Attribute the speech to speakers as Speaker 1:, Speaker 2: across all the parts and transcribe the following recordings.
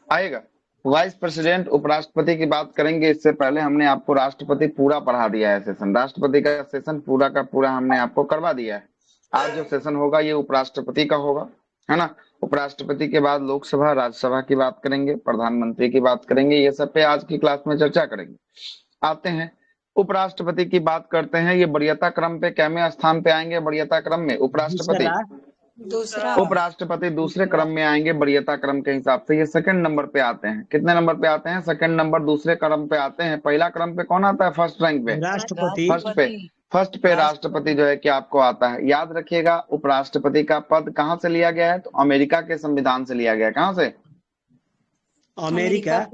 Speaker 1: आएगा। Vice president, उपराष्ट्रपति की बात करेंगे। इससे पहले हमने आपको राष्ट्रपति पूरा पढ़ा दिया है सेशन, राष्ट्रपति का सेशन पूरा का पूरा हमने आपको करवा दिया है। आज जो सेशन होगा ये उपराष्ट्रपति का होगा, है ना। उपराष्ट्रपति के बाद लोकसभा, राज्यसभा की बात करेंगे, प्रधानमंत्री की बात करेंगे, ये सब पे आज की क्लास में चर्चा करेंगे। आते हैं उपराष्ट्रपति की बात करते हैं। ये वरीयता क्रम पे कैमे स्थान पे आएंगे? वरीयता क्रम में उपराष्ट्रपति,
Speaker 2: दूसरा।
Speaker 3: दूसरा।
Speaker 1: उपराष्ट्रपति दूसरे क्रम में आएंगे वरीयता क्रम के हिसाब से। ये सेकंड नंबर पे आते हैं। कितने नंबर पे आते हैं? सेकंड नंबर, दूसरे क्रम पे आते हैं। पहला क्रम पे कौन आता है? फर्स्ट रैंक पे,
Speaker 2: राष्ट्रपति।
Speaker 1: फर्स्ट पे राष्ट्रपति जो है कि आपको आता है। याद रखिएगा, उपराष्ट्रपति का पद कहाँ से लिया गया है? तो अमेरिका के संविधान से लिया गया है। कहाँ से?
Speaker 2: अमेरिका।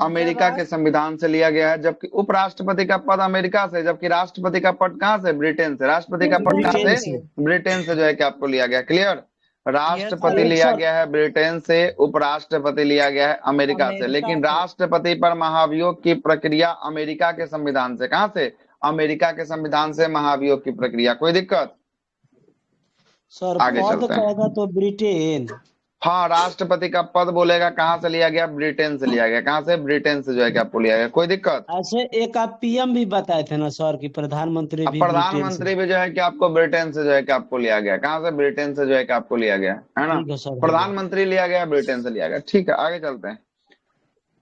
Speaker 1: अमेरिका के संविधान से लिया गया है। जबकि उपराष्ट्रपति का पद अमेरिका से, जबकि राष्ट्रपति का पद कहाँ से? ब्रिटेन से। राष्ट्रपति का पद कहाँ
Speaker 2: ब्रिटेन
Speaker 1: से?
Speaker 2: से।
Speaker 1: ब्रिटेन से जो है कि आपको लिया गया। क्लियर? राष्ट्रपति
Speaker 2: Yes,
Speaker 1: लिया
Speaker 2: sir.
Speaker 1: गया है ब्रिटेन से, उपराष्ट्रपति लिया गया है अमेरिका से। लेकिन राष्ट्रपति पर महाभियोग की प्रक्रिया अमेरिका के संविधान से। कहाँ से? अमेरिका के संविधान से महाभियोग की प्रक्रिया। कोई दिक्कत?
Speaker 2: सर
Speaker 1: आगे
Speaker 2: पद
Speaker 1: चलते हैं।
Speaker 2: कहेगा तो ब्रिटेन।
Speaker 1: हाँ, राष्ट्रपति का पद बोलेगा कहाँ से लिया गया? ब्रिटेन से लिया गया। कहाँ से? ब्रिटेन से जो है कि आपको लिया गया। कोई दिक्कत?
Speaker 2: ऐसे एक आप पीएम भी बताए थे ना सर कि प्रधानमंत्री
Speaker 1: अब
Speaker 2: भी ब्रिटेन से।
Speaker 1: प्रधानमंत्री भी जो है कि आपको ब्रिटेन से जो है कि आपको लिया गया। कहाँ से? ब्रिटेन से जो है कि आपको लिया गया, है ना।
Speaker 2: ठीक है सर।
Speaker 1: प्रधानमंत्री लिया गया, ब्रिटेन से लिया गया। ठीक है, आगे चलते हैं।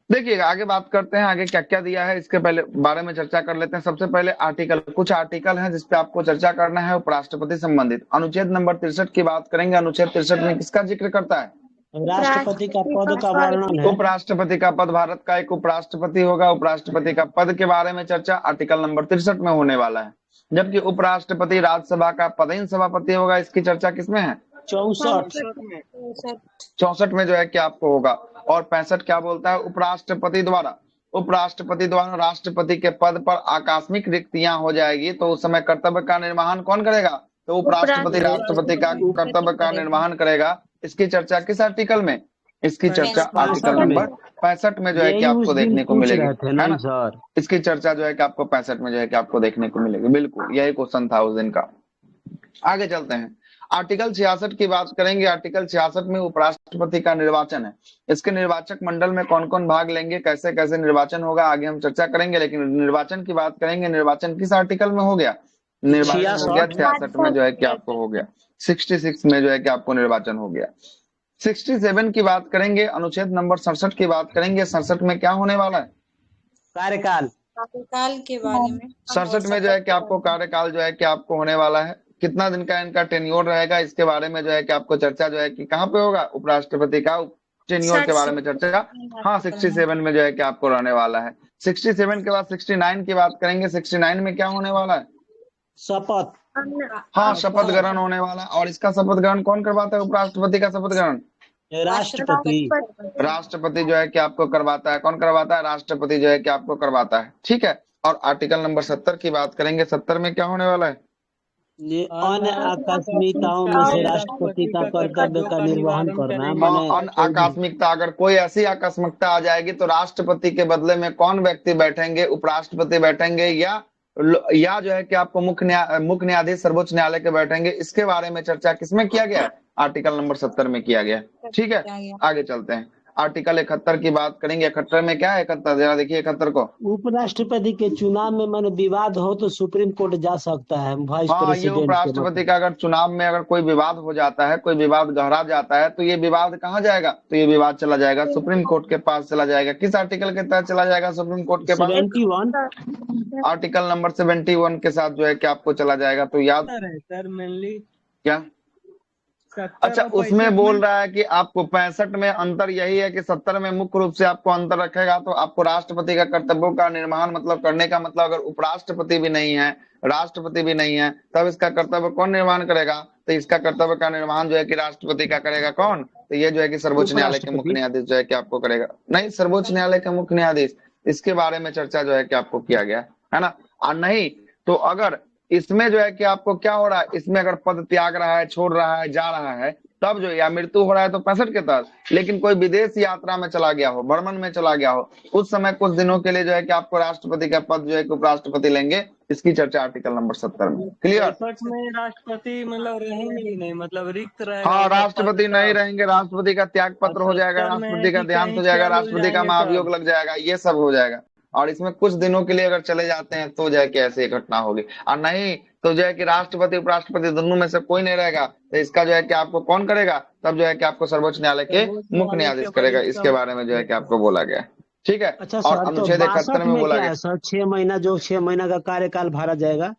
Speaker 1: देखिएगा, आगे बात करते हैं। आगे क्या क्या दिया है इसके पहले बारे में चर्चा कर लेते हैं। सबसे पहले आर्टिकल, कुछ आर्टिकल हैं जिसपे आपको चर्चा करना है उपराष्ट्रपति संबंधित। अनुच्छेद नंबर 63 की बात करेंगे। अनुच्छेद 63 में किसका जिक्र करता है?
Speaker 2: राष्ट्रपति का पद का वर्णन है।
Speaker 1: उपराष्ट्रपति का पद, भारत का एक उपराष्ट्रपति होगा। उपराष्ट्रपति का पद के बारे में चर्चा आर्टिकल नंबर 63 में होने वाला है। जबकि उपराष्ट्रपति राज्यसभा का पदेन सभापति होगा। इसकी चर्चा किसमें है?
Speaker 2: 64।
Speaker 1: 64 में जो है कि आपको होगा। और 65 क्या बोलता है? उपराष्ट्रपति द्वारा, उपराष्ट्रपति द्वारा राष्ट्रपति के पद पर आकस्मिक रिक्तियां हो जाएगी तो उस समय कर्तव्य का निर्वहन कौन करेगा? तो उपराष्ट्रपति राष्ट्रपति का कर्तव्य का निर्वहन करेगा। इसकी चर्चा किस आर्टिकल में? इसकी चर्चा आर्टिकल नंबर 65 में जो है कि आपको देखने को मिलेगी, है ना
Speaker 2: सर।
Speaker 1: इसकी चर्चा जो है कि आपको 65 में जो है कि आपको देखने को मिलेगी। बिल्कुल, यही क्वेश्चन था उस दिन का। आगे चलते हैं। आर्टिकल 66 की बात करेंगे। आर्टिकल 66 में उपराष्ट्रपति का निर्वाचन है। इसके निर्वाचक मंडल में कौन कौन भाग लेंगे, कैसे कैसे निर्वाचन होगा, आगे हम चर्चा करेंगे। लेकिन निर्वाचन की बात करेंगे। निर्वाचन किस आर्टिकल में हो गया? निर्वाचन हो गया 66 में जो है कि आपको हो गया। 66 में जो है कि आपको निर्वाचन हो गया। 67 की बात करेंगे। अनुच्छेद नंबर 67 की बात करेंगे। 67 में क्या होने वाला है?
Speaker 2: कार्यकाल।
Speaker 3: कार्यकाल के बारे में
Speaker 1: 67 में जो है कि आपको कार्यकाल जो है कि आपको होने वाला है। कितना दिन का इनका टेन्योर रहेगा, इसके बारे में जो है कि आपको चर्चा जो है कि कहाँ पे होगा? उपराष्ट्रपति का टेन्योर के बारे में चर्चा, हाँ 67 में जो है कि आपको रहने वाला है। 67 के बाद 69 की बात करेंगे। 69 में क्या होने वाला है?
Speaker 2: शपथ।
Speaker 1: हाँ, शपथ ग्रहण होने वाला है। और इसका शपथ ग्रहण कौन करवाता है? उपराष्ट्रपति का शपथ ग्रहण
Speaker 2: राष्ट्रपति।
Speaker 1: राष्ट्रपति जो है कि आपको करवाता है। कौन करवाता है? राष्ट्रपति जो है कि आपको करवाता है। ठीक है। और आर्टिकल नंबर 70 की बात करेंगे। 70 में क्या होने वाला है?
Speaker 2: ये अन्य आकस्मिकताओं में से राष्ट्रपति का कर्तव्य का निर्वहन करना।
Speaker 1: हाँ, अन्य आकस्मिकता, अगर कोई ऐसी आकस्मिकता आ जाएगी तो राष्ट्रपति के बदले में कौन व्यक्ति बैठेंगे? उपराष्ट्रपति बैठेंगे या जो है कि आपको मुख्य न्यायाधीश सर्वोच्च न्यायालय के बैठेंगे। इसके बारे में चर्चा किसमें किया गया है? आर्टिकल नंबर 70 में किया गया। ठीक है, आगे चलते हैं। आर्टिकल 71 की बात करेंगे। 71 में क्या है? 71 जरा देखिए 71 को।
Speaker 2: उपराष्ट्रपति के चुनाव में माने विवाद हो तो सुप्रीम कोर्ट जा सकता है वाइस
Speaker 1: हाँ, ये
Speaker 2: प्रेसिडेंट के
Speaker 1: उपराष्ट्रपति का अगर चुनाव में अगर कोई विवाद हो जाता है, कोई विवाद गहरा जाता है, तो ये विवाद कहाँ जाएगा? तो ये विवाद चला जाएगा सुप्रीम कोर्ट के पास चला जाएगा। किस आर्टिकल के तहत चला जाएगा सुप्रीम कोर्ट के पास?
Speaker 2: 71।
Speaker 1: आर्टिकल नंबर 71 के साथ जो है कि आपको चला जाएगा। तो याद
Speaker 2: सर मेनली
Speaker 1: क्या? अच्छा, उसमें बोल रहा है कि आपको 65 में अंतर यही है कि 70 में मुख्य रूप से आपको अंतर रखेगा। तो आपको राष्ट्रपति का कर्तव्यों का निर्वहन मतलब करने का मतलब, अगर उपराष्ट्रपति भी नहीं है, राष्ट्रपति भी नहीं है, तब इसका कर्तव्य कौन निर्वहन करेगा? तो इसका कर्तव्य का निर्वहन जो है कि राष्ट्रपति का करेगा। कौन? तो ये जो है कि सर्वोच्च न्यायालय के मुख्य न्यायाधीश जो है कि आपको करेगा। नहीं, सर्वोच्च न्यायालय के मुख्य न्यायाधीश, इसके बारे में चर्चा जो है कि आपको किया गया है ना। और नहीं तो अगर इसमें जो है कि आपको क्या हो रहा है, इसमें अगर पद त्याग रहा है, छोड़ रहा है, जा रहा है, तब जो, या मृत्यु हो रहा है तो 65 के तहत, लेकिन कोई विदेश यात्रा में चला गया हो, भ्रमण में चला गया हो, उस समय कुछ दिनों के लिए जो है कि आपको राष्ट्रपति का पद जो है कि उपराष्ट्रपति लेंगे। इसकी चर्चा आर्टिकल नंबर 70 में। क्लियर?
Speaker 4: 65 में राष्ट्रपति मतलब रहेंगे ही नहीं, मतलब रिक्त रहेगा
Speaker 1: हाँ,
Speaker 4: उनका पद
Speaker 1: राष्ट्रपति नहीं
Speaker 4: सब।
Speaker 1: रहेंगे, राष्ट्रपति का त्याग
Speaker 4: और
Speaker 1: पत्र हो जाएगा,
Speaker 4: 70 में है
Speaker 1: राष्ट्रपति का
Speaker 4: कि
Speaker 1: देहांत हो
Speaker 4: कहीं
Speaker 1: जाएगा,
Speaker 4: चल उल
Speaker 1: राष्ट्रपति का
Speaker 4: जाएंगे
Speaker 1: महाभियोग
Speaker 4: तब।
Speaker 1: लग जाएगा, ये सब हो जाएगा। और इसमें कुछ दिनों के लिए अगर चले जाते हैं तो जो है कि ऐसी घटना होगी, और नहीं तो जो है कि राष्ट्रपति उपराष्ट्रपति दोनों में से कोई नहीं रहेगा, तो इसका जो है कि आपको कौन करेगा? तब जो है कि आपको सर्वोच्च न्यायालय के
Speaker 4: सर्वोच्च
Speaker 1: मुख्य
Speaker 4: न्यायालय
Speaker 1: न्यायाधीश
Speaker 4: के
Speaker 1: करेगा।
Speaker 4: वरिष्ठ
Speaker 1: इसके बारे में जो है कि आपको बोला गया है। ठीक है?
Speaker 2: अच्छा
Speaker 1: और
Speaker 2: सर, तो
Speaker 1: अनुच्छेद 71
Speaker 2: 62
Speaker 1: में
Speaker 2: में
Speaker 1: बोला
Speaker 2: क्या
Speaker 1: गया,
Speaker 2: है सर? 6 महीना, जो 6 महीना का कार्यकाल भरा जाएगा।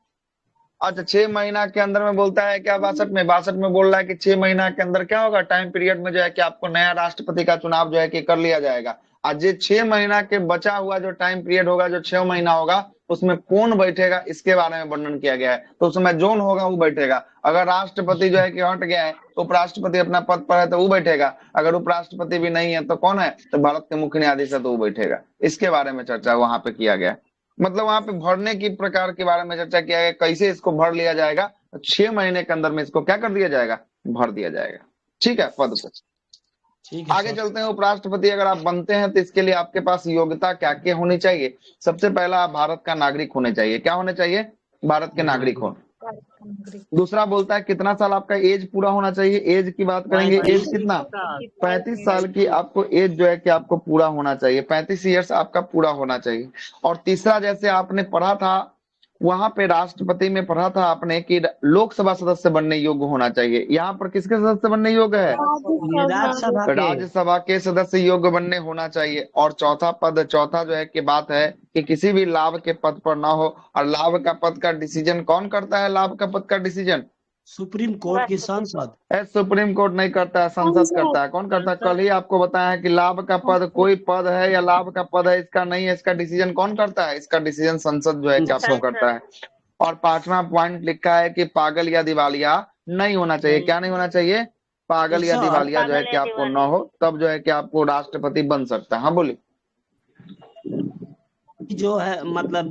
Speaker 1: अच्छा 6 महीना के अंदर में बोलता है क्या? 62 में बोल रहा है कि 6 महीना के अंदर क्या होगा, टाइम पीरियड में जो है कि आपको नया राष्ट्रपति का चुनाव जो है कि कर लिया जाएगा। आज ये 6 महीना के बचा हुआ जो टाइम पीरियड होगा, जो 6 महीना होगा, उसमें कौन बैठेगा इसके बारे में वर्णन किया गया है। तो उसमें जोन होगा वो बैठेगा। अगर राष्ट्रपति जो है कि हट गया है, उपराष्ट्रपति अपना पद पर है तो वो बैठेगा। अगर उपराष्ट्रपति भी नहीं है तो कौन है? तो भारत के मुख्य न्यायाधीश है तो वो बैठेगा। इसके बारे में चर्चा वहां पे किया गया है। मतलब वहां पे भरने की प्रकार के बारे में चर्चा किया गया, कैसे इसको भर लिया जाएगा। 6 महीने के अंदर में इसको क्या कर दिया जाएगा? भर दिया जाएगा। ठीक है, पद को।
Speaker 2: ठीक है
Speaker 1: आगे
Speaker 2: सर।
Speaker 1: चलते हैं। उपराष्ट्रपति अगर आप बनते हैं तो इसके लिए आपके पास योग्यता क्या क्या होनी चाहिए? सबसे पहला, आप भारत का नागरिक होने चाहिए। क्या होने चाहिए? भारत के नागरिक हो। दूसरा बोलता है कितना साल आपका एज पूरा होना चाहिए। एज की बात करेंगे, एज कितना? 35 साल की आपको एज जो है कि आपको पूरा होना चाहिए, 35 ईयर्स आपका पूरा होना चाहिए। और तीसरा, जैसे आपने पढ़ा था वहां पे राष्ट्रपति में पढ़ा था आपने कि लोकसभा सदस्य बनने योग्य होना चाहिए। यहाँ पर किसके सदस्य बनने योग्य है?
Speaker 2: ये राज्यसभा के।
Speaker 1: राज्यसभा के सदस्य योग्य बनने होना चाहिए। और चौथा जो है कि बात है कि किसी भी लाभ के पद पर ना हो। और लाभ का पद का डिसीजन कौन करता है? लाभ का पद का डिसीजन
Speaker 2: सुप्रीम कोर्ट की संसद।
Speaker 1: सुप्रीम कोर्ट नहीं करता है, संसद करता है। कौन करता है? कल ही आपको बताया है कि लाभ का पद कोई पद है या लाभ का पद है इसका नहीं है, इसका डिसीजन कौन करता है? इसका डिसीजन संसद जो है कि आपको करता है। और 5वां पॉइंट लिखा है कि पागल या दिवालिया नहीं होना चाहिए। क्या नहीं होना चाहिए? पागल या
Speaker 2: सर,
Speaker 1: दिवालिया जो है कि आपको ना हो, तब जो है कि आपको राष्ट्रपति बन सकता है। हाँ बोलिए।
Speaker 2: जो है मतलब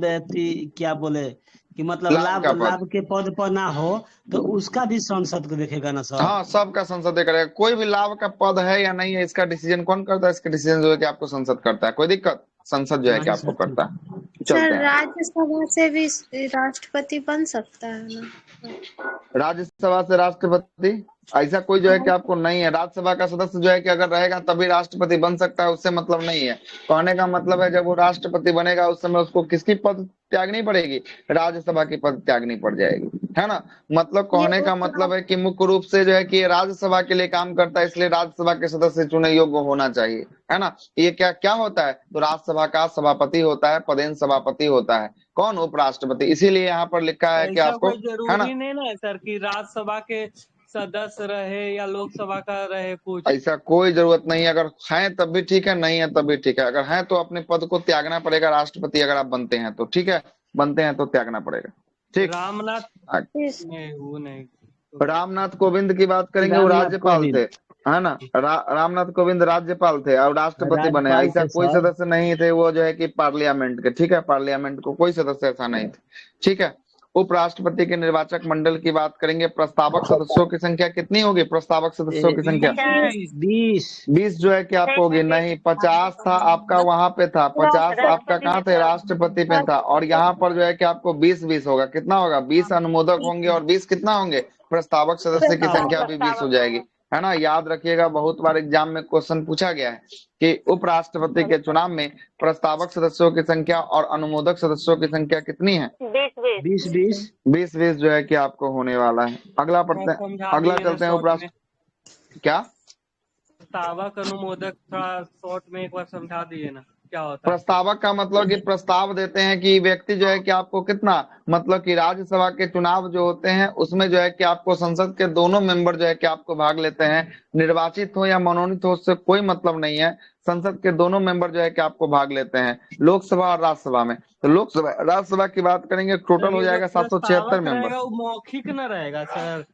Speaker 2: क्या बोले कि मतलब
Speaker 1: लाभ का पद।
Speaker 2: लाभ के पद पर ना हो तो उसका भी संसद को देखेगा ना सर?
Speaker 1: हाँ, सबका संसद ही करेगा। कोई भी लाभ का पद है या नहीं है, इसका डिसीजन कौन करता है? इसका डिसीजन जो है कि आपको संसद करता है। कोई दिक्कत? संसद जो है कि
Speaker 2: नहीं
Speaker 1: आपको
Speaker 2: सर।
Speaker 1: करता है।
Speaker 3: सर,
Speaker 1: चलते हैं।
Speaker 3: राज्यसभा से भी राष्ट्रपति बन सकता है ना?
Speaker 1: राज्यसभा से राष्ट्रपति ऐसा कोई जो है कि आपको नहीं है। राज्यसभा का सदस्य जो है कि अगर रहेगा तभी राष्ट्रपति बन सकता है, उससे मतलब नहीं है। कहने का मतलब है जब वो राष्ट्रपति बनेगा उस समय उसको किसकी पद त्यागनी पड़ेगी? राज्यसभा की पद त्यागनी पड़ जाएगी, है ना। मतलब कहने का मतलब है कि मुख्य रूप से जो है कि ये राज्यसभा के लिए काम करता है, इसलिए राज्यसभा के सदस्य चुने योग्य होना चाहिए, है ना। ये क्या क्या होता है? तो राज्यसभा का सभापति होता है, पदेन सभापति होता है। कौन? उपराष्ट्रपति। इसीलिए यहाँ पर लिखा है कि
Speaker 4: ऐसा
Speaker 1: आपको,
Speaker 4: कोई
Speaker 1: है ना,
Speaker 4: जरूरी नहीं ना है सर कि राज्यसभा के सदस्य रहे या लोकसभा का रहे कुछ।
Speaker 1: ऐसा कोई जरूरत नहीं है। अगर है तब भी ठीक है, नहीं है तब भी ठीक है। अगर है तो अपने पद को त्यागना पड़ेगा। राष्ट्रपति अगर आप बनते हैं तो ठीक है, बनते हैं तो त्यागना पड़ेगा। ठीक।
Speaker 4: रामनाथ नहीं, वो नहीं।
Speaker 1: रामनाथ कोविंद की बात करेंगे, वो
Speaker 2: रामनाथ
Speaker 1: राज्यपाल
Speaker 2: कोविंद।
Speaker 1: थे, है ना। रामनाथ कोविंद राज्यपाल थे और राष्ट्रपति बने।
Speaker 2: राज्यपाल
Speaker 1: ऐसा
Speaker 2: थे
Speaker 1: कोई
Speaker 2: सर।
Speaker 1: सदस्य नहीं थे वो जो है कि पार्लियामेंट के, ठीक है, पार्लियामेंट को कोई सदस्य ऐसा नहीं थे। ठीक है। उपराष्ट्रपति के निर्वाचक मंडल की बात करेंगे। प्रस्तावक सदस्यों की संख्या कितनी होगी? प्रस्तावक सदस्यों की संख्या
Speaker 2: 20।
Speaker 1: 20 जो है कि आपको होगी। नहीं, 50 था आपका, वहां पे था 50 आपका, कहाँ थे? राष्ट्रपति पे था। और यहाँ पर जो है कि आपको 20-20 होगा। कितना होगा? 20 अनुमोदक होंगे और 20 कितना होंगे? प्रस्तावक सदस्य की संख्या भी 20 हो जाएगी, है ना। याद रखिएगा, बहुत बार एग्जाम में क्वेश्चन पूछा गया है कि उपराष्ट्रपति के चुनाव में प्रस्तावक सदस्यों की संख्या और अनुमोदक सदस्यों की संख्या कितनी है?
Speaker 2: 20-20।
Speaker 1: 20-20 जो है कि आपको होने वाला है। अगला पढ़ते हैं, अगला चलते हैं। उपराष्ट्र क्या?
Speaker 4: प्रस्तावक अनुमोदक थोड़ा शॉर्ट में एक बार समझा दिए ना, क्या होता है?
Speaker 1: प्रस्तावक का मतलब कि प्रस्ताव देते हैं कि व्यक्ति जो है कि आपको कितना, मतलब कि राज्यसभा के चुनाव जो होते हैं उसमें जो है कि आपको संसद के दोनों मेंबर जो है कि आपको भाग लेते हैं। निर्वाचित हो या मनोनीत हो उससे कोई मतलब नहीं है। संसद के दोनों मेंबर जो है कि आपको भाग लेते हैं, लोकसभा और राज्यसभा में। तो लोकसभा राज्यसभा की बात करेंगे, टोटल हो जाएगा 776 मेंबर।
Speaker 4: रहेगा वो मौखिक न रहेगा सर,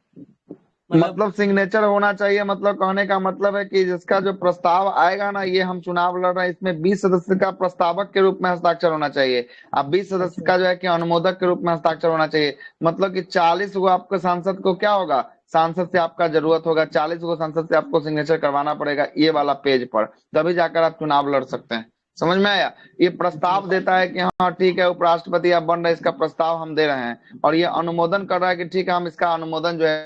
Speaker 1: मतलब सिग्नेचर होना चाहिए। मतलब कहने का मतलब है कि जिसका जो प्रस्ताव आएगा ना, ये हम चुनाव लड़ रहे हैं, इसमें 20 सदस्य का प्रस्तावक के रूप में हस्ताक्षर होना चाहिए। अब 20 सदस्य का जो है कि अनुमोदक के रूप में हस्ताक्षर होना चाहिए। मतलब कि 40 को आपके सांसद को क्या होगा? सांसद से आपका जरूरत होगा, 40 गो सांसद से आपको सिग्नेचर करवाना पड़ेगा ये वाला पेज पर, तभी जाकर आप चुनाव लड़ सकते हैं। समझ में आया? ये प्रस्ताव देता है कि हाँ ठीक है उपराष्ट्रपति आप बन रहे, इसका प्रस्ताव हम दे रहे हैं, और ये अनुमोदन कर रहा है कि ठीक है हम इसका अनुमोदन जो है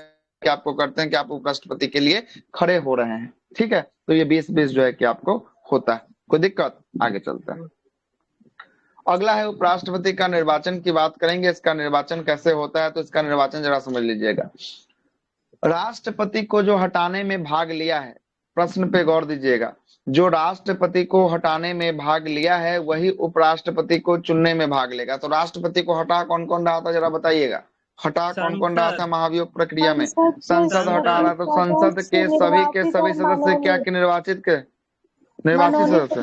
Speaker 1: कि आपको करते हैं कि आप उपराष्ट्रपति के लिए खड़े हो रहे हैं। ठीक है, तो ये 20-20 जो है कि आपको होता है। कोई दिक्कत? आगे चलते हैं। अगला है उपराष्ट्रपति का निर्वाचन की बात करेंगे। इसका निर्वाचन कैसे होता है, तो इसका निर्वाचन जरा समझ लीजिएगा। राष्ट्रपति को जो हटाने में भाग लिया है, प्रश्न पे गौर दीजिएगा, जो राष्ट्रपति को हटाने में भाग लिया है वही उपराष्ट्रपति को चुनने में भाग लेगा। तो राष्ट्रपति को हटा कौन कौन रहा था जरा बताइएगा, हटा कौन कौन रहा था महाभियोग प्रक्रिया में? संसद हटा रहा, तो संसद के सभी सदस्य क्या के निर्वाचित सदस्य?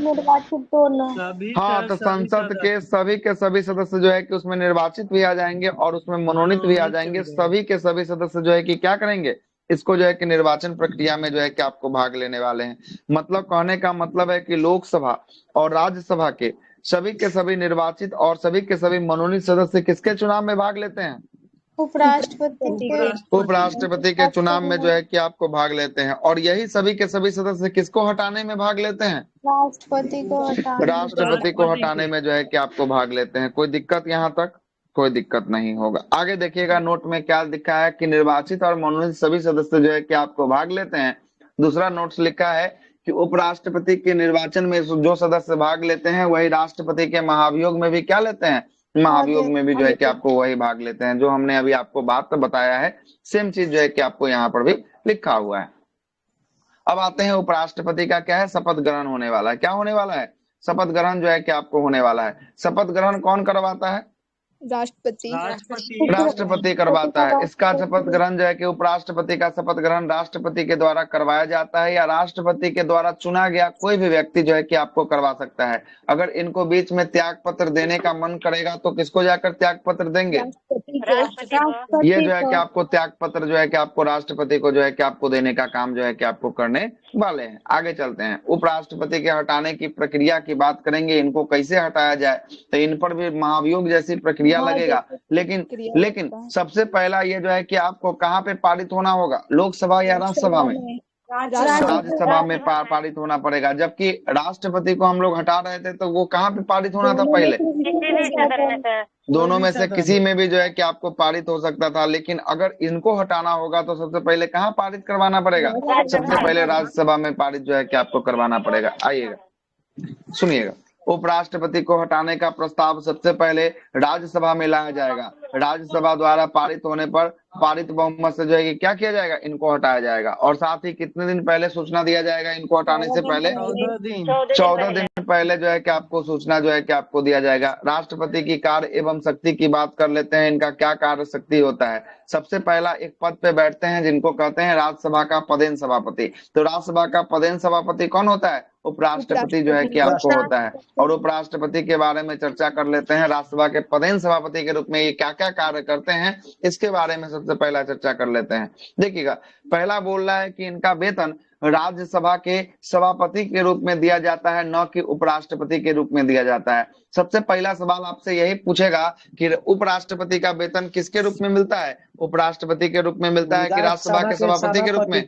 Speaker 1: हाँ, तो संसद के सभी सदस्य जो है कि उसमें निर्वाचित भी आ जाएंगे और उसमें मनोनीत भी आ जाएंगे। सभी के सभी सदस्य जो है कि क्या करेंगे, इसको जो है कि निर्वाचन प्रक्रिया में जो है कि आपको भाग लेने वाले हैं। मतलब कहने का मतलब है कि लोकसभा और राज्यसभा के सभी निर्वाचित और सभी के सभी मनोनीत सदस्य किसके चुनाव में भाग लेते हैं? उपराष्ट्रपति के चुनाव में जो है कि आपको भाग लेते हैं। और यही सभी के सभी सदस्य किसको हटाने में भाग लेते हैं? राष्ट्रपति को हटाने में जो है कि आपको भाग लेते हैं। कोई दिक्कत यहाँ तक? कोई दिक्कत नहीं होगा। आगे देखिएगा नोट में क्या लिखा है कि निर्वाचित और मनोनीत सभी सदस्य जो है कि आपको भाग लेते हैं। दूसरा नोट्स लिखा है कि उपराष्ट्रपति के निर्वाचन में जो सदस्य भाग लेते हैं वही राष्ट्रपति के महाभियोग में भी क्या लेते हैं? महाभियोग में भी जो है कि आपको वही भाग लेते हैं। जो हमने अभी आपको बात बताया है सेम चीज जो है कि आपको यहाँ पर भी लिखा हुआ है। अब आते हैं उपराष्ट्रपति का क्या है, शपथ ग्रहण होने वाला है। क्या होने वाला है? शपथ ग्रहण जो है कि आपको होने वाला है। शपथ ग्रहण कौन करवाता है? राष्ट्रपति करवाता है। इसका शपथ ग्रहण जो है कि उपराष्ट्रपति का शपथ ग्रहण राष्ट्रपति के द्वारा करवाया जाता है, या राष्ट्रपति के द्वारा चुना गया कोई भी व्यक्ति जो है कि आपको करवा सकता है। अगर इनको बीच में त्याग पत्र देने का मन करेगा तो किसको जाकर त्याग पत्र देंगे? ये जो है कि आपको त्याग पत्र जो है कि आपको राष्ट्रपति को जो है कि आपको देने का काम जो है कि आपको करने वाले हैं। आगे चलते हैं। उपराष्ट्रपति के हटाने की प्रक्रिया की बात करेंगे, इनको कैसे हटाया जाए, तो इन पर भी महाभियोग जैसी प्रक्रिया लगेगा। लेकिन सबसे पहला ये जो है कि आपको कहाँ पे पारित होना होगा? लोकसभा या राज्यसभा में? राज्यसभा में पारित होना पड़ेगा। जबकि राष्ट्रपति को हम लोग हटा रहे थे तो वो कहाँ पे पारित होना था पहले? दोनों में से किसी में भी जो है कि आपको पारित हो सकता था। लेकिन अगर इनको हटाना होगा तो सबसे पहले कहाँ पारित करवाना पड़ेगा? सबसे पहले राज्यसभा में पारित जो है कि आपको करवाना पड़ेगा। आइएगा सुनिएगा, उपराष्ट्रपति को हटाने का प्रस्ताव सबसे पहले राज्यसभा में लाया जाएगा। राज्यसभा द्वारा पारित होने पर पारित बहुमत से जो है कि क्या किया जाएगा? इनको हटाया जाएगा। और साथ ही कितने दिन पहले सूचना दिया जाएगा इनको हटाने से पहले? 14 दिन पहले जो है कि आपको सूचना जो है कि आपको दिया जाएगा। राष्ट्रपति की कार्य एवं शक्ति की बात कर लेते हैं। इनका क्या कार्य शक्ति होता है? सबसे पहला एक पद पे बैठते हैं जिनको कहते हैं राज्यसभा का पदेन सभापति। तो राज्यसभा का पदेन सभापति कौन होता है? उपराष्ट्रपति जो है कि आपको होता है। और उपराष्ट्रपति के बारे में चर्चा कर लेते हैं। राज्यसभा के पदेन सभापति के रूप में ये क्या क्या कार्य करते हैं इसके बारे में सबसे पहला चर्चा कर लेते हैं। देखिएगा, पहला बोल रहा है कि इनका वेतन राज्यसभा के सभापति के रूप में दिया जाता है, न कि उपराष्ट्रपति के रूप में दिया जाता है। सबसे पहला सवाल आपसे यही पूछेगा कि उपराष्ट्रपति का वेतन किसके रूप में मिलता है? उपराष्ट्रपति के रूप में मिलता है कि राज्यसभा के सभापति के रूप में?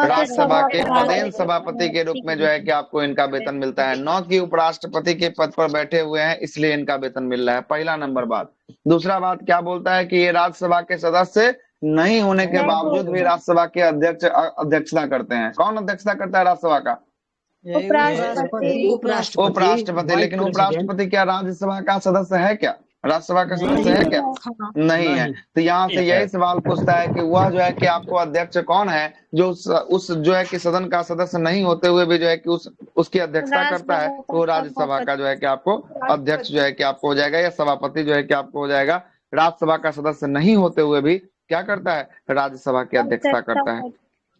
Speaker 1: राज्यसभा के पदेन सभापति के रूप में जो है कि आपको इनका वेतन मिलता है, न कि उपराष्ट्रपति के पद पर बैठे हुए हैं इसलिए इनका वेतन मिल रहा है। पहला नंबर बात। दूसरा बात क्या बोलता है कि ये राज्यसभा के सदस्य नहीं होने के बावजूद भी राज्यसभा के अध्यक्षता करते हैं। कौन अध्यक्षता करता है राज्यसभा का? उपराष्ट्रपति। लेकिन उपराष्ट्रपति क्या राज्यसभा का सदस्य है क्या? राज्यसभा का सदस्य है क्या? नहीं है। तो यहाँ से यही सवाल पूछता है कि वह जो है कि आपको अध्यक्ष कौन है जो उस जो है कि सदन का सदस्य नहीं होते हुए भी जो है कि उसकी अध्यक्षता करता है, तो राज्यसभा का जो है कि आपको अध्यक्ष जो है कि आपको हो जाएगा, या सभापति जो है कि आपको हो जाएगा। राज्यसभा का सदस्य नहीं होते हुए भी क्या करता है? राज्यसभा की अध्यक्षता करता है।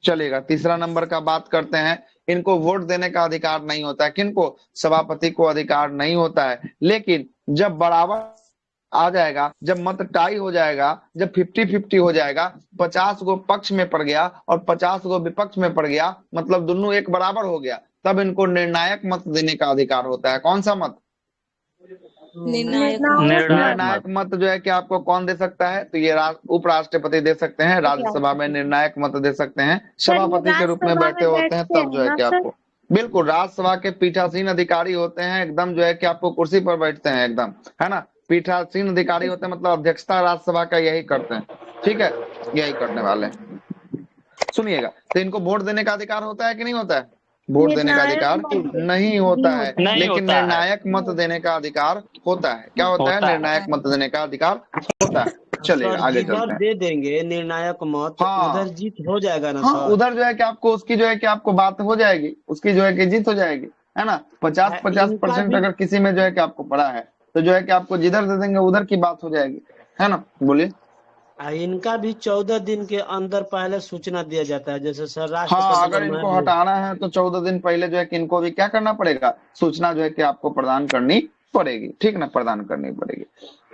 Speaker 1: चलेगा, तीसरा नंबर का बात करते हैं। इनको वोट देने का अधिकार नहीं होता है। किनको? सभापति को अधिकार नहीं होता है। लेकिन जब बराबर आ जाएगा, जब मत टाई हो जाएगा, जब 50-50 हो जाएगा, 50 गो पक्ष में पड़ गया और 50 गो विपक्ष में पड़ गया, मतलब दोनों एक बराबर हो गया, तब इनको निर्णायक मत देने का अधिकार होता है। कौन सा मत?
Speaker 3: निर्णायक
Speaker 1: निर्णायक मत जो है कि आपको कौन दे सकता है? तो ये उपराष्ट्रपति दे सकते हैं। राज्यसभा में निर्णायक मत दे सकते हैं, सभापति के रूप में बैठे होते हैं तब जो है कि आपको, बिल्कुल राज्यसभा के पीठासीन अधिकारी होते हैं, एकदम जो है कि आपको कुर्सी पर बैठते हैं एकदम, है ना। पीठासीन अधिकारी होते हैं मतलब अध्यक्षता राज्यसभा का यही करते हैं, ठीक है, यही करने वाले हैं। सुनिएगा, तो इनको वोट देने का अधिकार होता है कि नहीं होता है? वोट देने का अधिकार नहीं होता है, लेकिन निर्णायक मत देने का अधिकार होता है। क्या होता है? निर्णायक मत देने का अधिकार होता है। चलिए
Speaker 2: सर
Speaker 1: आगे
Speaker 2: जिधर
Speaker 1: चलते हैं।
Speaker 2: दे देंगे निर्णायक मत,
Speaker 1: हाँ।
Speaker 2: उधर जीत हो जाएगा ना
Speaker 1: हाँ,
Speaker 2: सर।
Speaker 1: उधर जो है कि आपको उसकी जो है कि आपको बात हो जाएगी, उसकी जो है कि जीत हो जाएगी, है ना। 50-50%
Speaker 2: भी
Speaker 1: अगर किसी में जो है कि आपको पड़ा है तो जो है कि आपको जिधर दे देंगे उधर की बात हो जाएगी, है ना। बोलिए।
Speaker 2: इनका भी 14 दिन के अंदर पहले सूचना दिया जाता है, जैसे सर
Speaker 1: हाँ,
Speaker 2: राष्ट्रपति
Speaker 1: अगर
Speaker 2: जब
Speaker 1: इनको
Speaker 2: मैं
Speaker 1: हटाना है तो 14 दिन पहले जो है कि इनको भी क्या करना पड़ेगा? सूचना जो है कि आपको प्रदान करनी पड़ेगी, ठीक ना, प्रदान करनी पड़ेगी।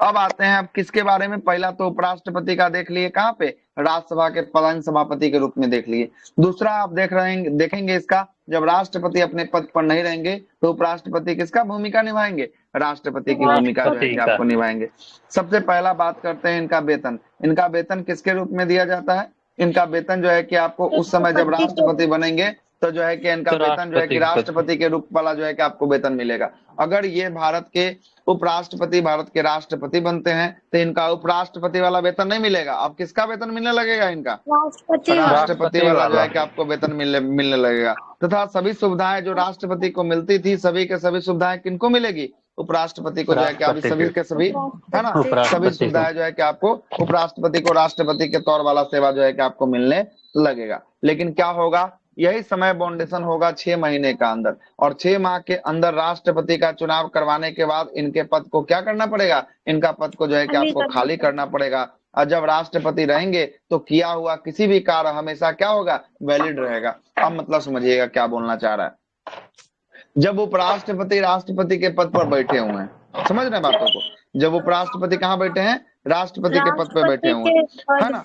Speaker 1: अब आते हैं अब किसके बारे में। पहला तो उपराष्ट्रपति का देख लिए, कहाँ पे? राज्यसभा के प्रधान सभापति के रूप में देख लिए। दूसरा आप देखेंगे इसका, जब राष्ट्रपति अपने पद पर नहीं रहेंगे तो उपराष्ट्रपति किसका भूमिका निभाएंगे? राष्ट्रपति की भूमिका जो है कि आपको निभाएंगे। सबसे पहला बात करते हैं इनका वेतन। इनका वेतन किसके रूप में दिया जाता है? इनका वेतन जो है कि आपको उस समय जब राष्ट्रपति बनेंगे तो जो है कि इनका वेतन जो है कि राष्ट्रपति के रूप वाला जो है कि आपको वेतन मिलेगा। अगर ये भारत के उपराष्ट्रपति, भारत के राष्ट्रपति बनते हैं तो इनका उपराष्ट्रपति वाला वेतन नहीं मिलेगा। अब किसका वेतन मिलने लगेगा? इनका राष्ट्रपति वाला जो है कि आपको वेतन मिलने लगेगा। तथा सभी सुविधाएं जो राष्ट्रपति को मिलती थी, सभी के सभी सुविधाएं किनको मिलेगी? उपराष्ट्रपति को जो है कि अभी सभी के सभी, है ना, सभी सुविधाएं जो है कि आपको उपराष्ट्रपति को राष्ट्रपति के तौर वाला सेवा जो है कि आपको मिलने लगेगा। लेकिन क्या होगा? यही समय बाउंडेशन होगा 6 महीने का अंदर, और 6 माह के अंदर राष्ट्रपति का चुनाव करवाने के बाद इनके पद को क्या करना पड़ेगा? इनका पद को जो है कि आपको खाली करना पड़ेगा। और जब राष्ट्रपति रहेंगे तो किया हुआ किसी भी कार्य हमेशा क्या होगा? वैलिड रहेगा। अब मतलब समझिएगा क्या बोलना चाह रहा है। जब उपराष्ट्रपति राष्ट्रपति के पद पर बैठे हुए हैं, समझ रहे हैं बातों को? जब उपराष्ट्रपति कहाँ बैठे हैं? राष्ट्रपति के पद पे बैठे हुए हैं, है ना,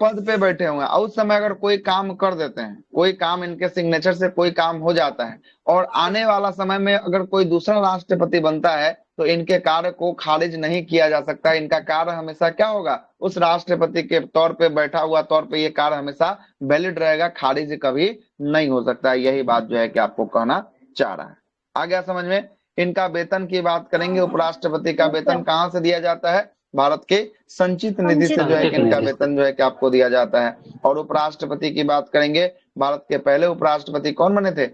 Speaker 1: पद पे बैठे हुए हैं। और उस समय अगर कोई काम कर देते हैं, कोई काम इनके सिग्नेचर से कोई काम हो जाता है, और आने वाला समय में अगर कोई दूसरा राष्ट्रपति बनता है तो इनके कार्य को खारिज नहीं किया जा सकता। इनका कार्य हमेशा क्या होगा? उस राष्ट्रपति के तौर पे बैठा हुआ तौर पे ये कार्य हमेशा वैलिड रहेगा, खारिज कभी नहीं हो सकता। यही बात जो है कि आपको कहना चाह रहा है। आ गया समझ में? इनका वेतन की बात करेंगे। उपराष्ट्रपति का वेतन कहाँ से दिया जाता है? भारत के संचित निधि से जो है कि इनका वेतन जो है कि आपको दिया जाता है। और उपराष्ट्रपति की बात करेंगे, भारत के पहले उपराष्ट्रपति कौन बने थे?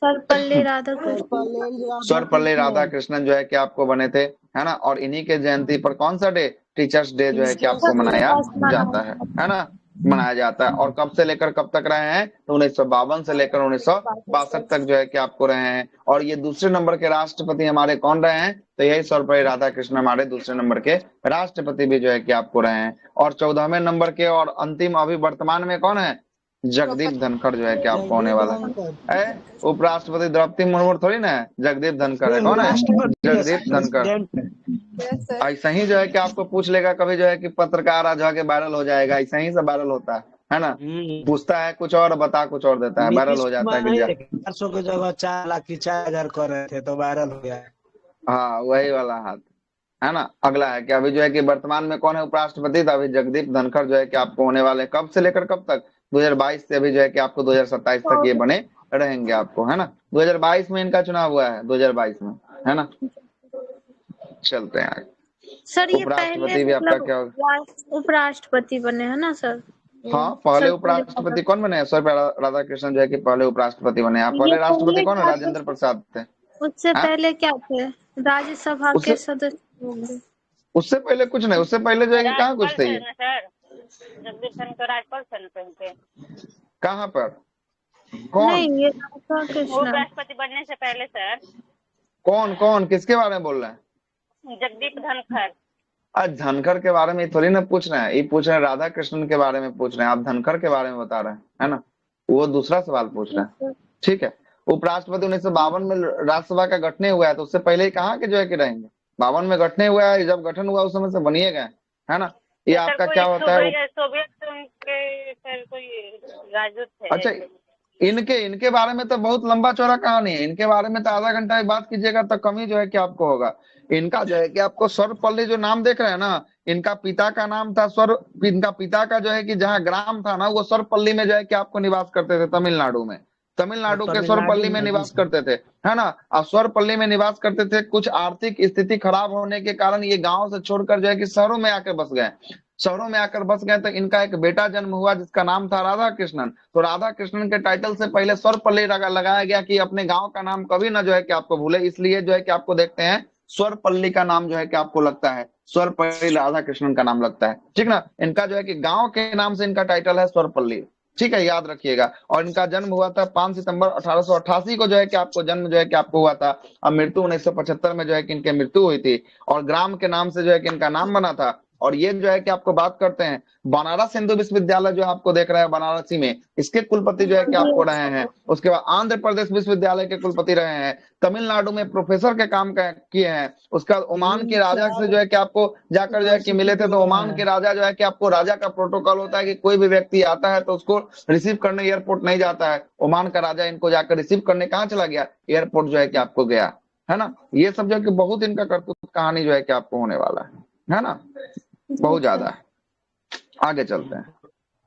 Speaker 3: सर्वपल्ली राधाकृष्णन।
Speaker 1: सर्वपल्ली राधाकृष्णन जो है कि आपको बने थे, है ना। और इन्हीं के जयंती पर कौन सा डे? टीचर्स डे जो है कि आपको मनाया जाता है ना, मनाया जाता है। और कब से लेकर कब तक रहे हैं? तो 1952 से लेकर 1962 तक जो है कि आपको रहे हैं। और ये दूसरे नंबर के राष्ट्रपति हमारे कौन रहे हैं? तो यही सर्वपल्ली राधाकृष्णन हमारे दूसरे नंबर के राष्ट्रपति भी जो है कि आपको रहे हैं। और 14वें नंबर के और अंतिम अभी वर्तमान में कौन है? जगदीप धनखड़ जो है कि आपको होने वाला है। उपराष्ट्रपति द्रौपदी मुर्मू थोड़ी ना है, जगदीप धनखड़ है। कौन है? जगदीप धनखड़। ऐसा ही जो है कि आपको पूछ लेगा कभी, जो है कि पत्रकार आज के वायरल हो जाएगा, ऐसा ही से वायरल होता है ना। पूछता है कुछ और, बता कुछ और देता है, वायरल हो जाता है।
Speaker 2: 400 की जगह 4 लाख की 4000 कर रहे थे तो वायरल हो गया।
Speaker 1: हाँ, वही वाला हाथ, है ना। अगला है कि अभी जो है कि वर्तमान में कौन है उपराष्ट्रपति? तो अभी जगदीप धनखड़ जो है कि आपको होने वाले। कब से लेकर कब तक? 2022 से अभी जो है कि आपको 2027 तक ये बने रहेंगे आपको, है ना। 2022 में इनका चुनाव हुआ है, 2022 में, है ना। चलते हैं आगे।
Speaker 3: सर ये
Speaker 1: उपराष्ट्रपति भी आपका क्या होगा?
Speaker 3: उपराष्ट्रपति बने हैं ना सर?
Speaker 1: हाँ, पहले उपराष्ट्रपति कौन बने? सर्वपल्ली राधाकृष्णन जो है कि पहले उपराष्ट्रपति बने। आप पहले राष्ट्रपति कौन है? राजेंद्र प्रसाद थे।
Speaker 3: उससे पहले क्या थे? राज्यसभा के सदस्य।
Speaker 1: उससे पहले कुछ नहीं, उससे पहले जो है कि कहाँ कुछ थे।
Speaker 5: जगदीप धनखड़ राज्यपाल थे
Speaker 1: कहाँ पर? कौन?
Speaker 3: नहीं, ये राष्ट्रपति
Speaker 5: बनने से पहले सर।
Speaker 1: कौन कौन किसके बारे में बोल रहे हैं?
Speaker 5: जगदीप धनखड़।
Speaker 1: आज धनखड़ के बारे में थोड़ी ना पूछ रहे हैं, ये पूछ रहे हैं राधा कृष्णन के बारे में पूछ रहे हैं। आप धनखड़ के बारे में बता रहे हैं, है ना। वो दूसरा सवाल पूछ रहे हैं, ठीक है। उपराष्ट्रपति 1952 में राज्यसभा का गठन हुआ है, तो उससे पहले ही कहाँ के जो है कि रहेंगे? 52 में गठन हुआ है, जब गठन हुआ उस समय से बनिए गए, है ना। ये आपका क्या होता है?
Speaker 5: सोवियत के सर कोई राजदूत थे।
Speaker 1: अच्छा, इनके इनके बारे में तो बहुत लंबा चौड़ा कहानी है, इनके बारे में तो आधा घंटा ही बात कीजिएगा तो कम ही जो है कि आपको होगा। इनका जो है कि आपको सर्वपल्ली जो नाम देख रहे हैं ना, इनका पिता का नाम था इनका पिता का जो है कि जहाँ ग्राम था ना, वो सर्वपल्ली में जो है कि आपको निवास करते थे, तमिलनाडु में। तमिलनाडु के सर्वपल्ली में निवास करते थे, है ना। और सर्वपल्ली में निवास करते थे, कुछ आर्थिक स्थिति खराब होने के कारण ये गांव से छोड़कर जो है कि शहरों में आकर बस गए। शहरों में आकर बस गए तो इनका एक बेटा जन्म हुआ जिसका नाम था राधा कृष्णन। तो राधा कृष्णन के टाइटल से पहले सर्वपल्ली लगाया गया कि अपने गांव का नाम कभी ना जो है कि आपको भूले, इसलिए जो है कि आपको देखते हैं स्वरपल्ली का नाम जो है कि आपको लगता है, स्वरपल्ली राधा कृष्णन का नाम लगता है, ठीक ना। इनका जो है कि गांव के नाम से इनका टाइटल है स्वरपल्ली, ठीक है, याद रखिएगा। और इनका जन्म हुआ था 5 सितंबर 1888 को जो है कि आपको जन्म जो है कि आपको हुआ था। और मृत्यु 1975 में जो है कि इनकी मृत्यु हुई थी। और ग्राम के नाम से जो है कि इनका नाम बना था। और ये जो है कि आपको बात करते हैं बनारस हिंदू विश्वविद्यालय जो आपको देख रहे हैं बनारसी में, इसके कुलपति जो है कि आपको रहे हैं। उसके बाद आंध्र प्रदेश विश्वविद्यालय के कुलपति रहे हैं। तमिलनाडु में प्रोफेसर के काम किए हैं। उसका ओमान के राजा से जो है कि आपको जाकर जो है कि मिले थे। तो ओमान के राजा जो है कि आपको राजा का प्रोटोकॉल होता है कि कोई भी व्यक्ति आता है तो उसको रिसीव करने एयरपोर्ट नहीं जाता है। ओमान का राजा इनको जाकर रिसीव करने कहाँ चला गया, एयरपोर्ट जो है कि आपको गया, है ना। ये सब जो है कि बहुत इनका करतूत कहानी जो है कि आपको होने वाला है ना, बहुत ज्यादा है। आगे चलते हैं।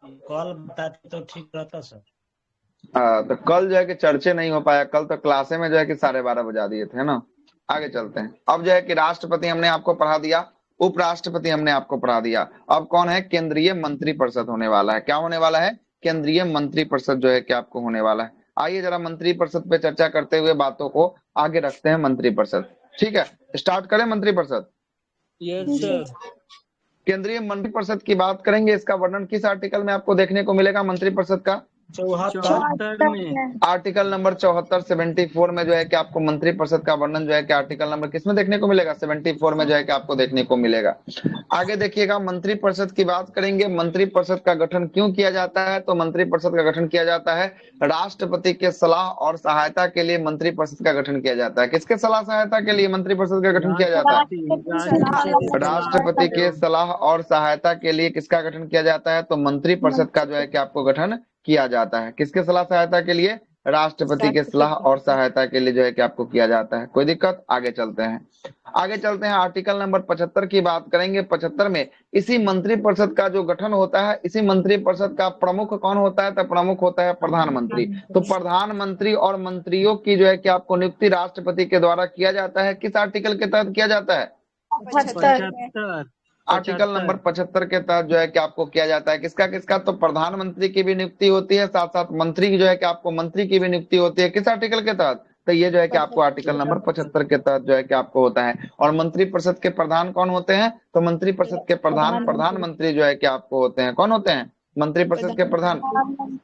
Speaker 2: कल बताते तो ठीक रहता सर।
Speaker 1: तो कल जो है कि चर्चे नहीं हो पाया, कल तो क्लासे में जो है कि 12:30 बजा दिए थे ना। आगे चलते हैं। अब जो है कि राष्ट्रपति हमने आपको पढ़ा दिया, उपराष्ट्रपति हमने आपको पढ़ा दिया। अब कौन है, केंद्रीय मंत्रिपरिषद होने वाला है। क्या होने वाला है, केंद्रीय मंत्रिपरिषद जो है कि आपको होने वाला है। आइए जरा मंत्रिपरिषद पे चर्चा करते हुए बातों को आगे रखते हैं। मंत्रिपरिषद, ठीक है, स्टार्ट करें मंत्रिपरिषद।
Speaker 2: Yes sir.
Speaker 1: केंद्रीय मंत्रिपरिषद की बात करेंगे, इसका वर्णन किस आर्टिकल में आपको देखने को मिलेगा मंत्रिपरिषद का,
Speaker 2: 74
Speaker 4: में
Speaker 1: आर्टिकल नंबर 74 74 में जो है कि आपको मंत्रिपरिषद का वर्णन जो है कि आर्टिकल नंबर किसमें देखने को मिलेगा, 74 में जो है कि आपको देखने को मिलेगा। आगे देखिएगा, मंत्रिपरिषद की बात करेंगे। मंत्रिपरिषद का गठन क्यों किया जाता है, तो मंत्रिपरिषद का गठन किया जाता है राष्ट्रपति के सलाह और सहायता के लिए मंत्रिपरिषद का गठन किया जाता है। किसके सलाह सहायता के लिए मंत्रिपरिषद का गठन किया जाता है, राष्ट्रपति के सलाह और सहायता के लिए किसका गठन किया जाता है, तो मंत्रिपरिषद का जो है कि आपको गठन किया जाता है। किसके सलाह सहायता के लिए, राष्ट्रपति के सलाह और सहायता के लिए जो है कि आपको किया जाता है। कोई दिक्कत, आगे चलते हैं। आगे चलते हैं, आर्टिकल नंबर 75 की बात करेंगे। 75 में इसी मंत्रिपरिषद का जो गठन होता है, इसी मंत्रिपरिषद का प्रमुख कौन होता है, तो प्रमुख होता है प्रधानमंत्री। तो प्रधानमंत्री और मंत्रियों की जो है कि आपको नियुक्ति राष्ट्रपति के द्वारा किया जाता है। किस आर्टिकल के तहत किया जाता है,
Speaker 4: 75
Speaker 1: आर्टिकल नंबर 75 के तहत जो है कि आपको किया जाता है। किसका किसका, तो प्रधानमंत्री की भी नियुक्ति होती है, साथ साथ मंत्री की जो है कि आपको मंत्री की भी नियुक्ति होती है। किस आर्टिकल के तहत, तो ये जो है कि आपको आर्टिकल नंबर 75 के तहत जो है कि आपको होता है। और मंत्रिपरिषद के प्रधान कौन होते हैं, तो मंत्रिपरिषद के प्रधान प्रधानमंत्री जो है कि आपको होते हैं। कौन होते हैं, मंत्रिपरिषद के प्रधान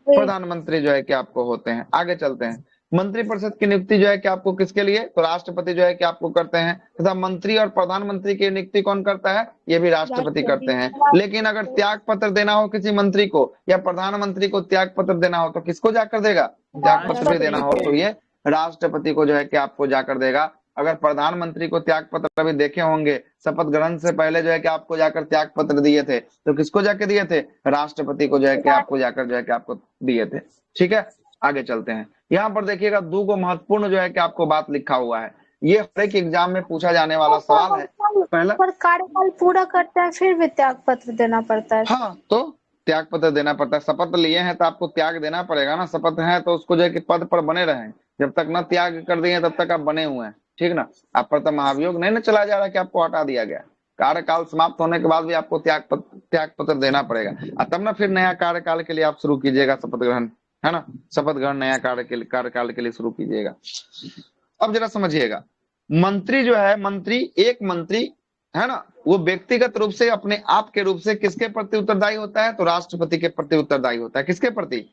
Speaker 1: प्रधानमंत्री जो है कि आपको होते हैं। आगे चलते हैं, मंत्रिपरिषद की नियुक्ति जो है कि आपको किसके लिए, तो राष्ट्रपति जो है कि आपको करते हैं, तथा मंत्री और प्रधानमंत्री की नियुक्ति कौन करता है, ये भी राष्ट्रपति करते हैं। लेकिन अगर त्याग पत्र देना हो किसी मंत्री को या प्रधानमंत्री को त्याग पत्र देना हो तो किसको जाकर देगा, त्याग पत्र भी देना हो तो ये राष्ट्रपति को जो है कि आपको जाकर देगा। अगर प्रधानमंत्री को त्याग पत्र अभी देखे होंगे, शपथ ग्रहण से पहले जो है कि आपको जाकर त्याग पत्र दिए थे, तो किसको जाके दिए थे, राष्ट्रपति को जो है कि आपको जाकर जो है कि आपको दिए थे। ठीक है, आगे चलते हैं। यहाँ पर देखिएगा दो को महत्वपूर्ण जो है कि आपको बात लिखा हुआ है, ये हर एक एग्जाम में पूछा जाने वाला सवाल है। पहला,
Speaker 3: पर कार्यकाल पूरा करता है फिर भी त्याग पत्र देना पड़ता है।
Speaker 1: हाँ, तो त्याग पत्र देना पड़ता है। शपथ लिए हैं तो आपको त्याग देना पड़ेगा ना, शपथ है तो उसको जो है कि पद पर बने रहें। जब तक न त्याग कर दिए तब तक आप बने हुए हैं, ठीक ना। आप पर तो महाभियोग नहीं ना चला जा रहा कि आपको हटा दिया गया। कार्यकाल समाप्त होने के बाद भी आपको त्याग पत्र देना पड़ेगा, तब ना फिर नया कार्यकाल के लिए आप शुरू कीजिएगा शपथ ग्रहण, है ना। शपथ ग्रहण नया कार्यकाल के लिए शुरू कीजिएगा। अब जरा समझिएगा, मंत्री जो है, मंत्री एक मंत्री है ना, वो व्यक्तिगत रूप से अपने आप के रूप से किसके प्रति उत्तरदायी होता है, तो राष्ट्रपति के प्रति उत्तरदायी होता है। किसके प्रति,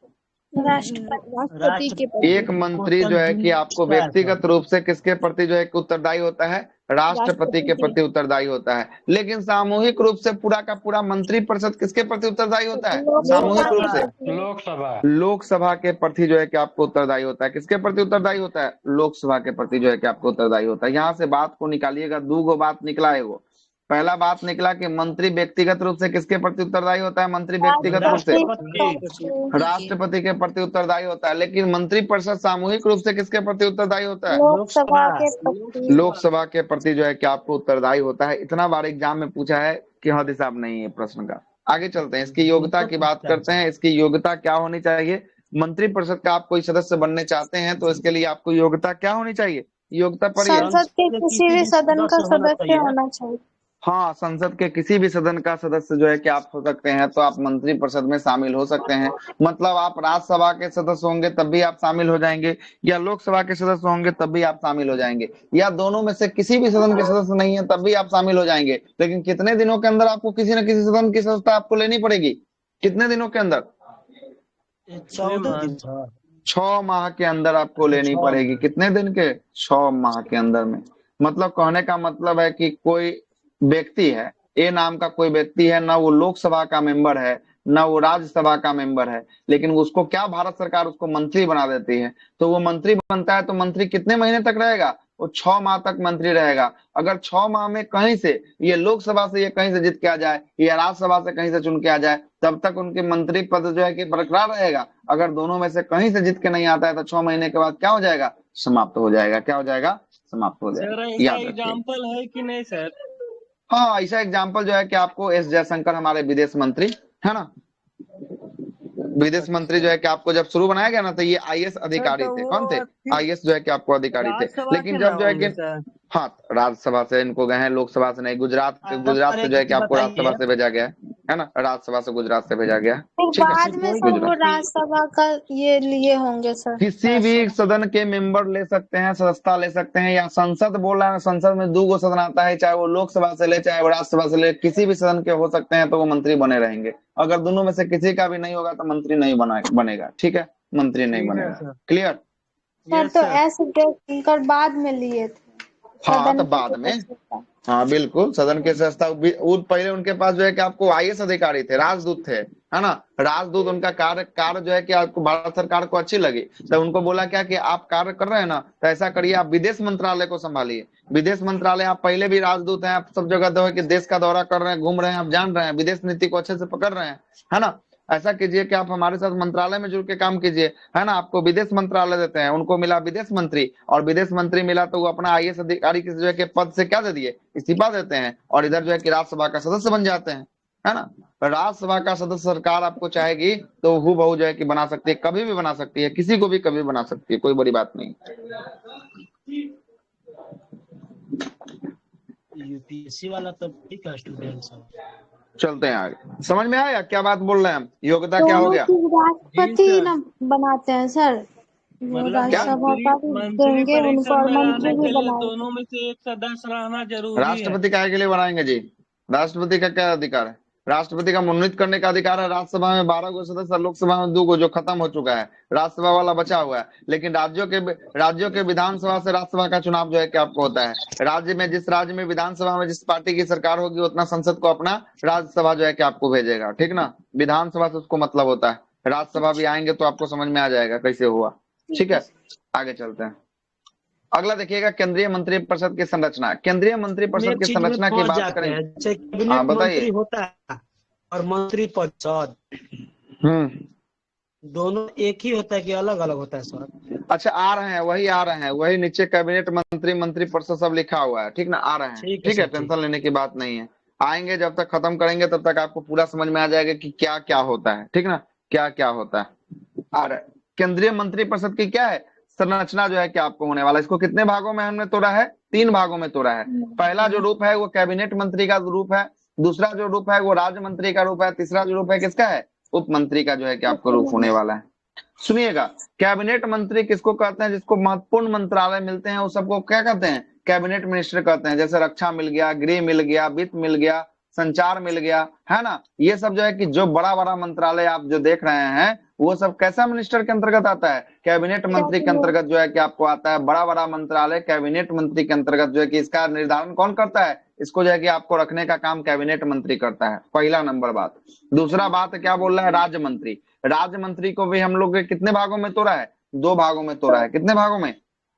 Speaker 3: राष्ट्रपति के प्रति।
Speaker 1: एक मंत्री जो है कि आपको व्यक्तिगत रूप से किसके प्रति जो है कि उत्तरदायी होता है, राष्ट्रपति के प्रति उत्तरदायी होता है। लेकिन सामूहिक रूप से पूरा का पूरा मंत्रिपरिषद किसके प्रति उत्तरदायी होता है, सामूहिक रूप से लोकसभा के प्रति जो है कि आपको उत्तरदायी होता है। किसके प्रति उत्तरदायी होता है, लोकसभा के प्रति जो है कि आपको उत्तरदायी होता है। यहाँ से बात को निकालिएगा, दो बात निकला है वो, पहला बात निकला कि मंत्री व्यक्तिगत रूप से किसके प्रति उत्तरदायी होता है? मंत्री व्यक्तिगत रूप से राष्ट्रपति के प्रति उत्तरदायी होता है। लेकिन मंत्रिपरिषद सामूहिक रूप से किसके प्रति उत्तरदायी होता है?
Speaker 3: लोकसभा के प्रति।
Speaker 1: लोकसभा के प्रति जो है कि आपको उत्तरदायी होता है। इतना बार एग्जाम में पूछा है कि हद हिसाब नहीं है प्रश्न का। आगे चलते हैं, इसकी योग्यता की बात करते हैं। इसकी योग्यता क्या होनी चाहिए? मंत्रिपरिषद का आप कोई सदस्य बनने चाहते हैं तो इसके लिए आपको योग्यता क्या होनी चाहिए? योग्यता पढ़िए।
Speaker 3: संसद के किसी भी सदन का सदस्य होना चाहिए।
Speaker 1: हाँ, संसद के किसी भी सदन का सदस्य जो है कि आप हो सकते हैं, तो आप मंत्रिपरिषद में शामिल हो सकते हैं। मतलब आप राज्यसभा के सदस्य होंगे तब भी आप शामिल हो जाएंगे, या लोकसभा के सदस्य होंगे तब भी आप शामिल हो जाएंगे, या दोनों में से किसी भी सदन के सदस्य नहीं है तब भी आप शामिल हो जाएंगे। लेकिन कितने दिनों के अंदर आपको किसी न किसी सदन की सदस्यता आपको लेनी पड़ेगी? कितने दिनों के अंदर?
Speaker 2: 14 दिन।
Speaker 1: 6 माह के अंदर आपको लेनी पड़ेगी। कितने दिन के? 6 माह के अंदर में। मतलब कहने का मतलब है कि कोई व्यक्ति है, ए नाम का कोई व्यक्ति है, ना वो लोकसभा का मेंबर है ना वो राज्यसभा का मेंबर है, लेकिन उसको क्या भारत सरकार उसको मंत्री बना देती है। तो वो मंत्री बनता है तो मंत्री कितने महीने तक रहेगा? वो 6 माह तक मंत्री रहेगा। अगर 6 माह में कहीं से ये लोकसभा से ये कहीं से जीत के आ जाए या राज्यसभा से कहीं से चुन के आ जाए, तब तक उनके मंत्री पद जो है कि बरकरार रहेगा। अगर दोनों में से कहीं से जीत के नहीं आता है तो 6 महीने के बाद क्या हो जाएगा? समाप्त हो जाएगा। क्या हो जाएगा? समाप्त हो
Speaker 4: सर
Speaker 1: जाएगा।
Speaker 4: ऐसा
Speaker 1: याद रखिए।
Speaker 4: एग्जाम्पल है कि नहीं सर?
Speaker 1: हाँ, ऐसा एग्जाम्पल जो है कि आपको एस जयशंकर, हमारे विदेश मंत्री है ना, विदेश मंत्री जो है कि आपको जब शुरू बनाया गया ना तो ये आईएएस अधिकारी थे। कौन थे? आईएएस जो है कि आपको अधिकारी थे। लेकिन जब जो है कि हाँ, राज्यसभा से इनको गए हैं, लोकसभा से नहीं। गुजरात से जो है कि आपको राज्यसभा से भेजा गया है ना, राज्यसभा से गुजरात से भेजा गया। ठीक
Speaker 3: बाद में
Speaker 1: है,
Speaker 3: सब वो राज्यसभा का ये लिए होंगे सर।
Speaker 1: किसी भी सदन के मेंबर ले सकते हैं, सदस्यता ले सकते हैं, या संसद बोल रहा है, संसद में 2 सदन आता है, चाहे वो लोकसभा से ले चाहे वो राज्यसभा से ले, किसी भी सदन के हो सकते हैं तो वो मंत्री बने रहेंगे। अगर दोनों में से किसी का भी नहीं होगा तो मंत्री नहीं बनेगा। ठीक है, मंत्री नहीं बनेगा। क्लियर?
Speaker 3: सर तो ऐसे देखकर बाद में लिए थे।
Speaker 1: हाँ, तो बाद में, हाँ बिल्कुल, सदन के सदस्यता पहले उनके पास जो है कि आपको आईएएस अधिकारी थे, राजदूत थे, है ना। राजदूत उनका कार्य जो है कि आपको भारत सरकार को अच्छी लगी तो उनको बोला क्या कि आप कार्य कर रहे हैं ना, तो ऐसा करिए, आप विदेश मंत्रालय को संभालिए। विदेश मंत्रालय, आप पहले भी राजदूत हैं, आप सब जगह जो है कि देश का दौरा कर रहे हैं, घूम रहे हैं, आप जान रहे हैं, विदेश नीति को अच्छे से पकड़ रहे हैं, है ना। ऐसा कीजिए कि आप हमारे साथ मंत्रालय में जुड़ के काम कीजिए, है ना। आपको विदेश मंत्रालय देते हैं। उनको मिला विदेश मंत्री, और विदेश मंत्री मिला तो वो अपना आईएएस अधिकारी की जो है कि पद से क्या दे दिए? इस्तीफा देते हैं, और इधर जो है कि राज्यसभा का सदस्य बन जाते हैं, है ना। राज्यसभा का सदस्य सरकार आपको चाहेगी तो हूबहू जो है कि बना सकती है, कभी भी बना सकती है, किसी को भी कभी बना सकती है, कोई बड़ी बात नहीं।
Speaker 2: यूपीएससी वाला तो ठीक है स्टूडेंट सब।
Speaker 1: चलते हैं आगे। समझ में आया क्या बात बोल रहे हैं हम? योग्यता क्या हो गया?
Speaker 3: राष्ट्रपति ना बनाते हैं सर, राज्यसभा का भी देंगे उनको और मंत्री भी बनाएंगे।
Speaker 4: दोनों में से एक सदस्य रहना जरूरी है।
Speaker 1: राष्ट्रपति काहे के लिए बनाएंगे जी? राष्ट्रपति का क्या अधिकार है? राष्ट्रपति का मनोनीत करने का अधिकार है। राज्यसभा में 12 गो सदस्य, लोकसभा में 2 गो, जो खत्म हो चुका है, राज्यसभा वाला बचा हुआ है। लेकिन राज्यों के विधानसभा से राज्यसभा का चुनाव जो है कि आपको होता है। राज्य में जिस राज्य में विधानसभा में जिस पार्टी की सरकार होगी उतना संसद को अपना राज्यसभा जो है कि आपको भेजेगा। ठीक ना, विधानसभा से उसको मतलब होता है। राज्यसभा भी आएंगे तो आपको समझ में आ जाएगा कैसे हुआ। ठीक है, आगे चलते हैं। अगला देखिएगा, केंद्रीय मंत्रिपरिषद की संरचना। केंद्रीय मंत्रिपरिषद की संरचना की बात करें। हाँ बताइए।
Speaker 2: होता है और मंत्री परिषद दोनों एक ही होता है कि अलग अलग होता है सर?
Speaker 1: अच्छा, आ रहे हैं वही नीचे कैबिनेट मंत्री, मंत्रिपरिषद सब लिखा हुआ है। ठीक ना, आ रहे हैं। ठीक है, टेंशन लेने की बात नहीं है। आएंगे, जब तक खत्म करेंगे तब तक आपको पूरा समझ में आ जाएगा कि क्या क्या होता है। ठीक ना, क्या क्या होता है। आ रहा है केंद्रीय मंत्रिपरिषद की क्या है संरचना जो है कि आपको होने वाला। इसको कितने भागों में हमने तोड़ा है? 3 भागों में तोड़ा है। पहला जो रूप है वो कैबिनेट मंत्री का रूप है, दूसरा जो रूप है वो राज्य मंत्री का रूप है, तीसरा जो रूप है किसका है? उप मंत्री का जो है कि आपको रूप होने वाला है। सुनिएगा, कैबिनेट मंत्री किसको कहते हैं? जिसको महत्वपूर्ण मंत्रालय मिलते हैं वो सबको क्या कहते हैं? कैबिनेट मिनिस्टर कहते हैं। जैसे रक्षा मिल गया, गृह मिल गया, वित्त मिल गया, संचार मिल गया, है ना। ये सब जो है कि जो बड़ा बड़ा मंत्रालय आप जो देख रहे हैं वो सब कैसा मिनिस्टर के अंतर्गत आता है? कैबिनेट मंत्री के अंतर्गत जो है कि आपको आता है। बड़ा बड़ा मंत्रालय कैबिनेट मंत्री के अंतर्गत जो है कि इसका निर्धारण कौन करता है? इसको जो है कि आपको रखने का काम कैबिनेट मंत्री करता है। पहला नंबर बात। दूसरा बात क्या बोल रहा है? राज्य मंत्री। राज्य मंत्री को भी हम लोग कितने भागों में तोड़ा है? 2 भागों में तोड़ा है। कितने भागों में?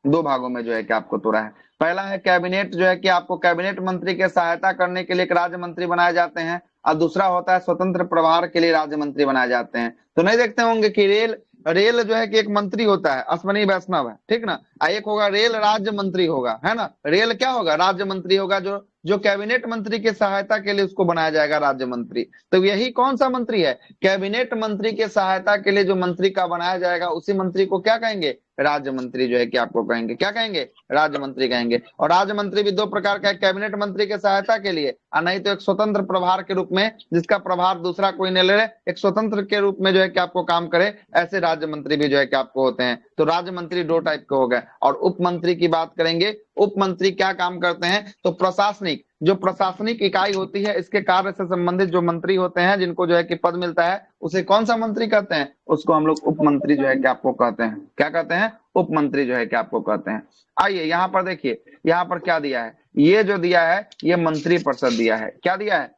Speaker 1: दो भागों में जो है कि आपको तोड़ा है। पहला है कैबिनेट, जो है कि आपको कैबिनेट मंत्री के सहायता करने के लिए एक राज्य मंत्री बनाए जाते हैं, और दूसरा होता है स्वतंत्र प्रभार के लिए राज्य मंत्री बनाए जाते हैं। तो नहीं देखते होंगे कि रेल रेल जो है कि एक मंत्री होता है, अश्विनी वैष्णव है, ठीक ना, एक होगा रेल राज्य मंत्री होगा, है ना, रेल क्या होगा, राज्य मंत्री होगा, जो जो कैबिनेट मंत्री की सहायता के लिए उसको बनाया जाएगा राज्य मंत्री। तो यही कौन सा मंत्री है, कैबिनेट मंत्री के सहायता के लिए जो मंत्री का बनाया जाएगा उसी मंत्री को क्या कहेंगे, राज्य मंत्री जो है कि आपको कहेंगे, क्या कहेंगे, राज्य मंत्री कहेंगे। और राज्य मंत्री भी दो प्रकार का है, कैबिनेट मंत्री के सहायता के लिए, और नहीं तो एक स्वतंत्र प्रभार के रूप में, जिसका प्रभार दूसरा कोई नहीं ले रहे, एक स्वतंत्र के रूप में जो है कि आपको काम करे, ऐसे राज्य मंत्री भी जो है कि आपको होते हैं। तो राज्य मंत्री दो टाइप के हो गए। और उप मंत्री की बात करेंगे, उप मंत्री क्या काम करते हैं, तो प्रशासनिक, जो प्रशासनिक इकाई होती है, इसके कार्य से संबंधित जो मंत्री होते हैं, जिनको जो है कि पद मिलता है, उसे कौन सा मंत्री कहते हैं, उसको हम लोग उप मंत्री जो है कि आपको कहते हैं। क्या कहते हैं, उप मंत्री जो है कि आपको कहते हैं। आइए यहाँ पर देखिए, यहाँ पर क्या दिया है, ये जो दिया है ये मंत्री परिषद दिया है। क्या दिया है,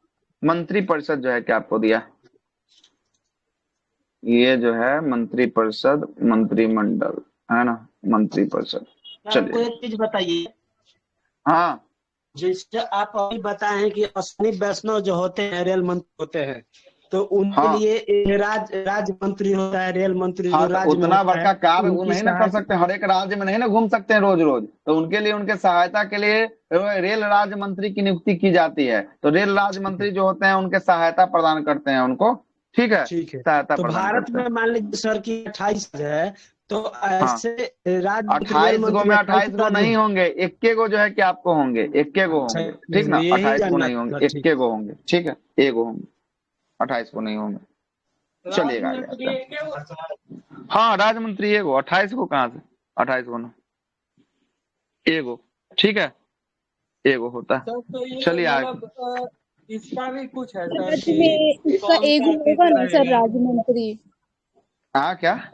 Speaker 1: मंत्री परिषद जो है कि आपको दिया, ये जो है मंत्री परिषद, मंत्रिमंडल, है ना, मंत्री परिषद।
Speaker 2: आपको एक चीज बताइए,
Speaker 1: हाँ
Speaker 2: जैसे आप अभी बताए हैं कि अश्विनी वैष्णव जो होते हैं रेल मंत्री होते हैं, तो उनके
Speaker 1: हाँ।
Speaker 2: लिए एक राज्य मंत्री होता है, रेल मंत्री
Speaker 1: हाँ,
Speaker 2: जो
Speaker 1: तो
Speaker 2: राज्य में
Speaker 1: उतना
Speaker 2: होता
Speaker 1: बड़का
Speaker 2: है,
Speaker 1: कार्य वो
Speaker 2: उनकी
Speaker 1: नहीं ना कर
Speaker 2: सहायता-
Speaker 1: सकते, हर एक राज्य में नहीं ना घूम सकते हैं रोज रोज, तो उनके लिए उनके सहायता के लिए रेल राज्य मंत्री की नियुक्ति की जाती है। तो रेल राज्य मंत्री जो होते हैं उनके सहायता प्रदान करते हैं उनको, ठीक है,
Speaker 2: ठीक है।
Speaker 1: सहायता
Speaker 2: तो
Speaker 1: प्रदान
Speaker 2: भारत
Speaker 1: करते
Speaker 2: में
Speaker 1: हैं।
Speaker 2: मान लीजिए सर की 28 है, तो
Speaker 1: हाँ,
Speaker 2: ऐसे राज्य
Speaker 1: 28 गो में 28 गो नहीं
Speaker 2: होंगे।
Speaker 1: होंगे, इक्के गो जो है कि आपको होंगे, इक्के गो होंगे, ठीक ना,
Speaker 2: यही
Speaker 1: 28 गो
Speaker 2: जानना
Speaker 1: नहीं
Speaker 2: था,
Speaker 1: होंगे,
Speaker 2: ठीक।
Speaker 1: इक्के गो होंगे, ठीक है, एगो होंगे, 28 गो नहीं होंगे। चलिएगा आगे आते हैं। हाँ, राज्य मंत्री एगो, 28 को कहाँ से, 28 को ना, एगो, ठीक है, एगो होता है।
Speaker 4: सर तो ये
Speaker 1: चलिए आगे।
Speaker 4: मतलब इसका भी कुछ है सर
Speaker 3: राज्य
Speaker 4: कि
Speaker 3: में इसका
Speaker 4: कौन
Speaker 3: एक
Speaker 4: सा
Speaker 3: होगा ना सर,
Speaker 4: रहेगा?
Speaker 3: राज्य मंत्री
Speaker 1: हाँ क्या,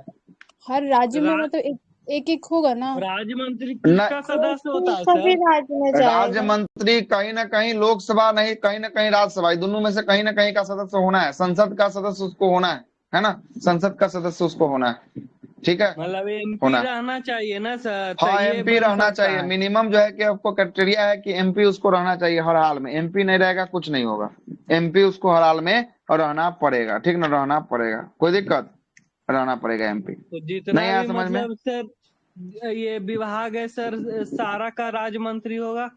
Speaker 3: हर राज्य में
Speaker 4: रा-
Speaker 3: मतलब एक एक होगा ना,
Speaker 4: राज्य मंत्री
Speaker 1: न,
Speaker 4: किसका सदस्य होता है
Speaker 3: सभी
Speaker 4: सर?
Speaker 3: राज्य में
Speaker 1: राज्य
Speaker 3: जाएगा।
Speaker 1: मंत्री कहीं ना कहीं लोकसभा नहीं, कहीं ना कहीं राज्यसभा, दोनों में से कहीं ना कहीं का सदस्य होना है, संसद का सदस्य उसको होना है ना, संसद का सदस्य उसको होना है, ठीक है,
Speaker 4: मतलब एमपी
Speaker 1: होना है।
Speaker 4: रहना चाहिए ना सर, तो
Speaker 1: हाँ,
Speaker 4: ये
Speaker 1: एमपी
Speaker 4: बन
Speaker 1: रहना
Speaker 4: सकता
Speaker 1: चाहिए,
Speaker 4: है।
Speaker 1: मिनिमम जो है कि आपको क्राइटेरिया है कि एमपी उसको रहना चाहिए हर हाल में, एमपी नहीं रहेगा कुछ नहीं होगा, एमपी उसको हर हाल में और रहना पड़ेगा, ठीक ना, रहना पड़ेगा, कोई दिक्कत, रहना पड़ेगा एमपी।
Speaker 4: तो
Speaker 1: नहीं
Speaker 4: जितना
Speaker 1: आया
Speaker 4: भी
Speaker 1: समझ में,
Speaker 4: मतलब सर ये विभाग है सर, सारा का राज्य मंत्री होगा।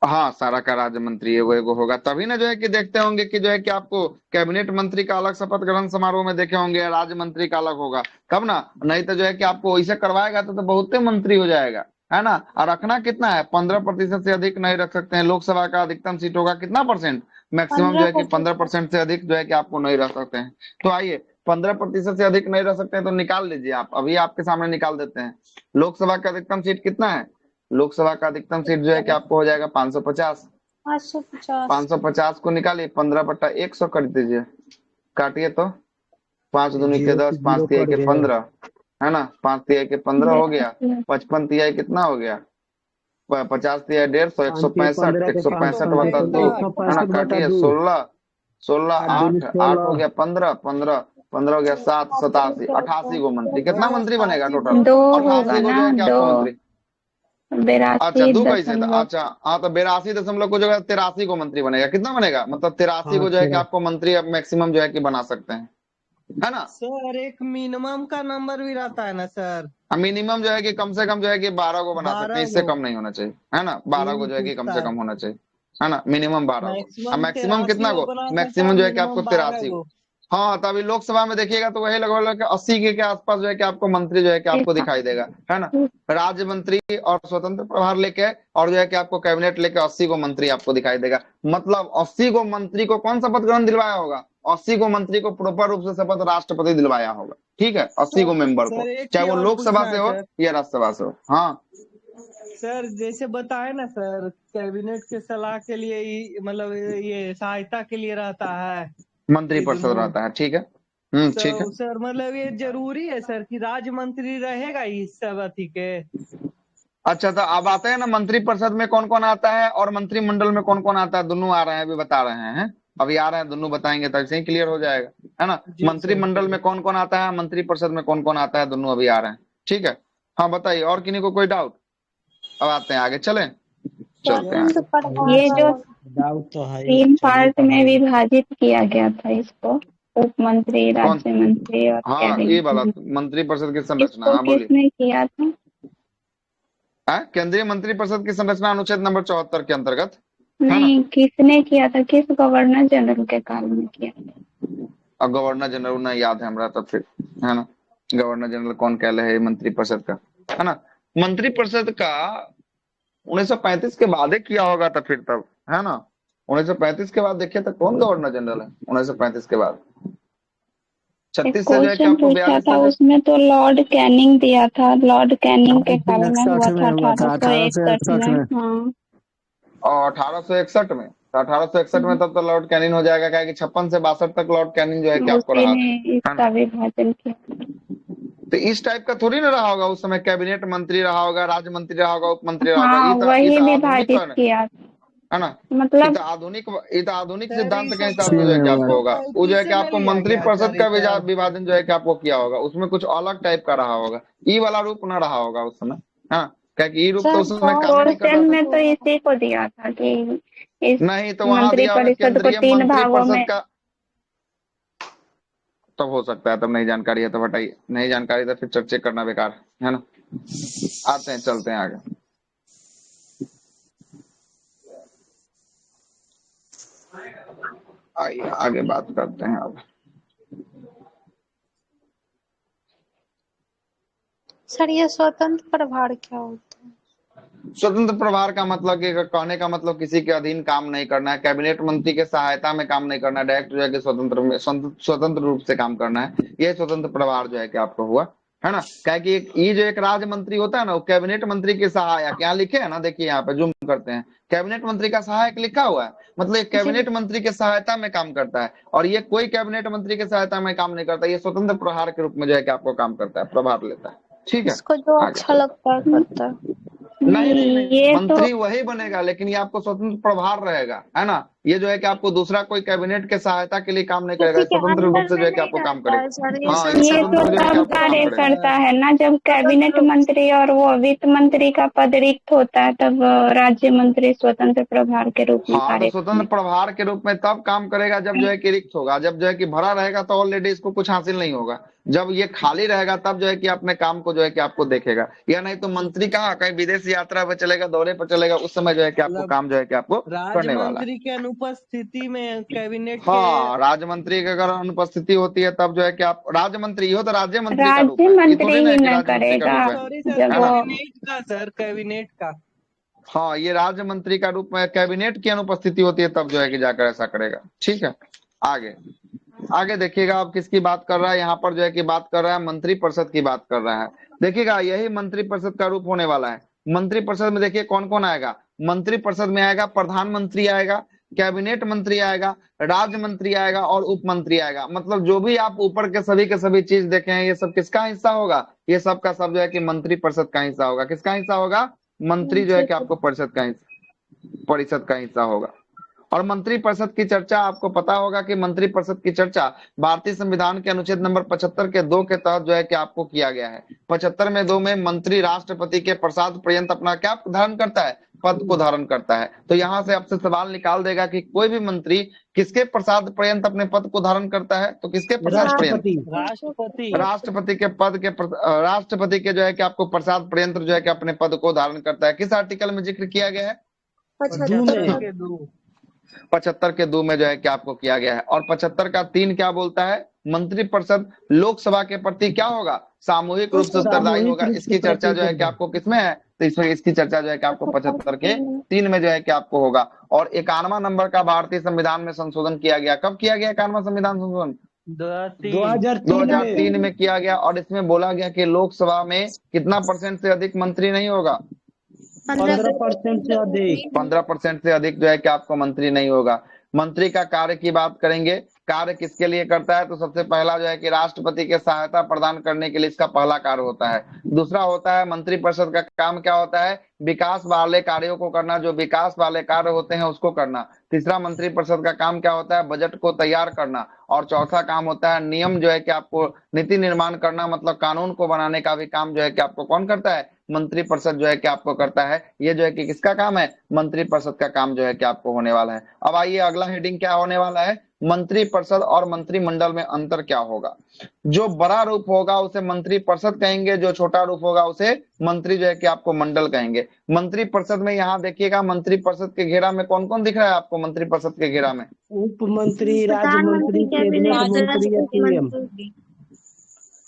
Speaker 1: हाँ, सारा का राज्य मंत्री एगो एगो होगा, तभी ना जो है कि देखते होंगे कि जो है कि आपको कैबिनेट मंत्री का अलग शपथ ग्रहण समारोह में देखे होंगे, राज्य मंत्री का अलग होगा, तब ना, नहीं तो जो है कि आपको ऐसे करवाएगा तो बहुते मंत्री हो जाएगा, है ना। और रखना कितना है, 15% से अधिक नहीं रख सकते हैं, लोकसभा का अधिकतम सीट होगा कितना परसेंट, मैक्सिमम जो है कि 15% से अधिक जो है कि आपको नहीं रख सकते हैं। तो आइए, 15% से अधिक नहीं रह सकते हैं, तो निकाल लीजिए आप, अभी आपके सामने निकाल देते हैं। लोकसभा का अधिकतम सीट कितना है, लोकसभा का अधिकतम सीट जो है कि आपको हो जाएगा 550,
Speaker 3: 550
Speaker 1: 550 को निकालिए, 15/100 कर दीजिए, काटिए तो, 5 दूनी के 10, 5
Speaker 2: जीरो
Speaker 1: तिहाई
Speaker 2: कट
Speaker 1: के
Speaker 2: गया।
Speaker 1: 15, है ना, 5 तिहाई के 15 हो गया, 55 तिहाई कितना हो गया, 50 तिहाई 150, 165, 165 बटा 2, है ना, काटिए, 16, 16 8, 8 हो गया 15, 15, 15 हो गया 7, 87, 88 गो मंत्री, कितना मंत्री बनेगा टोटल,
Speaker 6: 2 होगा
Speaker 1: 88 गो
Speaker 6: ना,
Speaker 1: जो है कि
Speaker 6: 2
Speaker 1: आपको मंत्री, अच्छा
Speaker 6: 82
Speaker 1: दो कैसे था,
Speaker 6: दशमलव
Speaker 1: अच्छा हाँ, तो 82 दशमलव को जगह 83 को मंत्री बनेगा, कितना बनेगा, मतलब 83 को जो है कि आपको मंत्री अब मैक्सिमम जो है कि बना सकते हैं, है ना।
Speaker 4: सर एक मिनिमम का नंबर भी रहता है ना सर,
Speaker 1: मिनिमम जो है कि कम से कम जो है कि 12 को बना सकते
Speaker 4: 12
Speaker 1: हैं, इससे
Speaker 4: गो,
Speaker 1: कम नहीं होना चाहिए, है ना, 12 को
Speaker 4: यही
Speaker 1: जो है कि कम
Speaker 4: पूछता
Speaker 1: से
Speaker 4: है।
Speaker 1: कम होना चाहिए, है ना, मिनिमम 12 को,
Speaker 4: मैक्सिमम
Speaker 1: मैक्सिमम
Speaker 4: 83
Speaker 1: कितना
Speaker 4: गो
Speaker 1: को,
Speaker 4: बना सकता है,
Speaker 1: मैक्सिमम जो है कि आपको
Speaker 4: मिनिमम 12
Speaker 1: 83
Speaker 4: गो।
Speaker 1: को। हाँ, तो अभी लोकसभा में देखिएगा तो वही लगभग 80 के आसपास जो है कि आपको मंत्री जो है कि आपको दिखाई देगा, है ना, राज्य मंत्री और स्वतंत्र प्रभार लेके और जो है कि आपको कैबिनेट लेके 80 को मंत्री आपको दिखाई देगा। मतलब 80 को मंत्री को कौन शपथ ग्रहण दिलवाया होगा, 80 को मंत्री को प्रॉपर रूप से शपथ राष्ट्रपति दिलवाया होगा, ठीक है, 80 को मेंबर को,
Speaker 4: सर एक
Speaker 1: चाहे
Speaker 4: चीज
Speaker 1: वो
Speaker 4: और
Speaker 1: लोकसभा
Speaker 4: पूछना
Speaker 1: से
Speaker 4: है
Speaker 1: हो
Speaker 4: सर।
Speaker 1: या राज्यसभा से हो। हाँ
Speaker 4: सर जैसे बताए ना सर, कैबिनेट के सलाह के लिए ही मतलब ये सहायता के लिए रहता है
Speaker 1: मंत्री
Speaker 4: ये
Speaker 1: परिषद
Speaker 4: दोनों,
Speaker 1: रहता है, ठीक है, ठीक है।
Speaker 4: तो सर मतलब ये जरूरी है सर कि राज्य मंत्री रहेगा इस सब अथी के।
Speaker 1: अच्छा, तो अब आते हैं ना, मंत्री परिषद में कौन कौन आता है और मंत्रिमंडल में कौन कौन आता है, दोनों आ रहे हैं, अभी बता रहे हैं, अभी आ रहे हैं, दोनों बताएंगे तो ऐसे ही क्लियर हो जाएगा, है ना।
Speaker 4: जी सर।
Speaker 1: मंत्रिमंडल में कौन कौन आता है, मंत्री परिषद में कौन कौन आता है, दोनों अभी आ रहे हैं, ठीक है। हाँ बताइए, और किन्हीं को कोई डाउट? अब आते हैं आगे, चलें चलते हैं
Speaker 3: स्वतंत्र
Speaker 1: आगे।
Speaker 3: प्रभार
Speaker 6: ये जो
Speaker 2: डाउट तो है ही,
Speaker 6: 3
Speaker 2: चलिए
Speaker 6: पार्ट में
Speaker 2: पढ़ाइए।
Speaker 6: विभाजित किया गया था इसको, उप मंत्री,
Speaker 1: कौन?
Speaker 6: राज्य मंत्री और
Speaker 1: हाँ, ये
Speaker 6: कैबिनेट
Speaker 1: वाला
Speaker 6: मंत्री,
Speaker 1: मंत्रिपरिषद की संरचना,
Speaker 6: इसको
Speaker 1: हाँ बोलिए।
Speaker 6: किसने किया था?
Speaker 1: केंद्रीय मंत्रिपरिषद की संरचना अनुच्छेद नंबर 74 के अंतर्गत, है ना?
Speaker 6: नहीं, किसने किया था, किस गवर्नर जनरल के काल में किया था?
Speaker 1: अब गवर्नर जनरल ना याद है हमरा, तब फिर है ना, गवर्नर जनरल कौन कहले है मंत्रिपरिषद का, है ना? मंत्रिपरिषद का 1935 के बाद ही किया होगा, तब फिर तब, है ना? 1935 के बाद देखिए तो कौन गवर्नर जनरल है 1935 के बाद?
Speaker 6: एक
Speaker 1: 36 से जो है कि
Speaker 6: क्वेश्चन
Speaker 1: आपको
Speaker 6: पूछा
Speaker 1: 42
Speaker 6: था,
Speaker 1: तक।
Speaker 6: उसमें तो लॉर्ड कैनिंग दिया था, लॉर्ड कैनिंग के काल में हुआ
Speaker 2: 1861
Speaker 6: था,
Speaker 2: में हुआ था,
Speaker 6: 1861
Speaker 2: 1861
Speaker 6: में।
Speaker 2: में।
Speaker 6: हाँ,
Speaker 1: और 1861 में, तो 1861 में तब तो लॉर्ड कैनिंग हो जाएगा, क्या कि 56 से 62 तक लॉर्ड कैनिंग जो है कि आपको
Speaker 6: उसी
Speaker 1: रहा
Speaker 6: ने
Speaker 1: था, है
Speaker 6: इसका
Speaker 1: ना?
Speaker 6: विभाजन किया।
Speaker 1: तो इस टाइप का थोड़ी ना रहा होगा, उस समय कैबिनेट मंत्री रहा होगा, राज्य मंत्री रहा होगा, उप मंत्री रहा होगा।
Speaker 6: हाँ,
Speaker 1: ये
Speaker 6: वही
Speaker 1: तो आधुनिक
Speaker 6: विभाजित किया,
Speaker 1: है ना? ये
Speaker 6: मतलब
Speaker 1: तो आधुनिक
Speaker 4: सर
Speaker 1: सिद्धांत
Speaker 4: ये
Speaker 1: के
Speaker 4: सब
Speaker 1: हिसाब
Speaker 2: इसी
Speaker 1: से जो है
Speaker 2: में
Speaker 1: कि
Speaker 2: हुआ
Speaker 1: आपको
Speaker 2: है।
Speaker 1: होगा, वो जो है कि
Speaker 4: 35 से
Speaker 1: आपको
Speaker 4: नहीं लिया गया
Speaker 1: मंत्रिपरिषद
Speaker 4: सर
Speaker 1: का
Speaker 4: ये सब।
Speaker 1: विभाजन जो है कि आपको किया होगा, उसमें कुछ अलग टाइप का रहा होगा, ई वाला रूप ना रहा होगा उस समय। हाँ, क्या कि ई रूप तो
Speaker 3: सर
Speaker 1: उस समय काम ही नहीं कर रहा
Speaker 6: क्वेश्चन
Speaker 1: था।
Speaker 6: में तो इसी को दिया था कि इस
Speaker 1: नहीं, तो वहां दिया होगा
Speaker 6: मंत्रिपरिषद को
Speaker 1: केंद्रीय
Speaker 6: 3 भागों
Speaker 1: मंत्रिपरिषद
Speaker 6: में।
Speaker 1: का, तब हो सकता है, तब नहीं जानकारी है तो हटाइए, नहीं जानकारी तो फिर चर्चा करना बेकार है ना। आते हैं, चलते हैं आगे। आइए आगे बात करते हैं अब।
Speaker 3: सर ये स्वतंत्र प्रभार क्या होता है?
Speaker 1: स्वतंत्र प्रभार का मतलब कि कहने का मतलब किसी के अधीन काम नहीं करना है, कैबिनेट मंत्री के सहायता में काम नहीं करना है, डायरेक्ट जो है कि स्वतंत्र रूप से काम करना है, यह स्वतंत्र प्रभार जो है कि आपको हुआ, है ना? क्या कि ये जो एक राज्य मंत्री होता है ना, वो कैबिनेट मंत्री के सहायक, यहाँ लिखे है ना, देखिए यहाँ पे जूम करते हैं, कैबिनेट मंत्री का सहायक लिखा हुआ है, मतलब ये कैबिनेट मंत्री के सहायता में काम करता है, और ये कोई कैबिनेट मंत्री के सहायता में काम नहीं करता, ये स्वतंत्र प्रभार के रूप में जो है कि आपको काम करता है, प्रभार लेता है। ठीक है,
Speaker 3: इसको जो
Speaker 1: आगे
Speaker 3: अच्छा
Speaker 1: चलते।
Speaker 3: लगता है करता है।
Speaker 1: नहीं नहीं
Speaker 6: नहीं,
Speaker 1: नहीं,
Speaker 6: ये
Speaker 1: मंत्री वही बनेगा, लेकिन ये आपको स्वतंत्र प्रभार रहेगा, है ना? ये जो है कि आपको दूसरा कोई कैबिनेट के सहायता के लिए काम नहीं करेगा,
Speaker 3: किसी के
Speaker 1: स्वतंत्र रूप
Speaker 3: अंडर
Speaker 1: से जो
Speaker 3: में
Speaker 1: है कि
Speaker 3: नहीं
Speaker 1: आपको काम
Speaker 3: रहता है
Speaker 1: करेगा।
Speaker 3: सर, ये
Speaker 1: हाँ, ये
Speaker 6: ये
Speaker 3: संसद
Speaker 6: तो
Speaker 1: स्वतंत्र जो है कि
Speaker 6: तब
Speaker 1: आपको काम
Speaker 6: कार्य
Speaker 1: करेगा।
Speaker 6: करता है ना, जब कैबिनेट मंत्री और वो वित्त मंत्री का पद रिक्त होता है, तब राज्य मंत्री स्वतंत्र प्रभार के रूप में
Speaker 1: हाँ, तो
Speaker 6: कार्य
Speaker 1: स्वतंत्र
Speaker 6: करने।
Speaker 1: प्रभार के रूप में तब काम करेगा जब जो है कि रिक्त होगा, जब जो है कि भरा रहेगा तो ऑलरेडी इसको कुछ हासिल नहीं होगा, जब ये खाली रहेगा तब जो है कि अपने काम को जो है कि आपको देखेगा, या नहीं तो मंत्री कहाँ कहीं विदेश यात्रा पर चलेगा, दौरे पर चलेगा, उस समय जो है कि आपको
Speaker 4: मतलब
Speaker 1: काम जो है कि आपको
Speaker 4: राज्य
Speaker 1: करने वाला है।
Speaker 4: मंत्री के अनुपस्थिति में कैबिनेट के
Speaker 1: हाँ, राज्य मंत्री की अगर अनुपस्थिति होती है तब जो है कि आप राज्य मंत्री हो, तो राज्य मंत्री का रूप
Speaker 6: राज्य
Speaker 1: है, ये
Speaker 6: मंत्री
Speaker 1: थोड़ी ना है
Speaker 6: ही
Speaker 1: कि
Speaker 6: न
Speaker 1: राज्य मंत्री का
Speaker 6: करेगा,
Speaker 1: रूप है
Speaker 4: सॉरी सर,
Speaker 6: जब
Speaker 1: है ना?
Speaker 6: वो
Speaker 4: कैबिनेट का सर, कैबिनेट का।
Speaker 1: हाँ, ये राज्य मंत्री का रूप में, कैबिनेट की अनुपस्थिति होती है तब जो है कि जाकर ऐसा करेगा। ठीक है, आगे आगे देखिएगा आप किसकी बात कर रहा है, यहाँ पर जो है कि बात कर रहा है मंत्रिपरिषद की बात कर रहा है। देखिएगा यही मंत्रिपरिषद का रूप होने वाला है। मंत्रिपरिषद में देखिए कौन कौन आएगा। मंत्रिपरिषद में आएगा प्रधानमंत्री आएगा, कैबिनेट मंत्री आएगा, राज्य मंत्री आएगा और उप मंत्री आएगा। मतलब जो भी आप ऊपर के सभी चीज देखे हैं, ये सब किसका हिस्सा होगा? ये सब का सब जो है कि मंत्रिपरिषद का हिस्सा होगा। किसका हिस्सा होगा? मंत्री जो है कि आपको परिषद का हिस्सा होगा। और मंत्रिपरिषद की चर्चा आपको पता होगा कि मंत्रिपरिषद की चर्चा भारतीय संविधान के अनुच्छेद नंबर 75 के 2 के तहत जो है कि आपको किया गया है। 75 में 2 में मंत्री राष्ट्रपति के प्रसाद पर्यंत अपना क्या धारण करता है? पद को धारण करता है। तो यहाँ से आपसे सवाल निकाल देगा कि कोई भी मंत्री किसके प्रसाद पर्यंत अपने पद को धारण करता है? तो किसके प्रसाद पर्यंत?
Speaker 2: राष्ट्रपति।
Speaker 1: राष्ट्रपति के जो है कि आपको प्रसाद पर्यंत जो है कि अपने पद को धारण करता है। किस आर्टिकल में जिक्र किया गया है?
Speaker 3: 75
Speaker 4: के दो
Speaker 1: 75 के 2 में जो है कि आपको किया गया है। और 75 का 3 क्या बोलता है? मंत्रिपरिषद लोकसभा के प्रति क्या होगा? सामूहिक रूप से उत्तरदायी होगा। इसकी चर्चा जो है कि आपको किसमें है? तो इसमें इसकी चर्चा जो है कि आपको 75 के 3 में जो है कि आपको होगा। और 51वां नंबर का भारतीय संविधान में संशोधन किया गया। कब किया गया 51वां संविधान संशोधन? 2003 में किया गया। और इसमें बोला गया कि लोकसभा में कितना % से अधिक मंत्री नहीं होगा?
Speaker 2: 15% से अधिक।
Speaker 1: 15% से अधिक जो है कि आपको मंत्री नहीं होगा। मंत्री का कार्य की बात करेंगे कार्य किसके लिए करता है? तो सबसे पहला जो है कि राष्ट्रपति के सहायता प्रदान करने के लिए इसका पहला कार्य होता है। दूसरा होता है मंत्रिपरिषद का काम क्या होता है? विकास वाले कार्यों को करना, जो विकास वाले कार्य होते हैं उसको करना। तीसरा मंत्रिपरिषद का काम क्या होता है? बजट को तैयार करना। और चौथा काम होता है नियम जो है कि आपको नीति निर्माण करना, मतलब कानून को बनाने का भी काम जो है कि आपको कौन करता है? मंत्रिपरिषद जो है कि आपको करता है। ये जो है कि किसका काम है? मंत्रिपरिषद का काम जो है कि आपको होने वाला है। अब आइए अगला हेडिंग क्या होने वाला है? मंत्रिपरिषद और मंत्रिमंडल में अंतर क्या होगा? जो बड़ा रूप होगा उसे मंत्रिपरिषद कहेंगे, जो छोटा रूप होगा उसे मंत्री जो है कि आपको मंडल कहेंगे। मंत्रिपरिषद में यहाँ देखिएगा, मंत्रिपरिषद के घेरा में कौन कौन दिख रहा है आपको? मंत्रिपरिषद के घेरा में
Speaker 2: उप मंत्री, राज्य
Speaker 3: प्रधानमंत्री,
Speaker 2: मंत्री, कैबिनेट मंत्री या पीएम।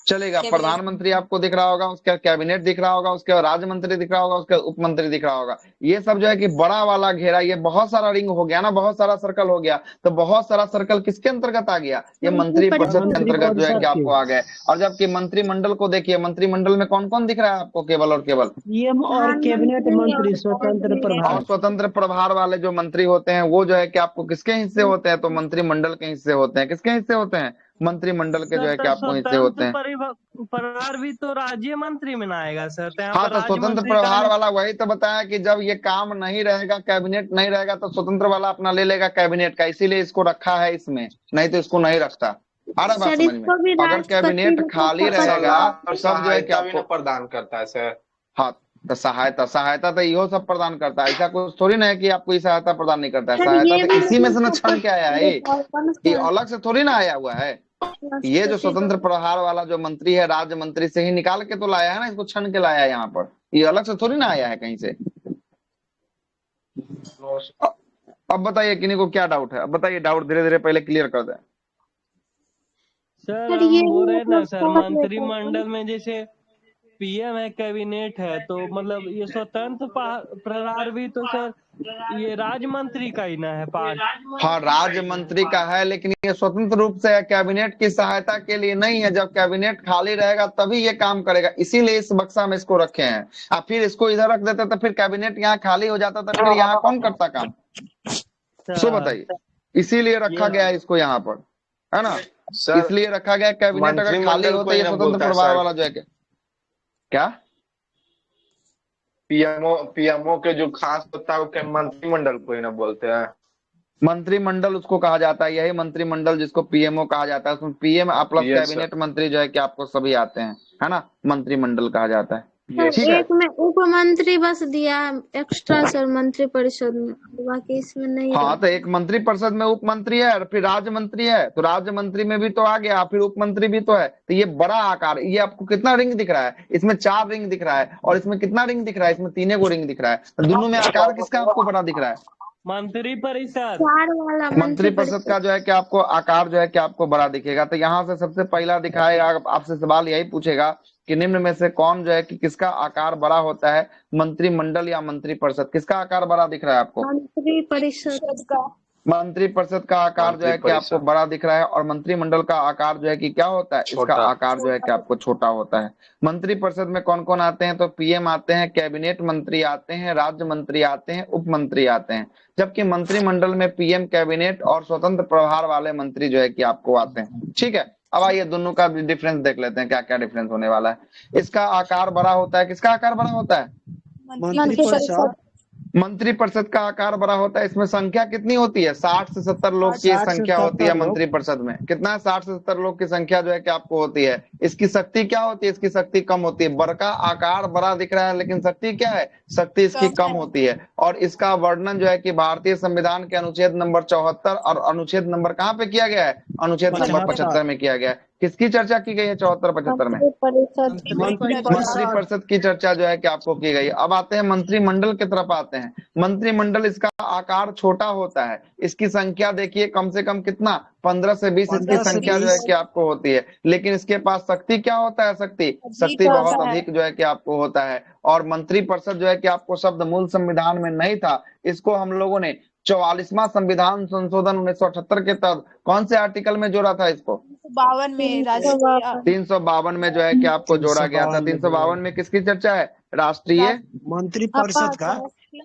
Speaker 1: चलेगा। प्रधानमंत्री आपको दिख रहा होगा, उसका कैबिनेट दिख रहा होगा, उसके राज्य मंत्री दिख रहा होगा, उसके उप मंत्री दिख रहा होगा। ये सब जो है कि बड़ा वाला घेरा, ये बहुत सारा रिंग हो गया ना, बहुत सारा सर्कल हो गया। तो बहुत सारा सर्कल किसके अंतर्गत आ गया? ये मंत्रिपरिषद के अंतर्गत जो है कि आपको आ गए। और जबकि मंत्रिमंडल को देखिए, मंत्रिमंडल में कौन कौन दिख रहा है आपको? केवल और केवल
Speaker 2: पीएम और कैबिनेट मंत्री, स्वतंत्र
Speaker 1: और
Speaker 2: प्रभार।
Speaker 1: स्वतंत्र प्रभार वाले जो मंत्री होते हैं वो जो है कि आपको किसके हिस्से होते हैं? तो मंत्रिमंडल के हिस्से होते हैं। किसके हिस्से होते हैं? मंत्रिमंडल के जो है कि आपको हिस्से होते हैं।
Speaker 4: प्रभार भी तो राज्य मंत्री में ना आएगा सर? तो यहाँ
Speaker 1: हाँ,
Speaker 4: पर
Speaker 1: तो
Speaker 4: राज्य
Speaker 1: स्वतंत्र
Speaker 4: मंत्री
Speaker 1: प्रभार
Speaker 4: का
Speaker 1: वाला वही तो बताया कि जब ये काम नहीं रहेगा, कैबिनेट नहीं रहेगा, तो स्वतंत्र वाला अपना ले लेगा कैबिनेट का, इसीलिए इसको रखा है इसमें, नहीं तो इसको नहीं रखता। आ रहा बात
Speaker 3: सर
Speaker 1: समझ में?
Speaker 3: इसको भी
Speaker 1: अगर
Speaker 3: राष्ट्रपति
Speaker 1: कैबिनेट खाली रहेगा
Speaker 7: और
Speaker 1: तब जो है कि
Speaker 7: सहायता भी
Speaker 1: आपको
Speaker 7: ना प्रदान करता है सर।
Speaker 1: हाँ, तो सहायता तो इहो सब प्रदान करता है। ऐसा कुछ थोड़ी ना है कि आपको ये सहायता प्रदान नहीं करता है।
Speaker 3: सर
Speaker 1: सहायता
Speaker 3: ये
Speaker 1: तो
Speaker 3: भी
Speaker 1: इसी में से ना छन के आया है,
Speaker 3: कौन
Speaker 1: ये
Speaker 3: सा
Speaker 1: अलग से थोड़ी ना आया हुआ है। ये जो स्वतंत्र प्रभार वाला जो मंत्री है, राज्य मंत्री से ही निकाल के तो लाया है ना, इसको छन के लाया है यहाँ पर। ये अलग से थोड़ी ना आया है कहीं से। अब बताइए किन्हीं को क्या डाउट है? अब बताइए, डाउट धीरे धीरे पहले क्लियर कर दें।
Speaker 4: सर
Speaker 3: सर
Speaker 4: हम
Speaker 3: ये
Speaker 4: बोल रहे ना
Speaker 3: मतलब
Speaker 4: सर,
Speaker 3: बहुत
Speaker 4: मंत्रिमंडल में जैसे पीएम है, कैबिनेट है, तो मतलब ये स्वतंत्र प्रभार भी तो सर ये राज्य मंत्री का ही ना है पार्ट?
Speaker 1: हाँ, राज्य मंत्री का है, लेकिन ये स्वतंत्र रूप से है, कैबिनेट की सहायता के लिए नहीं है। जब कैबिनेट खाली रहेगा तभी ये काम करेगा, इसीलिए इस बक्सा में इसको रखे हैं। अब फिर इसको इधर रख देते तो फिर कैबिनेट यहाँ खाली हो जाता, तो फिर यहाँ कौन करता काम? सो बताइए, इसीलिए रखा गया है इसको यहाँ पर, है ना?
Speaker 7: सर
Speaker 1: इसलिए रखा गया। कैबिनेट अगर खाली होता है, ये स्वतंत्र प्रभार वाला जो है क्या
Speaker 7: पीएमओ के जो खास होता है वो मंत्रिमंडल को ही ना बोलते हैं।
Speaker 1: मंत्रिमंडल उसको कहा जाता है, यही मंत्रिमंडल जिसको पीएमओ कहा जाता है। उसमें पीएम प्लस कैबिनेट मंत्री जो है कि आपको सभी आते हैं, है ना? मंत्रिमंडल कहा जाता है।
Speaker 3: सर एक में उप मंत्री बस दिया है एक्स्ट्रा सर मंत्री परिषद में, बाकी इसमें नहीं।
Speaker 1: हाँ, तो एक मंत्री परिषद में उप मंत्री है और फिर राज्य मंत्री है, तो राज्य मंत्री में भी तो आ गया, फिर उप मंत्री भी तो है। तो ये बड़ा आकार, ये आपको कितना रिंग दिख रहा है? इसमें 4 रिंग दिख रहा है, और इसमें कितना रिंग दिख रहा है? इसमें 3 रिंग दिख रहा है। तो दोनों में आकार किसका आपको बड़ा दिख रहा है?
Speaker 4: मंत्री परिषद।
Speaker 1: मंत्री परिषद का जो है कि आपको आकार जो है कि आपको बड़ा दिखेगा। तो यहाँ से सबसे पहला दिखाएगा, आपसे सवाल यही पूछेगा कि निम्न में से कौन जो है कि किसका आकार बड़ा होता है? मंत्रिमंडल या मंत्री परिषद? किसका आकार बड़ा दिख रहा है आपको?
Speaker 3: मंत्री परिषद का।
Speaker 1: मंत्री परिषद का आकार जो है कि आपको बड़ा दिख रहा है, और मंत्रिमंडल का आकार जो है कि क्या होता है? इसका आकार जो है कि आपको छोटा होता है। मंत्री परिषद में कौन कौन आते हैं? तो पीएम आते हैं, कैबिनेट मंत्री आते हैं, राज्य मंत्री आते हैं, उप मंत्री आते हैं। जबकि मंत्रिमंडल में पीएम, कैबिनेट और स्वतंत्र प्रभार वाले मंत्री जो है कि आपको आते हैं। ठीक है, अब आइए दोनों का डिफरेंस देख लेते हैं, क्या क्या डिफरेंस होने वाला है। इसका आकार बड़ा होता है, किसका आकार बड़ा होता है? मंत्री परिषद का आकार बड़ा होता है। इसमें संख्या कितनी होती है? 60 से 70 लोग की संख्या होती है मंत्री परिषद में। कितना? 60 से 70 लोग की संख्या जो है कि आपको होती है। इसकी शक्ति क्या होती है? इसकी शक्ति कम होती है। बड़का आकार बड़ा दिख रहा है, लेकिन शक्ति क्या है? शक्ति इसकी कम होती है। और इसका वर्णन जो है कि भारतीय संविधान के अनुच्छेद नंबर 74 और अनुच्छेद नंबर कहाँ पे किया गया है? अनुच्छेद नंबर 75 में किया गया है। किसकी चर्चा की गई है 74-75 में? मंत्री परिषद की चर्चा जो है कि आपको की गई। अब आते हैं मंत्रिमंडल की तरफ आते हैं। मंत्रिमंडल, इसका आकार छोटा होता है। इसकी संख्या देखिए कम से कम कितना? 15 से 20 इसकी संख्या जो है कि आपको होती है। लेकिन इसके पास शक्ति क्या होता है? शक्ति बहुत अधिक जो है कि आपको होता है। और मंत्री परिषद जो है कि आपको शब्द मूल संविधान में नहीं था, इसको हम लोगों ने 44वां संविधान संशोधन 1978 के तहत कौन से आर्टिकल में जोड़ा था? इसको
Speaker 8: 52 में
Speaker 1: 352 में जो है कि आपको जोड़ा गया था। 352 में किसकी चर्चा है? राष्ट्रीय
Speaker 2: मंत्री परिषद का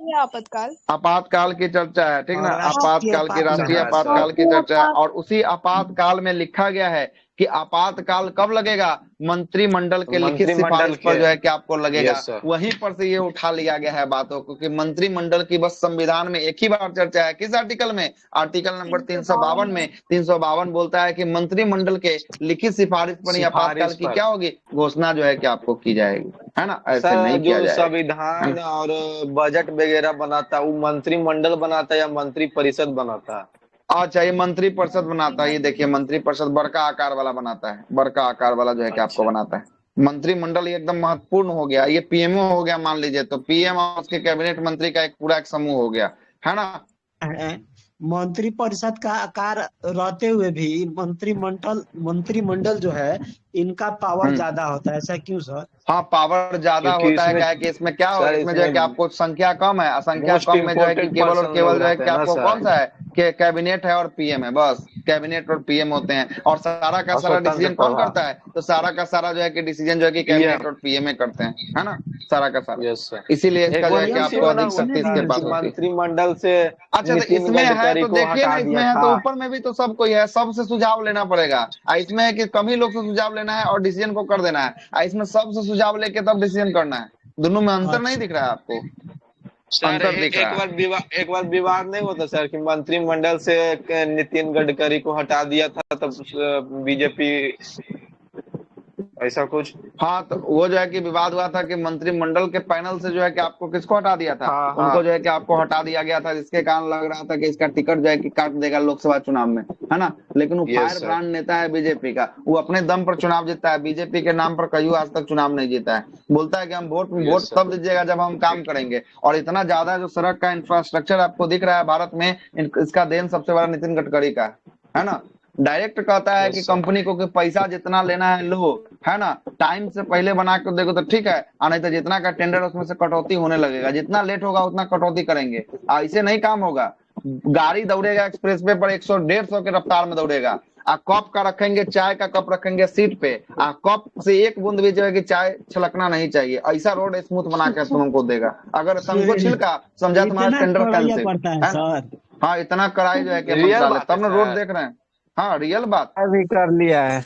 Speaker 8: या आपातकाल?
Speaker 1: आपातकाल की चर्चा है, ठीक ना,
Speaker 2: और राष्ट्रीय
Speaker 1: आपातकाल की, राष्ट्रीय
Speaker 2: आपातकाल।
Speaker 1: आपातकाल की चर्चा है। और उसी आपातकाल में लिखा गया है कि आपातकाल कब लगेगा, मंत्रिमंडल के लिखित
Speaker 7: मंत्रिमंडल
Speaker 1: सिफारिश पर
Speaker 7: के।
Speaker 1: जो है कि आपको लगेगा।
Speaker 7: Yes sir.
Speaker 1: वहीं पर से ये उठा लिया गया है बातों को कि मंत्रिमंडल की बस संविधान में एक ही बार चर्चा है। किस आर्टिकल में? आर्टिकल नंबर 352 में। 352 बोलता है कि मंत्रिमंडल के लिखित सिफारिश पर ही आपातकाल की क्या होगी, घोषणा जो है कि आपको की जाएगी, है ना। ऐसे
Speaker 7: सर
Speaker 1: नहीं किया
Speaker 7: जो
Speaker 1: जाएगा।
Speaker 7: संविधान और बजट वगैरह बनाता है वो मंत्रिमंडल बनाता है या मंत्री परिषद बनाता है?
Speaker 1: अच्छा, ये मंत्री परिषद बनाता है। ये देखिए, मंत्री परिषद बड़का आकार वाला बनाता है, बड़का आकार वाला जो है कि आपको बनाता है। मंत्रिमंडल ये एकदम महत्वपूर्ण हो गया। ये पीएमओ हो गया मान लीजिए, तो पीएम और उसके कैबिनेट मंत्री का एक पूरा एक समूह हो गया, है ना।
Speaker 2: मंत्री परिषद का आकार रहते हुए भी मंत्रिमंडल जो है इनका पावर ज्यादा होता है, ऐसा क्यों सर?
Speaker 1: हाँ, पावर ज्यादा
Speaker 7: क्योंकि
Speaker 1: होता है।
Speaker 7: इसमें-
Speaker 1: क्या है कि इसमें क्या हो,
Speaker 7: सर,
Speaker 1: इसमें जो है कि
Speaker 7: इसमें
Speaker 1: आपको संख्या कम है, संख्या
Speaker 7: मोस्ट
Speaker 1: कम में जो है कि
Speaker 7: इम्पोर्टेंट
Speaker 1: केवल और
Speaker 7: पर्सन
Speaker 1: केवल
Speaker 7: लोग
Speaker 1: जो है
Speaker 7: रहते
Speaker 1: कि
Speaker 7: हैं ना
Speaker 1: आपको
Speaker 7: सर।
Speaker 1: कौन सा है कि कैबिनेट है और पीएम है, बस कैबिनेट और पीएम होते हैं। और सारा का
Speaker 7: और
Speaker 1: सारा
Speaker 7: स्वतंत्र
Speaker 1: डिसीजन कौन
Speaker 7: प्रभार।
Speaker 1: करता है, तो सारा का सारा जो है कि डिसीजन जो है कि कैबिनेट और पीएम करते हैं, है ना, सारा का सारा।
Speaker 7: Yes sir.
Speaker 1: इसीलिए इसका
Speaker 7: एक
Speaker 1: जो
Speaker 7: बार
Speaker 1: है कि
Speaker 7: इसी
Speaker 1: आपको
Speaker 7: में ना
Speaker 1: अधिक
Speaker 7: हुआ
Speaker 1: शक्ति
Speaker 7: था
Speaker 1: इसके
Speaker 7: कि
Speaker 1: पास होती है।
Speaker 7: मंत्रिमंडल से
Speaker 1: अच्छा, तो
Speaker 7: नितिन
Speaker 1: इसमें है
Speaker 7: गडकरी
Speaker 1: तो
Speaker 7: को
Speaker 1: देखिए
Speaker 7: हटा
Speaker 1: ना,
Speaker 7: दिया
Speaker 1: इसमें है
Speaker 7: था।
Speaker 1: तो ऊपर में भी तो सब कोई है, सबसे सुझाव लेना पड़ेगा। इसमें है कि कम ही लोग से सुझाव लेना है और डिसीजन को कर देना है। इसमें सबसे सुझाव लेके तब डिसीजन करना है। दोनों में अंतर नहीं दिख रहा है आपको?
Speaker 7: सर
Speaker 1: अंतर दिख रहा है।
Speaker 7: एक बार विवाद नहीं होता सर कि मंत्रिमंडल से नितिन गडकरी को हटा दिया था तब बीजेपी ऐसा कुछ?
Speaker 1: हाँ, तो वो जो है कि विवाद हुआ था कि मंत्रिमंडल के पैनल से जो है कि आपको किसको हटा दिया था,
Speaker 7: हाँ,
Speaker 1: उनको जो है कि आपको हटा दिया गया था, जिसके कारण लग रहा था कि इसका टिकट जो है कि काट देगा लोकसभा चुनाव में, है ना। लेकिन वो
Speaker 7: Yes,
Speaker 1: फायर
Speaker 7: sir.
Speaker 1: ब्रांड नेता है बीजेपी का, वो अपने दम पर चुनाव जीतता है। बीजेपी के नाम पर कहीं आज तक चुनाव नहीं जीता है। बोलता है कि हम वोट
Speaker 7: Yes, sir.
Speaker 1: तब दीजिएगा जब हम काम करेंगे। और इतना ज्यादा जो सड़क का इंफ्रास्ट्रक्चर आपको दिख रहा है भारत में, इसका देन सबसे बड़ा नितिन गडकरी का है ना। डायरेक्ट कहता है
Speaker 7: Yes,
Speaker 1: कि
Speaker 7: sir.
Speaker 1: कंपनी को कि पैसा जितना लेना है लो, है ना, टाइम से पहले बना के देखो तो ठीक है, और नहीं तो जितना का टेंडर उसमें से कटौती होने लगेगा, जितना लेट होगा उतना कटौती करेंगे। ऐसे नहीं काम होगा। गाड़ी दौड़ेगा एक्सप्रेसवे पर 100-150 के रफ्तार में दौड़ेगा। कप का रखेंगे, चाय का कप रखेंगे सीट पे, कप से एक बूंद भी जो है कि चाय छलकना नहीं चाहिए। ऐसा रोड स्मूथ बना के तुमको देगा। अगर तुमको छिलका, समझा तुम्हारा टेंडर कैंसिल,
Speaker 2: पड़ता है
Speaker 1: है ना।
Speaker 2: सर।
Speaker 1: हाँ, इतना कड़ाई जो है कि
Speaker 7: रियल
Speaker 1: मंत्रालय,
Speaker 7: बात है
Speaker 1: तब ना रोड
Speaker 7: सर।
Speaker 1: देख रहे हैं। हाँ, रियल बात
Speaker 9: भी कर लिया है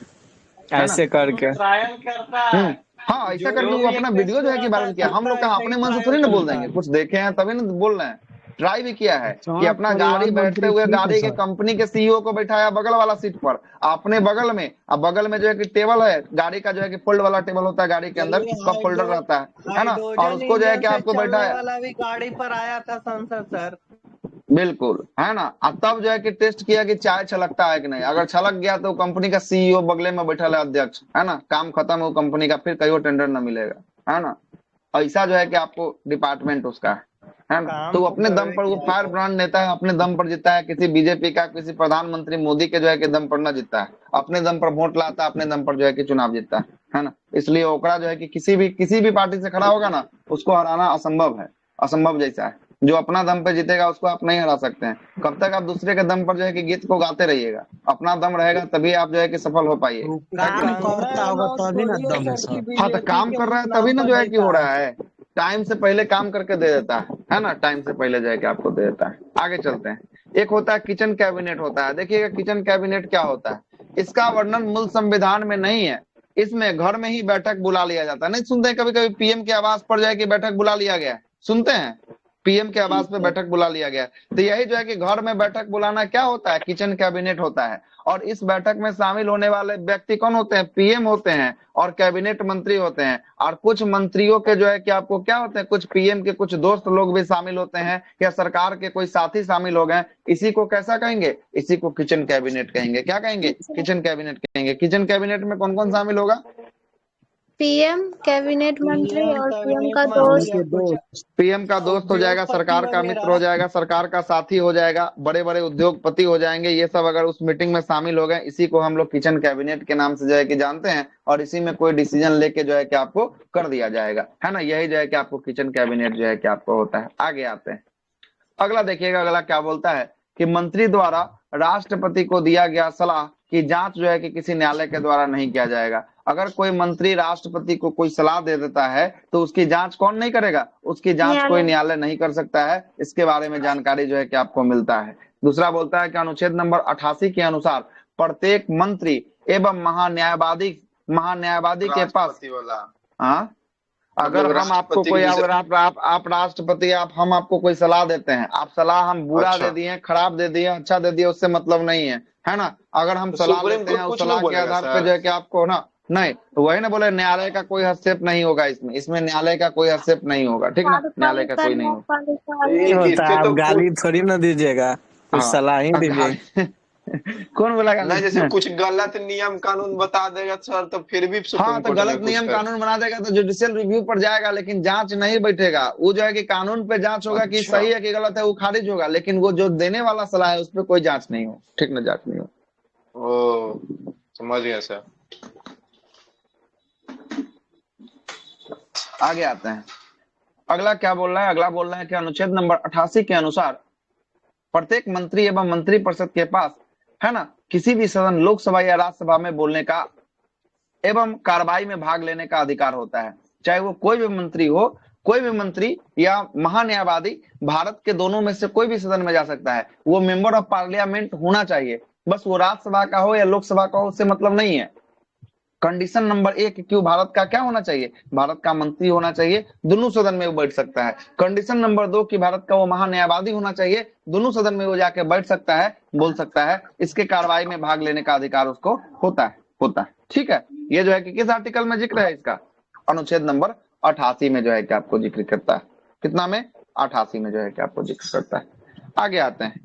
Speaker 1: है
Speaker 9: ऐसे
Speaker 1: ना।
Speaker 9: करके।
Speaker 4: ट्रायल करता
Speaker 1: हम्म,
Speaker 4: है।
Speaker 1: हाँ, ऐसा
Speaker 4: जो
Speaker 1: करके वो
Speaker 4: भी
Speaker 1: अपना
Speaker 4: एक
Speaker 1: वीडियो जो है कि
Speaker 4: रहता
Speaker 1: वायरल किया। हम
Speaker 4: चलता
Speaker 1: लोग
Speaker 4: है,
Speaker 1: का
Speaker 4: सही
Speaker 1: अपने मन से
Speaker 4: ट्रायल
Speaker 1: थोड़ी ना बोल
Speaker 4: करता
Speaker 1: देंगे,
Speaker 4: है।
Speaker 1: कुछ देखे हैं तभी ना बोल रहे हैं। ट्राई भी किया है कि
Speaker 2: संघ
Speaker 1: अपना
Speaker 2: परिवार
Speaker 1: गाड़ी बैठते
Speaker 2: मंत्री
Speaker 1: हुए
Speaker 2: ठीक है
Speaker 1: गाड़ी के
Speaker 2: सर।
Speaker 1: कंपनी के सीईओ को बैठाया बगल वाला सीट पर, अपने बगल में। अब बगल में जो है कि टेबल है गाड़ी का, जो है कि फोल्ड वाला टेबल होता है गाड़ी के अंदर, उसका फोल्डर रहता है ना। और
Speaker 4: हाइड्रोजन
Speaker 1: उसको जो है
Speaker 4: इंजन
Speaker 1: कि
Speaker 4: से
Speaker 1: आपको
Speaker 4: चलने
Speaker 1: बैठाया,
Speaker 4: वाला भी गाड़ी पर आया था संसद सर।
Speaker 1: बिल्कुल, है ना। तब जो है कि टेस्ट किया कि चाय छलकता है कि नहीं। अगर छलक गया तो कंपनी का सीईओ बगले में बैठा है अध्यक्ष, है ना, काम खत्म हो कंपनी का, फिर कहीं टैंडर ना मिलेगा, है ना। ऐसा जो है कि आपको डिपार्टमेंट उसका है ना।
Speaker 4: काम
Speaker 1: तो वो
Speaker 4: तो
Speaker 1: अपने दम
Speaker 4: करवे
Speaker 1: पर, वो
Speaker 4: किया
Speaker 1: फायर
Speaker 4: है।
Speaker 1: ब्रांड नेता है, अपने दम पर जीता है। किसी बीजेपी का, किसी प्रधानमंत्री मोदी के जो है कि दम पर ना जीतता है। अपने दम पर वोट लाता है, अपने दम पर जो है कि चुनाव जीतता है ना। इसलिए ओकरा जो है कि किसी भी पार्टी से खड़ा होगा ना, उसको हराना असंभव है, असंभव जैसा है। जो अपना दम पे जीतेगा उसको आप नहीं हरा सकते हैं। कब तक आप दूसरे के दम पर जो है कि गीत को गाते रहिएगा? अपना दम रहेगा तभी आप जो है कि सफल हो पाइए।
Speaker 2: वो काम करता होगा तभी ना दम है सर।
Speaker 1: हाँ, तो काम कर रहा है तभी ना जो है कि हो रहा है। टाइम से पहले काम करके दे देता है ना। टाइम से पहले जो है कि आपको दे देता है। आगे चलते हैं। एक होता है किचन कैबिनेट होता है। देखिएगा किचन कैबिनेट क्या होता है, इसका वर्णन मूल संविधान में नहीं है। इसमें घर में ही बैठक बुला लिया जाता है। नहीं सुनते हैं कभी कभी पीएम के आवास पर जो है कि बैठक बुला लिया गया, सुनते हैं पीएम के आवास पे बैठक बुला लिया गया। तो यही जो है कि घर में बैठक बुलाना क्या होता है, किचन कैबिनेट होता है। और इस बैठक में शामिल होने वाले व्यक्ति कौन होते हैं? पीएम होते हैं और कैबिनेट मंत्री होते हैं। और कुछ मंत्रियों के जो है कि आपको क्या होते हैं, कुछ पीएम के कुछ दोस्त लोग भी शामिल होते हैं, या सरकार के कोई साथी शामिल हो गए। इसी को कैसा कहेंगे? इसी को किचन कैबिनेट कहेंगे। क्या कहेंगे? किचन कैबिनेट कहेंगे। किचन कैबिनेट में कौन कौन शामिल होगा?
Speaker 3: पीएम, कैबिनेट मंत्री
Speaker 4: पीएम
Speaker 3: और पीएम
Speaker 4: कैबिनेट
Speaker 3: का
Speaker 4: मंत्री
Speaker 3: दोस्त।
Speaker 1: पीएम का दोस्त हो जाएगा, सरकार का मित्र हो जाएगा, सरकार का साथी हो जाएगा, बड़े बड़े उद्योगपति हो जाएंगे। ये सब अगर उस मीटिंग में शामिल हो गए, इसी को हम लोग किचन कैबिनेट के नाम से जो है कि जानते हैं। और इसी में कोई डिसीजन लेके जो है कि आपको कर दिया जाएगा, है ना। यही जो है कि आपको किचन कैबिनेट जो है कि आपको होता है। आगे आते हैं, अगला देखिएगा, अगला क्या बोलता है कि मंत्री द्वारा राष्ट्रपति को दिया गया सलाह कि जांच जो है कि किसी न्यायालय के द्वारा नहीं किया जाएगा। अगर कोई मंत्री राष्ट्रपति को कोई सलाह दे देता है तो उसकी जांच कौन नहीं करेगा? उसकी जांच कोई न्यायालय नहीं कर सकता है। इसके बारे में जानकारी जो है कि आपको मिलता है। दूसरा बोलता है कि अनुच्छेद नंबर 88 के अनुसार प्रत्येक मंत्री एवं महान्यायवादी के पास, हाँ, अगर हम आपको कोई, अगर आप राष्ट्रपति, हम आपको कोई सलाह देते हैं, आप सलाह हम बुरा दे दिए, खराब दे दिए, अच्छा दे दिए, उससे मतलब नहीं है ना। अगर हम सलाह देते हैं उस सलाह के आधार पर जो है कि आपको ना, नहीं तो वही ना बोले, न्यायालय का कोई हस्तक्षेप नहीं होगा इसमें न्यायालय का कोई हस्तक्षेप नहीं होगा, ठीक ना, न्यायालय का कोई नहीं होगा।
Speaker 2: आप गाली थोड़ी ना दीजिएगा, कुछ सलाह ही दीजिए।
Speaker 1: कौन बोला
Speaker 7: नहीं, जैसे कुछ गलत नियम कानून बता देगा सर तो फिर भी
Speaker 1: हाँ, तो गलत नियम कानून बना देगा तो जुडिशियल रिव्यू पर जाएगा, लेकिन जांच नहीं बैठेगा। वो जो है कि कानून पे जांच होगा कि सही है कि गलत है, वो खारिज होगा, लेकिन वो जो देने वाला सलाह है उस पर कोई जांच नहीं हो, ठीक ना, जांच नहीं हो।
Speaker 7: ओ, समझ गया सर।
Speaker 1: आगे आते हैं, अगला क्या बोल रहा है? अगला बोल रहा है कि अनुच्छेद नंबर 88 के अनुसार प्रत्येक मंत्री एवं मंत्री परिषद के पास, है ना, किसी भी सदन, लोकसभा या राज्यसभा में बोलने का एवं कार्रवाई में भाग लेने का अधिकार होता है। चाहे वो कोई भी मंत्री हो, कोई भी मंत्री या महान्यायवादी भारत के दोनों में से कोई भी सदन में जा सकता है। वो मेंबर ऑफ पार्लियामेंट होना चाहिए, बस वो राज्यसभा का हो या लोकसभा का हो, उससे मतलब नहीं है। कंडीशन नंबर 1 क्यों, भारत का क्या होना चाहिए? भारत का मंत्री होना चाहिए, दोनों सदन में वो बैठ सकता है। कंडीशन नंबर 2 कि भारत का वो महान्यायवादी होना चाहिए, दोनों सदन में वो जाके बैठ सकता है, बोल सकता है, इसके कार्रवाई में भाग लेने का अधिकार उसको होता है। ठीक है, ये जो है कि किस आर्टिकल में जिक्र है इसका? अनुच्छेद नंबर 88 में जो है कि आपको जिक्र करता है। कितना में? 88 में जो है कि आपको जिक्र करता है। आगे आते हैं,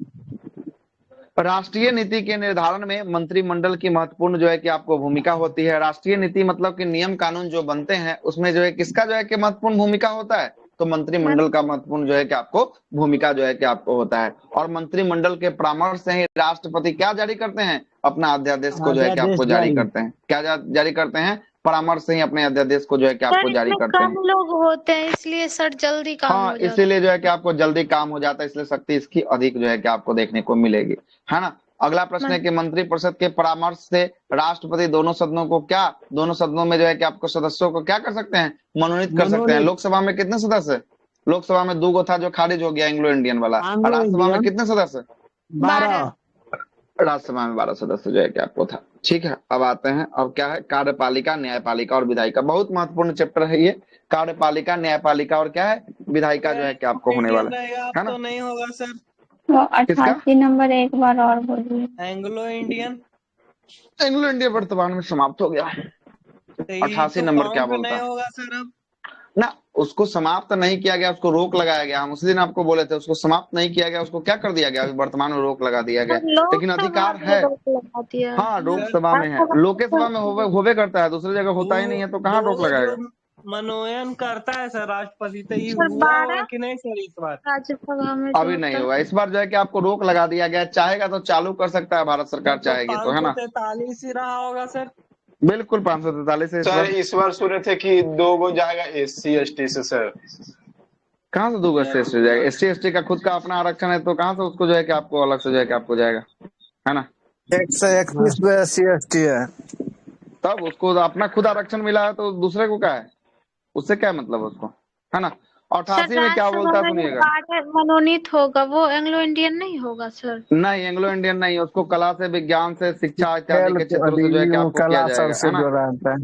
Speaker 1: राष्ट्रीय नीति के निर्धारण में मंत्रिमंडल की महत्वपूर्ण जो है कि आपको भूमिका होती है। राष्ट्रीय नीति मतलब कि नियम कानून जो बनते हैं उसमें जो है किसका जो है कि महत्वपूर्ण भूमिका होता है? तो मंत्रिमंडल का महत्वपूर्ण जो है कि आपको भूमिका जो है कि आपको होता है। और मंत्रिमंडल के परामर्श से ही राष्ट्रपति क्या जारी करते हैं? अपना अध्यादेश को जो है कि आपको जारी करते हैं। क्या जारी करते हैं? परामर्श से ही अपने अध्यादेश को जो है कि आपको जारी करते हैं।
Speaker 3: कम लोग होते हैं इसलिए सर जल्दी काम हो जाता है।
Speaker 1: इसीलिए जो है कि आपको जल्दी काम हो जाता है, इसलिए शक्ति इसकी अधिक जो है कि आपको देखने को मिलेगी, है ना। अगला प्रश्न है कि मंत्रिपरिषद के परामर्श से राष्ट्रपति दोनों सदनों को क्या, दोनों सदनों में जो है कि आपको सदस्यों को क्या कर सकते हैं? मनोनीत कर सकते हैं। लोकसभा में कितने सदस्य? लोकसभा में 2 था जो खारिज हो गया, एंग्लो इंडियन वाला। राज्यसभा में कितने सदस्य?
Speaker 3: 12।
Speaker 1: राज्यसभा में 12 सदस्य जो है कि आपको था। ठीक है, अब आते हैं, अब क्या है? कार्यपालिका, न्यायपालिका और विधायिका। बहुत महत्वपूर्ण चैप्टर है ये, कार्यपालिका, न्यायपालिका और क्या है? विधायिका जो है कि आपको होने वाला है ना।
Speaker 4: तो नहीं होगा सर,
Speaker 6: वो 88 नंबर एक बार और बोलिए।
Speaker 4: एंग्लो इंडियन
Speaker 1: वर्तमान में समाप्त हो गया। 88 नंबर क्या बोलता है?
Speaker 4: होगा सर अब
Speaker 1: ना, उसको समाप्त नहीं किया गया, उसको रोक लगाया गया। हम उस दिन आपको बोले थे उसको समाप्त नहीं किया गया, उसको क्या कर दिया गया? वर्तमान में रोक लगा दिया गया, लेकिन अधिकार है। हाँ, लोकसभा में है, लोकसभा में होवे करता है, दूसरी जगह होता ही नहीं है, तो कहाँ रोक लगाएगा?
Speaker 4: मनोनयन करता है सर राष्ट्रपति, तो ये हुआ कि नहीं सर इस बार?
Speaker 3: राज्यसभा में
Speaker 1: अभी नहीं हुआ, इस बार जो है कि आपको रोक लगा दिया गया। चाहेगा तो चालू कर सकता है भारत सरकार, चाहेगी तो, है ना।
Speaker 4: 543 ही रहा होगा सर।
Speaker 1: बिल्कुल 543
Speaker 7: सर इस बार सुने थे कि 2 गो जाएगा SC ST से सर।
Speaker 1: कहाँ से 2 SC जाएगा? SC ST का खुद का अपना आरक्षण है, तो कहाँ से उसको जो है कि आपको अलग से जो है कि आपको जाएगा, है ना।
Speaker 2: 131 SC ST है,
Speaker 1: तब उसको अपना खुद आरक्षण मिला है, तो दूसरे को क्या है? उससे क्या मतलब उसको, है ना। 88 में क्या बोलता है सुनिएगा।
Speaker 3: मनोनीत होगा वो एंग्लो इंडियन नहीं होगा सर?
Speaker 1: नहीं, एंग्लो इंडियन नहीं, उसको कला से, विज्ञान से, शिक्षा इत्यादि के क्षेत्रों से जो है कि आपको किया जाएगा,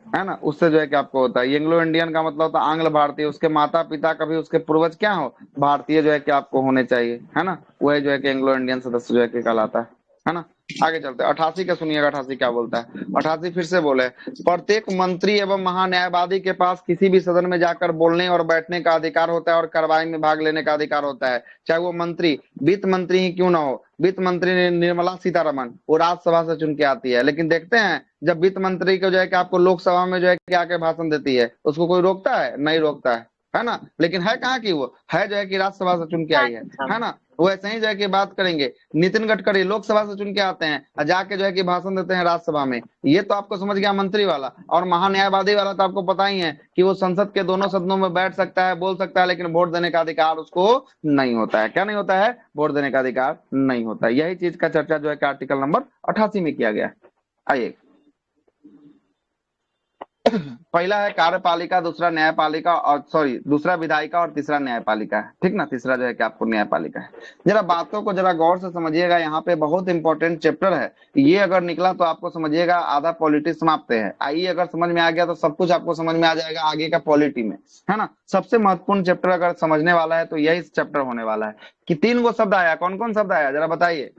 Speaker 1: है ना। उससे जो है कि आपको होता है। एंग्लो इंडियन का मतलब होता है आंग्ल भारतीय, उसके माता पिता कभी उसके पूर्वज क्या हो, भारतीय जो है कि आपको होने चाहिए, है ना। वह जो है कि एंग्लो इंडियन सदस्य जो है कि कहलाता है ना। आगे चलते हैं, 88 का सुनिएगा। 88 क्या बोलता है? 88 फिर से बोले, प्रत्येक मंत्री एवं महान्यायवादी के पास किसी भी सदन में जाकर बोलने और बैठने का अधिकार होता है और कार्रवाई में भाग लेने का अधिकार होता है। चाहे वो मंत्री वित्त मंत्री ही क्यों ना हो। वित्त मंत्री निर्मला सीतारमण, वो राज्यसभा से चुन के आती है, लेकिन देखते हैं जब वित्त मंत्री को जो है कि आपको लोकसभा में जो है कि आके भाषण देती है, उसको कोई रोकता है? नहीं रोकता है ना। लेकिन है कहाँ की? वो है जो है कि राज्यसभा से चुन के आई है ना। वो ऐसे ही जो है कि बात करेंगे। नितिन गडकरी लोकसभा से चुन के आते हैं और जाके जो है कि भाषण देते हैं राज्यसभा में। ये तो आपको समझ गया मंत्री वाला। और महान्यायवादी वाला तो आपको पता ही है कि वो संसद के दोनों सदनों में बैठ सकता है, बोल सकता है, लेकिन वोट देने का अधिकार उसको नहीं होता है। क्या नहीं होता है? वोट देने का अधिकार नहीं होता है। यही चीज का चर्चा जो है कि आर्टिकल नंबर 88 में किया गया है। आइए, पहला है कार्यपालिका, दूसरा न्यायपालिका, और सॉरी दूसरा विधायिका और तीसरा न्यायपालिका है। ठीक ना, तीसरा जो है कि आपको न्यायपालिका है। जरा बातों को जरा गौर से समझिएगा, यहाँ पे बहुत इंपॉर्टेंट चैप्टर है। ये अगर निकला तो आपको समझिएगा आधा पॉलिटी समाप्त है। आइए, अगर समझ में आ गया तो सब कुछ आपको समझ में आ जाएगा आगे का पॉलिटी में, है ना। सबसे महत्वपूर्ण चैप्टर अगर समझने वाला है तो यही चैप्टर होने वाला है। कि 3 गो शब्द आया, कौन कौन शब्द आया जरा बताइए।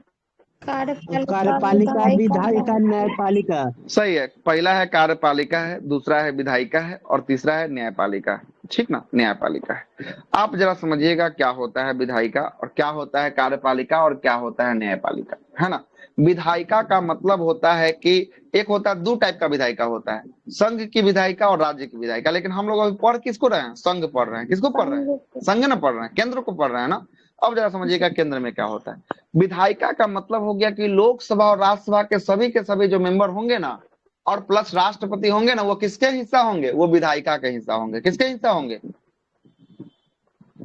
Speaker 2: कार्यपालिका, विधायिका, न्यायपालिका।
Speaker 1: सही है, पहला है कार्यपालिका है, दूसरा है विधायिका है और तीसरा है न्यायपालिका है। ठीक ना, न्यायपालिका है। आप जरा समझिएगा क्या होता है विधायिका और क्या होता है कार्यपालिका और क्या होता है न्यायपालिका, है ना। विधायिका का मतलब होता है कि एक होता है, 2 टाइप का विधायिका होता है, संघ की विधायिका और राज्य की विधायिका। लेकिन हम लोग अभी पढ़ किसको रहे हैं? संघ पढ़ रहे हैं। किसको पढ़ रहे हैं? संघ ना पढ़ रहे हैं, केंद्र को पढ़ रहे हैं ना। अब जरा समझिएगा केंद्र में क्या होता है। विधायिका का मतलब हो गया कि लोकसभा और राज्यसभा के सभी जो मेंबर होंगे ना, और प्लस राष्ट्रपति होंगे ना, वो किसके हिस्सा होंगे? वो विधायिका के हिस्सा होंगे। किसके हिस्सा होंगे?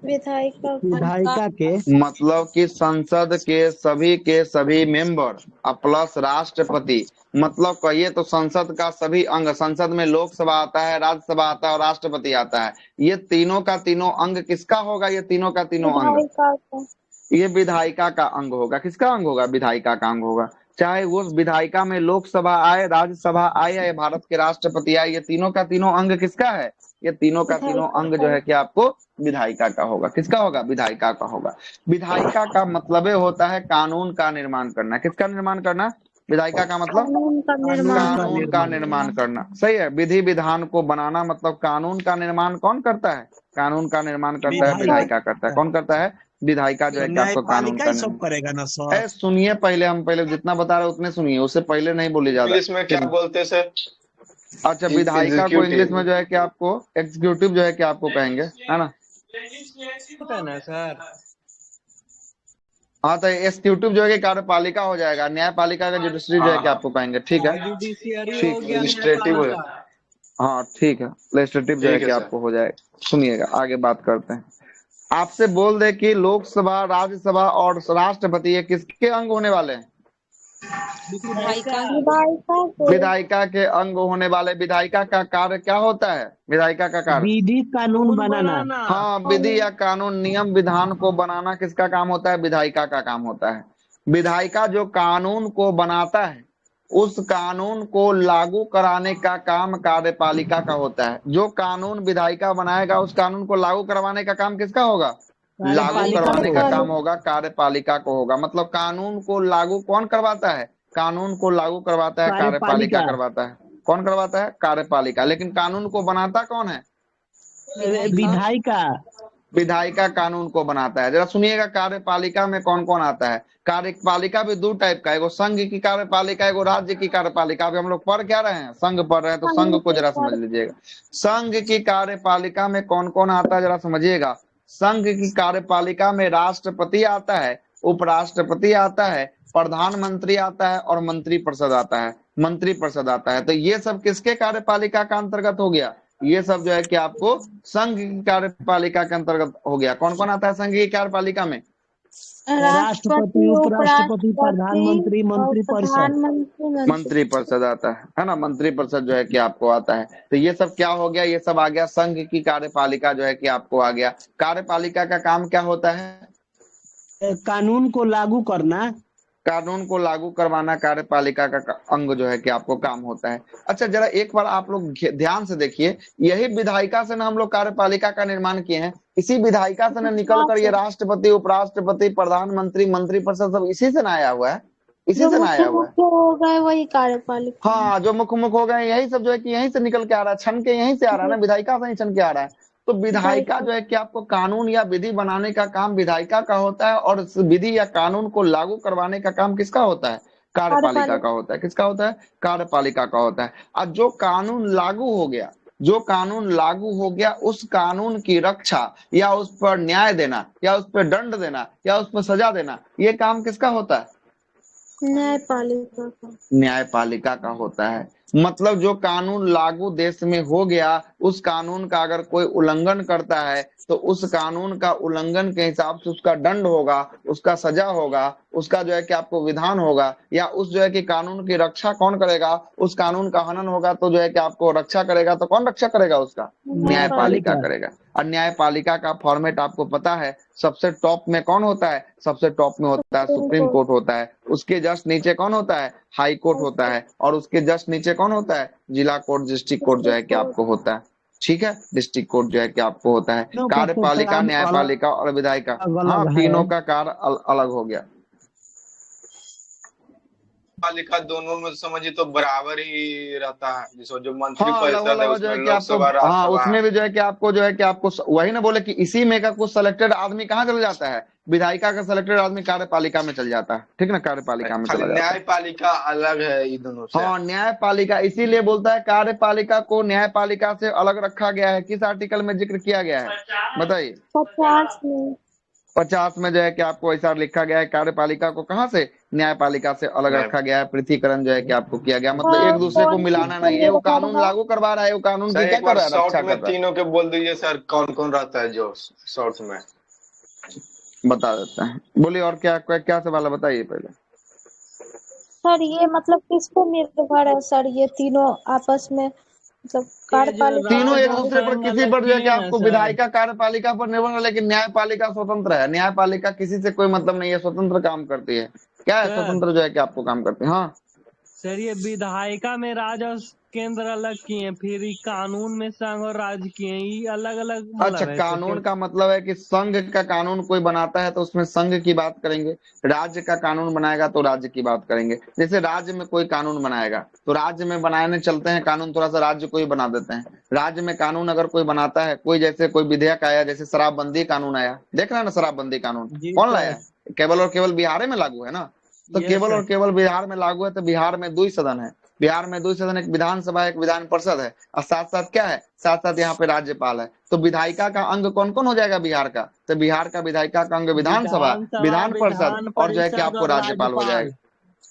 Speaker 2: विधायिका के।
Speaker 1: मतलब कि संसद के सभी मेंबर और प्लस राष्ट्रपति, मतलब कहिए तो संसद का सभी अंग, संसद में लोकसभा आता है, राज्यसभा आता है और राष्ट्रपति आता है। ये तीनों का तीनों अंग किसका होगा? ये तीनों का तीनों अंग ये विधायिका का अंग होगा। किसका अंग होगा? विधायिका का अंग होगा। चाहे वो विधायिका में लोकसभा आए, राज्यसभा आए या भारत के राष्ट्रपति आए, ये तीनों का तीनों अंग किसका है? ये तीनों का तीनों अंग जो है कि आपको विधायिका का होगा। किसका होगा? विधायिका का होगा। विधायिका का मतलब होता है कानून का निर्माण करना। किसका निर्माण करना? विधायिका का मतलब कानून का निर्माण करना। सही है। विधि विधान को बनाना, मतलब कानून का निर्माण कौन करता है? कानून का निर्माण करता है विधायिका करता है। कौन करता है? विधायिका जो है कि आपको कानून का
Speaker 8: सब करेगा ना सर।
Speaker 1: सुनिए, हम पहले जितना बता रहे उतने सुनिए, उससे पहले नहीं बोली ज्यादा।
Speaker 7: इंग्लिश में क्या बोलते हैं सर?
Speaker 1: अच्छा, विधायिका को इंग्लिश में जो है कि आपको एग्जीक्यूटिव जो है कि आपको कहेंगे, है ना।
Speaker 4: सर
Speaker 1: हाँ, तो एग्जीक्यूटिव जो है कि कार्यपालिका हो जाएगा। न्यायपालिका का जुडिशरी जो है कि आपको कहेंगे। ठीक है,
Speaker 4: जुडिशियरी हो गया,
Speaker 7: लेजिस्लेटिव है।
Speaker 1: हाँ ठीक है, लेजिस्लेटिव जो है कि आपको हो जाएगा। सुनिएगा, आगे बात करते हैं। आपसे बोल दे कि लोकसभा, राज्यसभा और राष्ट्रपति ये किसके अंग होने वाले हैं? विधायिका के अंग होने वाले। विधायिका का कार्य क्या होता है? विधायिका का कार्य
Speaker 2: विधि कानून बनाना।
Speaker 1: हाँ, विधि या कानून, नियम विधान को बनाना किसका काम होता है? विधायिका का काम होता है। विधायिका जो कानून को बनाता है, उस कानून को लागू कराने का काम कार्यपालिका का होता है। जो कानून विधायिका बनाएगा, उस कानून को लागू करवाने का काम किसका होगा? लागू करवाने का काम होगा कार्यपालिका को होगा। मतलब कानून को लागू कौन करवाता है? कानून को लागू करवाता है कार्यपालिका करवाता है। कौन करवाता है? कार्यपालिका। लेकिन कानून को बनाता कौन है?
Speaker 2: विधायिका।
Speaker 1: विधायिका कानून को बनाता है। जरा सुनिएगा कार्यपालिका में कौन कौन आता है। कार्यपालिका भी 2 टाइप का, एगो संघ की कार्यपालिका, एगो राज्य की कार्यपालिका। अभी हम लोग पढ़ क्या रहे हैं? संघ पढ़ रहे हैं, तो संघ को जरा समझ लीजिएगा। संघ की कार्यपालिका में कौन कौन आता है जरा समझिएगा। संघ की कार्यपालिका में राष्ट्रपति आता है, उपराष्ट्रपति आता है, प्रधानमंत्री आता है और मंत्री परिषद आता है। मंत्री परिषद आता है। तो ये सब किसके कार्यपालिका का अंतर्गत हो गया? ये सब जो है कि आपको संघ की कार्यपालिका के अंतर्गत हो गया। कौन कौन आता है संघ की कार्यपालिका में?
Speaker 2: राष्ट्रपति, उपराष्ट्रपति, प्रधानमंत्री, मंत्री परिषद।
Speaker 1: मंत्री परिषद आता है ना। मंत्री परिषद जो है कि आपको आता है। तो ये सब क्या हो गया? ये सब आ गया संघ की कार्यपालिका जो है कि आपको आ गया। कार्यपालिका का काम क्या होता है?
Speaker 2: कानून को लागू करना।
Speaker 1: कानून को लागू करवाना कार्यपालिका का अंग जो है कि आपको काम होता है। अच्छा, जरा एक बार आप लोग ध्यान से देखिए, यही विधायिका से ना हम लोग कार्यपालिका का निर्माण किए हैं। इसी विधायिका से ना निकल कर ये राष्ट्रपति, उपराष्ट्रपति, प्रधानमंत्री, मंत्री परिषद सब इसी से ना आया हुआ है। इसी से ना आया हुआ है।
Speaker 3: हो गए वही कार्यपालिका।
Speaker 1: हाँ, जो मुख्य हो गए, यही सब जो है कि यहीं से निकल के आ रहा है, छन के यहीं से आ रहा है ना, विधायिका से ही छन के आ रहा है। तो विधायिका जो है कि आपको कानून या विधि बनाने का काम विधायिका का होता है, और विधि या कानून को लागू करवाने का काम किसका होता है? कार्यपालिका का होता है। किसका होता है? कार्यपालिका का होता है। और जो कानून लागू हो गया, जो कानून लागू हो गया उस कानून की रक्षा या उस पर न्याय देना या उस पर दंड देना या उस पर सजा देना, ये काम किसका होता है?
Speaker 3: न्यायपालिका का।
Speaker 1: न्यायपालिका का होता है। मतलब जो कानून लागू देश में हो गया उस कानून का अगर कोई उल्लंघन करता है तो उस कानून का उल्लंघन के हिसाब से उसका दंड होगा, उसका सजा होगा, उसका जो है कि आपको विधान होगा, या उस जो है कि कानून की रक्षा कौन करेगा? उस कानून का हनन होगा तो जो है कि आपको रक्षा करेगा, तो कौन रक्षा करेगा उसका? न्यायपालिका करेगा। और न्यायपालिका का फॉर्मेट आपको पता है, सबसे टॉप में कौन होता है? सबसे टॉप में होता है सुप्रीम कोर्ट होता है, उसके जस्ट नीचे कौन होता है? हाई कोर्ट होता है, और उसके जस्ट नीचे कौन होता है? जिला कोर्ट, डिस्ट्रिक्ट कोर्ट जो है कि आपको होता है। ठीक है, डिस्ट्रिक्ट कोर्ट जो है कि आपको होता है। कार्यपालिका, न्यायपालिका और विधायिका, हाँ, तीनों का कार्य अलग हो गया।
Speaker 7: पालिका दोनों में समझिए तो बराबर ही रहता है, जिसको जो मंत्री
Speaker 1: हाँ,
Speaker 7: परिषद है
Speaker 1: जो है
Speaker 7: उसमें
Speaker 1: कि आपको,
Speaker 7: लोकसभा,
Speaker 1: हाँ,
Speaker 7: राज्यसभा।
Speaker 1: उसमें भी जो है कि आपको वही ना बोले कि इसी में का कुछ सिलेक्टेड आदमी कहाँ चला जाता है? विधायिका का सिलेक्टेड आदमी कार्यपालिका में चल जाता है। ठीक ना, कार्यपालिका में
Speaker 7: खाली
Speaker 1: चला जाता है।
Speaker 7: न्यायपालिका अलग है इन दोनों से।
Speaker 1: हाँ, न्यायपालिका इसीलिए बोलता है कार्यपालिका को न्यायपालिका से अलग रखा गया है। किस आर्टिकल में जिक्र किया गया है बताइए?
Speaker 3: 50 में।
Speaker 1: 50 में जो है कि आपको ऐसा लिखा गया है, कार्यपालिका को कहाँ से? न्यायपालिका से अलग रखा गया है। पृथ्वीकरण जो है कि आपको किया गया, मतलब एक दूसरे को मिलाना नहीं है। वो कानून लागू करवा रहा है, वो कानून की क्या कर रहा है? रक्षा कर रहा है।
Speaker 7: तीनों के बोल दीजिए सर, कौन कौन रहता है जो शॉर्ट में
Speaker 1: बता देते हैं। बोलिए, और क्या क्या सवाल है बताइए पहले।
Speaker 3: सर ये मतलब किस पे निर्भर है सर, ये तीनों आपस में, मतलब कार्यपालिका
Speaker 1: तीनों एक
Speaker 4: और
Speaker 1: दूसरे पर
Speaker 4: संघ
Speaker 1: किसी
Speaker 4: अलग
Speaker 1: पर जो है कि
Speaker 4: किए ना
Speaker 1: आपको
Speaker 4: सर।
Speaker 1: विधायिका कार्यपालिका पर निर्भर है, लेकिन न्यायपालिका स्वतंत्र है। न्यायपालिका किसी से कोई मतलब नहीं है, स्वतंत्र काम करती है। क्या है?
Speaker 4: सर।
Speaker 1: स्वतंत्र जो है कि आपको काम करती है। हाँ
Speaker 4: सर, ये विधायिका में राज्य और केंद्र अलग किए, फिर ये कानून में संघ और राज्य किए, ये अलग अलग
Speaker 1: अच्छा,
Speaker 4: मतलब है।
Speaker 1: कानून का मतलब है कि संघ का कानून कोई बनाता है तो उसमें संघ की बात करेंगे, राज्य का कानून बनाएगा तो राज्य की बात करेंगे। जैसे राज्य में कोई कानून बनाएगा तो राज्य में बनाने चलते हैं कानून, थोड़ा सा राज्य को ही बना देते हैं। राज्य में कानून अगर कोई बनाता है, कोई जैसे कोई विधेयक आया, जैसे शराबबंदी कानून आया, देख रहे हैं ना, शराबबंदी कानून कौन लाया है? केवल और केवल बिहार में लागू है ना, तो केवल और केवल बिहार में लागू है। तो बिहार में 2 सदन है, बिहार में 2 सदन, एक विधानसभा एक विधान परिषद है, और साथ साथ क्या है? साथ साथ यहाँ पे राज्यपाल है। तो विधायिका का अंग कौन कौन हो जाएगा बिहार का? तो बिहार का विधायिका का अंग विधानसभा, विधान परिषद और जो है कि आपको राज्यपाल हो जाएगा।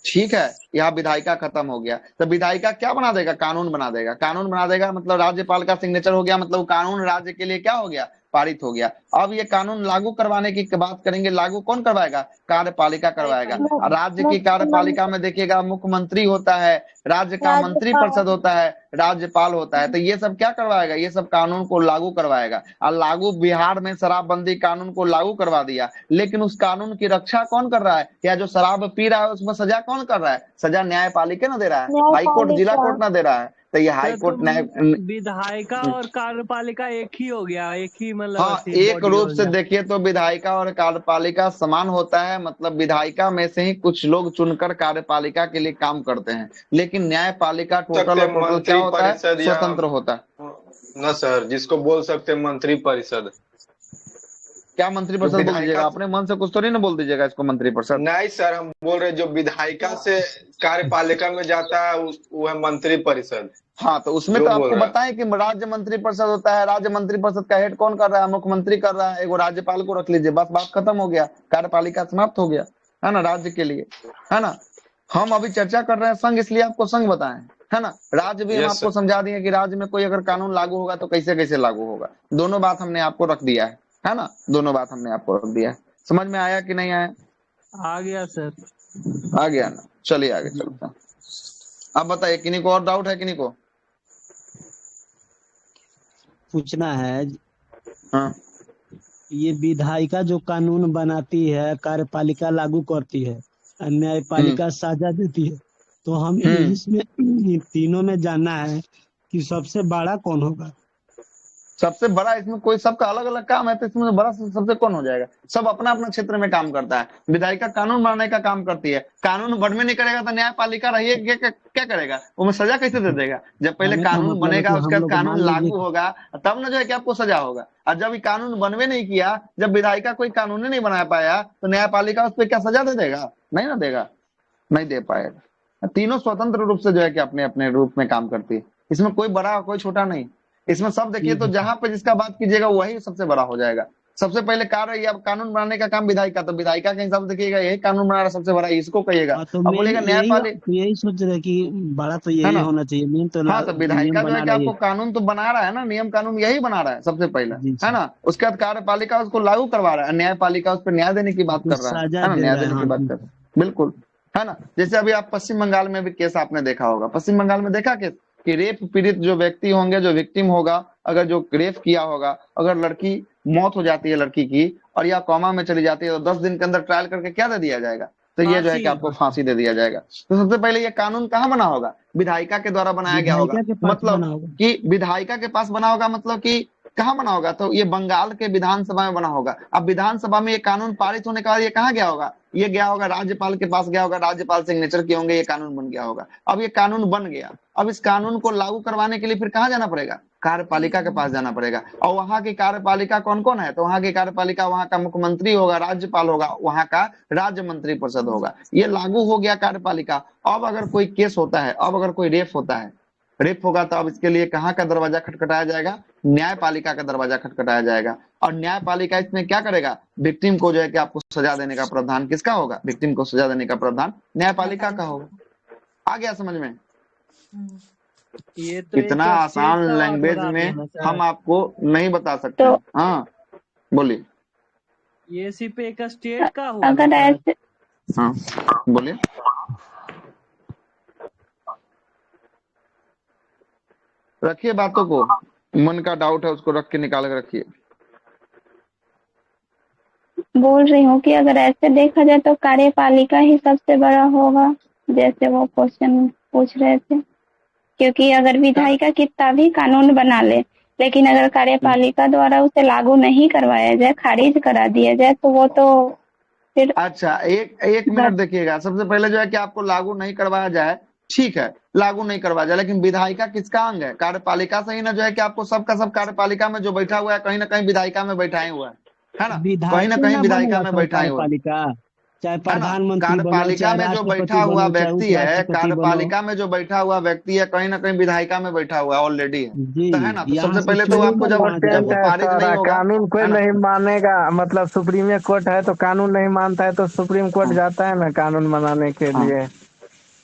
Speaker 1: ठीक है, यहाँ विधायिका खत्म हो गया। तो विधायिका क्या बना देगा? कानून बना देगा। कानून बना देगा मतलब राज्यपाल का सिग्नेचर हो गया, मतलब कानून राज्य के लिए क्या हो गया? पारित हो गया। अब ये कानून लागू करवाने की बात करेंगे, लागू कौन करवाएगा? कार्यपालिका करवाएगा। और राज्य की कार्यपालिका में देखिएगा मुख्यमंत्री होता है, राज्य का मंत्री परिषद होता है, राज्यपाल होता है। तो ये सब क्या करवाएगा? ये सब कानून को लागू करवाएगा। और लागू बिहार में शराबबंदी कानून को लागू करवा दिया, लेकिन उस कानून की रक्षा कौन कर रहा है? या जो शराब पी रहा है उसमें सजा कौन कर रहा है? सजा न्यायपालिका ना दे रहा है, हाई कोर्ट, जिला कोर्ट ना दे रहा है। तो ये हाई कोर्ट न्याय,
Speaker 4: विधायिका और कार्यपालिका एक ही हो गया, एक ही मतलब।
Speaker 1: हाँ, एक रूप से देखिए तो विधायिका और कार्यपालिका समान होता है। मतलब विधायिका में से ही कुछ लोग चुनकर कार्यपालिका के लिए काम करते हैं, लेकिन न्यायपालिका टोटल और टोटल क्या होता है? स्वतंत्र होता है
Speaker 7: ना सर, जिसको बोल सकते हैं मंत्री परिषद।
Speaker 1: क्या मंत्री परिषद बोल दीजिएगा? अपने मन से कुछ तो नहीं ना बोल दीजिएगा इसको मंत्री परिषद।
Speaker 7: नहीं सर, हम बोल रहे जो विधायिका से कार्यपालिका में जाता है वो है मंत्री परिषद।
Speaker 1: हाँ, तो उसमें तो आपको बताएं कि राज्य मंत्री परिषद होता है। राज्य मंत्री परिषद का हेड कौन कर रहा है? मुख्यमंत्री कर रहा है। एगो राज्यपाल को रख लीजिए, बस बात खत्म हो गया, कार्यपालिका समाप्त हो गया, है ना, राज्य के लिए, है ना। हम अभी चर्चा कर रहे हैं संघ, इसलिए आपको संघ बताएं, है ना। राज्य भी हम आपको समझा दिए कि राज्य में कोई अगर कानून लागू होगा तो कैसे कैसे लागू होगा। दोनों बात हमने आपको रख दिया है ना, दोनों बात हमने आपको रख दिया है। समझ में आया कि नहीं आया?
Speaker 4: आ गया सर,
Speaker 1: आ गया ना। चलिए आगे चलते हैं। अब बताइए, किन्हीं को और डाउट है? किन्हीं को
Speaker 2: पूछना है?
Speaker 1: हाँ,
Speaker 2: ये विधायिका जो कानून बनाती है, कार्यपालिका लागू करती है, न्यायपालिका सजा देती है, तो हमें इसमें तीनों में जानना है कि सबसे बड़ा कौन होगा?
Speaker 1: सबसे बड़ा इसमें कोई, सबका अलग अलग काम है, तो इसमें बड़ा सबसे कौन हो जाएगा? सब अपना अपना क्षेत्र में काम करता है। विधायिका कानून बनाने का काम करती है, कानून बनवे नहीं करेगा तो न्यायपालिका रहिए क्या करेगा? वो सजा कैसे दे देगा? जब पहले कानून बनेगा, उसके बाद कानून लागू होगा, तब ना जो है कि आपको सजा होगा। और जब ये कानून बनवे नहीं किया, जब विधायिका कोई कानून नहीं बना पाया, तो न्यायपालिका उस पर क्या सजा दे देगा? नहीं ना देगा, नहीं दे पाएगा। तीनों स्वतंत्र रूप से जो है कि अपने अपने रूप में काम करती है। इसमें कोई बड़ा कोई छोटा नहीं। इसमें सब देखिए तो जहां पे जिसका बात कीजिएगा वही सबसे बड़ा हो जाएगा। सबसे पहले कार्य ये अब कानून बनाने का काम विधायिका, तो विधायिका के हिसाब से देखिएगा यही कानून बना रहा सबसे बड़ा, इसको कहिएगा।
Speaker 2: हाँ, तो
Speaker 1: अब
Speaker 2: मेन
Speaker 1: बोलिएगा न्यायपालिका,
Speaker 2: यही सोच रहे कि बड़ा तो
Speaker 1: है
Speaker 2: यही
Speaker 1: ना।
Speaker 2: होना चाहिए, मेन तो
Speaker 1: हाँ, तो
Speaker 2: नियम
Speaker 1: विधायिका जो है
Speaker 2: बना
Speaker 1: कि
Speaker 2: रहा है
Speaker 1: आपको कानून तो बना रहा है ना, नियम कानून यही बना रहा है सबसे पहला,
Speaker 2: जी
Speaker 1: है
Speaker 2: सर।
Speaker 1: ना। उसके बाद कार्यपालिका उसको लागू करवा रहा है, न्यायपालिका उस पर न्याय देने की बात
Speaker 2: कुछ
Speaker 1: कर रहा
Speaker 2: सजा
Speaker 1: है ना,
Speaker 2: दे
Speaker 1: न्याय
Speaker 2: रहा है,
Speaker 1: देने की
Speaker 2: हाँ
Speaker 1: बात
Speaker 2: जी
Speaker 1: कर रहा
Speaker 2: सर।
Speaker 1: है, बिल्कुल, है ना। जैसे अभी आप पश्चिम बंगाल में भी केस आपने देखा होगा, पश्चिम बंगाल में देखा कि रेप पीड़ित जो व्यक्ति होंगे, जो विक्टिम होगा, अगर जो रेप किया होगा, अगर लड़की मौत हो जाती है लड़की की और या कोमा में चली जाती है, तो 10 दिन के अंदर ट्रायल करके क्या दे दिया जाएगा, तो ये जो है
Speaker 4: फांसी।
Speaker 1: कि आपको फांसी दे दिया जाएगा। तो सबसे पहले ये कानून कहाँ बना होगा, विधायिका के द्वारा बनाया गया होगा।
Speaker 2: विधायिका के पास
Speaker 1: मतलब
Speaker 2: बना होगा।
Speaker 1: कि विधायिका के पास बना होगा, मतलब कि कहाँ बना होगा, तो ये बंगाल के विधानसभा में बना होगा। अब विधानसभा में ये कानून पारित होने के बाद ये कहाँ गया होगा, ये गया होगा राज्यपाल के पास गया होगा, राज्यपाल सिग्नेचर किए होंगे, ये कानून बन गया होगा। अब ये कानून बन गया, अब इस कानून को लागू करवाने के लिए फिर कहाँ जाना पड़ेगा, कार्यपालिका के पास जाना पड़ेगा। और वहां की कार्यपालिका कौन कौन है, तो वहां की कार्यपालिका, वहां का मुख्यमंत्री होगा, राज्यपाल होगा, वहां का राज्य मंत्री परिषद होगा। ये लागू हो गया कार्यपालिका। अब अगर कोई केस होता है, अब अगर कोई रेप होता है, रेप होगा, तो अब इसके लिए कहाँ का दरवाजा खटखटाया जाएगा, न्यायपालिका का दरवाजा खटखटाया जाएगा। और न्यायपालिका इसमें क्या करेगा, विक्टिम को जो है कि आपको सजा देने का प्रावधान किसका होगा, विक्टिम को सजा देने का प्रावधान न्यायपालिका का होगा। आ गया समझ में।
Speaker 4: ये तो
Speaker 1: इतना
Speaker 4: एक
Speaker 1: आसान
Speaker 4: स्टेट का बात
Speaker 1: लैंग्वेज
Speaker 4: बता दिया
Speaker 1: में
Speaker 4: ना सर।
Speaker 1: हम आपको नहीं बता सकते
Speaker 6: तो
Speaker 1: हैं। हाँ बोलिए।
Speaker 4: ये सिर्फ एक स्टेट का हुआ ना
Speaker 6: अगर
Speaker 4: सर।
Speaker 6: ऐसे
Speaker 1: हाँ बोलिए। रखिए बातों को, मन का डाउट है उसको रख के निकाल के रखिए।
Speaker 6: बोल रही हूँ कि अगर ऐसे देखा जाए तो कार्यपालिका ही सबसे बड़ा होगा, जैसे वो क्वेश्चन पूछ रहे थे। क्योंकि अगर विधायिका कितना भी कानून बना ले, लेकिन अगर कार्यपालिका द्वारा उसे लागू नहीं करवाया जाए, खारिज करा दिया जाए, तो वो तो फिर
Speaker 1: अच्छा, एक मिनट देखिएगा। सबसे पहले जो है कि आपको लागू नहीं करवाया जाए, ठीक है, लागू नहीं करवाया जाए, लेकिन विधायिका किसका अंग है, कार्यपालिका से ही ना जो है कि आपको सबका सब कार्यपालिका में जो बैठा हुआ है, कहीं ना कहीं विधायिका में बैठाए हुआ है ना, कहीं ना
Speaker 2: विधायक
Speaker 1: कहीं
Speaker 2: ना
Speaker 1: विधायिका
Speaker 2: बनेगा
Speaker 1: में
Speaker 2: सर
Speaker 1: बैठाए हुआ
Speaker 2: कार्यपालिका, चाहे
Speaker 1: है ना।
Speaker 2: प्रधानमंत्री बनो,
Speaker 1: कार्यपालिका
Speaker 2: चाहे
Speaker 1: में जो बैठा
Speaker 2: राष्ट्रपति
Speaker 1: हुआ
Speaker 2: बनो, चाहे
Speaker 1: व्यक्ति है,
Speaker 2: उपराष्ट्रपति बनो।
Speaker 1: कार्यपालिका में जो बैठा हुआ व्यक्ति है, कहीं ना कहीं विधायिका में बैठा हुआ ऑलरेडी है,
Speaker 2: जी,
Speaker 1: तो है ना। तो
Speaker 2: यहाँ
Speaker 1: सबसे
Speaker 2: से
Speaker 1: पहले तो
Speaker 2: चुन
Speaker 1: आपको
Speaker 2: कर वहां
Speaker 1: जब
Speaker 8: इम्पोर्टेंट
Speaker 1: वो
Speaker 8: है
Speaker 1: पारित नहीं
Speaker 8: सारा,
Speaker 1: होगा,
Speaker 8: कानून कोई
Speaker 1: है ना।
Speaker 8: नहीं मानेगा, मतलब सुप्रीम कोर्ट है तो कानून नहीं मानता है तो सुप्रीम कोर्ट
Speaker 1: हाँ,
Speaker 8: जाता है ना कानून बनाने के
Speaker 1: हाँ।
Speaker 8: लिए।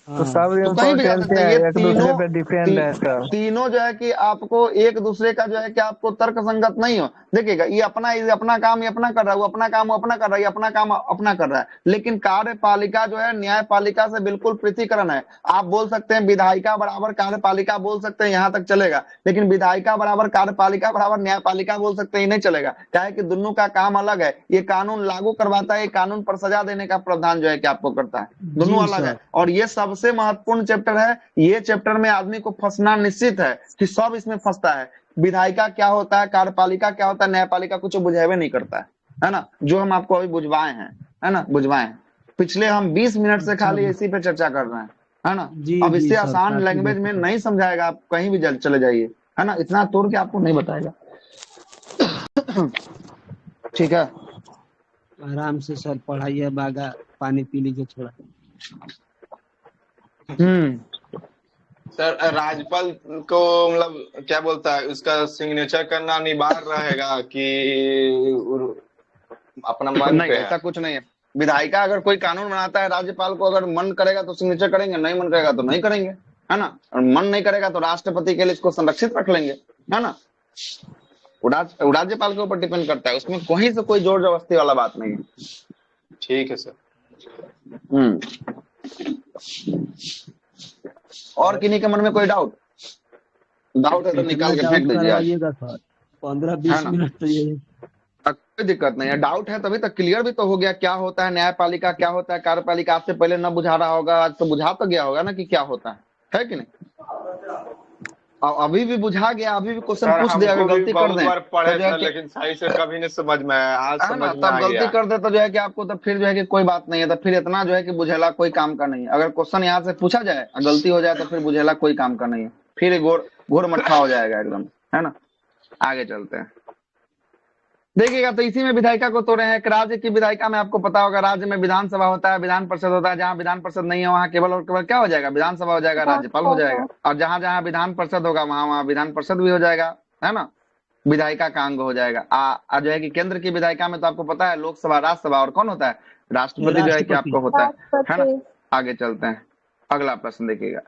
Speaker 8: तो
Speaker 2: हाँ,
Speaker 8: सब
Speaker 1: तो कहीं भी जा
Speaker 8: इम्पोर्टेंट
Speaker 1: सकते हैं
Speaker 8: है,
Speaker 1: ये
Speaker 8: एक
Speaker 1: तीनों।
Speaker 8: दूसरे पे डिपेंड है सब।
Speaker 1: तीनों जो है कि आपको एक दूसरे का जो है कि आपको तर्क संगत नहीं हो। देखिएगा, ये अपना काम ये अपना कर रहा है, वो अपना काम वो अपना कर रहा है, ये अपना काम अपना कर रहा है, लेकिन कार्यपालिका जो है न्यायपालिका से बिल्कुल पृथकीकरण है। आप बोल सकते हैं विधायिका बराबर कार्यपालिका बोल सकते हैं, यहाँ तक चलेगा, लेकिन विधायिका बराबर कार्यपालिका बराबर न्यायपालिका बोल सकते हैं, नहीं चलेगा। क्या है कि दोनों का काम अलग है। ये कानून लागू करवाता है, कानून पर सजा देने का प्रावधान जो है कि आपको करता है, दोनों
Speaker 2: जी
Speaker 1: अलग है।
Speaker 2: सर।
Speaker 1: और ये सबसे महत्वपूर्ण चैप्टर है। ये चैप्टर में आदमी को फंसना निश्चित है कि सब इसमें फंसता है। विधायिका क्या होता है, कार्यपालिका क्या होता है, न्यायपालिका कुछ बुझेबे नहीं करता है ना। जो हम आपको अभी बुझवाए हैं, है ना, बुझवाए हैं। पिछले हम 20 मिनट से
Speaker 2: अच्छा,
Speaker 1: खाली इसी पे चर्चा कर रहे हैं, है ना।
Speaker 2: जी
Speaker 1: अब
Speaker 2: जी
Speaker 1: इससे
Speaker 2: सर,
Speaker 1: आसान
Speaker 2: काफी
Speaker 1: लैंग्वेज
Speaker 2: देर
Speaker 1: में
Speaker 2: तक।
Speaker 1: नहीं समझाएगा, आप कहीं भी चले जाइए, है ना, इतना तोड़ के आपको नहीं बताएगा। ठीक है,
Speaker 2: आराम से सर पढ़ाइए, बागा पानी पी लीजिए थोड़ा।
Speaker 7: सर राज्यपाल को मतलब क्या बोलता है, उसका सिग्नेचर करना अनिवार्य रहेगा कि अपना मन
Speaker 1: नहीं
Speaker 7: पे
Speaker 1: ऐसा
Speaker 7: है?
Speaker 1: कुछ नहीं है। विधायिका अगर कोई कानून बनाता है, राज्यपाल को अगर मन करेगा तो सिग्नेचर करेंगे, नहीं मन करेगा तो नहीं करेंगे, है ना। और मन नहीं करेगा तो राष्ट्रपति के लिए इसको संरक्षित रख लेंगे, है ना। वो राज्यपाल के ऊपर डिपेंड करता है, उसमें कहीं से कोई जोर जबरदस्ती वाला बात नहीं है।
Speaker 7: ठीक है सर।
Speaker 1: और किन्हीं के मन में कोई डाउट है तो निकाल के फेंक दीजिए आज,
Speaker 2: करवाइएगा सर, 15-20
Speaker 1: है ना।
Speaker 2: मिनट तो ये
Speaker 1: कोई दिक्कत नहीं है। डाउट है तभी तक क्लियर भी तो हो गया, क्या होता है न्यायपालिका, क्या होता है कार्यपालिका। आपसे पहले न बुझा रहा होगा, आज तो बुझा तो गया होगा ना कि क्या होता है कि नहीं। और अभी भी बुझा गया, अभी भी क्वेश्चन
Speaker 7: सर
Speaker 1: पूछ दे, अगर
Speaker 7: हमको भी
Speaker 1: गलती कर
Speaker 7: बहुत
Speaker 1: दें
Speaker 7: बार
Speaker 1: तो
Speaker 7: पढ़े
Speaker 1: जो है
Speaker 7: थे,
Speaker 1: कि,
Speaker 7: लेकिन सही से कभी नहीं समझ में आया, आज
Speaker 1: है
Speaker 7: समझ
Speaker 1: ना,
Speaker 7: में
Speaker 1: तब
Speaker 7: आ
Speaker 1: गलती
Speaker 7: गया।
Speaker 1: कर दे तो जो है कि आपको तब फिर जो है कि कोई बात नहीं है, तो फिर इतना जो है कि बुझेला कोई काम का नहीं है। अगर क्वेश्चन यहाँ से पूछा जाए और गलती हो जाए तो फिर बुझेला कोई काम का नहीं है, फिर घोर मट्ठा हो जाएगा एकदम, है ना। आगे चलते हैं, देखिएगा। तो इसी में विधायिका को तोड़े हैं। एक राज्य की विधायिका में आपको पता होगा, राज्य में विधानसभा होता है, विधान परिषद होता है। जहां विधान परिषद नहीं है वहां केवल और केवल क्या हो जाएगा, विधानसभा हो जाएगा, राज्यपाल हो जाएगा। और जहां जहां विधान परिषद होगा वहां वहां विधान परिषद भी हो जाएगा, है ना, विधायिका का अंग हो जाएगा। जो है कि केंद्र की विधायिका में तो आपको पता है लोकसभा, राज्यसभा और कौन होता है, राष्ट्रपति जो है कि आपको होता है ना। आगे चलते हैं, अगला प्रश्न देखिएगा,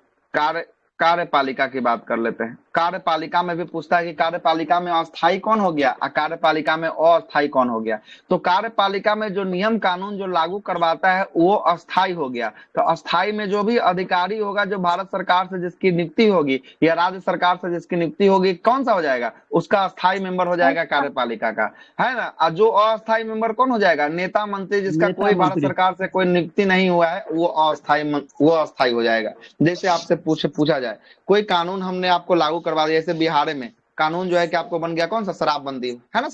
Speaker 1: कार्यपालिका की बात कर लेते हैं। कार्यपालिका में भी पूछता है कि कार्यपालिका में अस्थायी कौन हो गया और कार्यपालिका में अस्थायी कौन हो गया। तो कार्यपालिका में जो नियम कानून जो लागू करवाता है वो अस्थायी हो गया। तो अस्थायी में जो भी अधिकारी होगा, जो भारत सरकार से जिसकी नियुक्ति होगी या राज्य सरकार से जिसकी नियुक्ति होगी, कौन सा हो जाएगा, उसका अस्थायी मेंबर हो जाएगा कार्यपालिका का, है ना। और जो अस्थायी मेंबर कौन हो जाएगा, नेता मंत्री, जिसका कोई भारत सरकार से कोई नियुक्ति नहीं हुआ है, वो अस्थायी हो जाएगा। जैसे आपसे पूछा जाए कोई कानून हमने आपको लागू करवा दिया, जैसे बिहार में कानून जो है कि आपको बन गया कौन सा, शराबबंदी, है ना,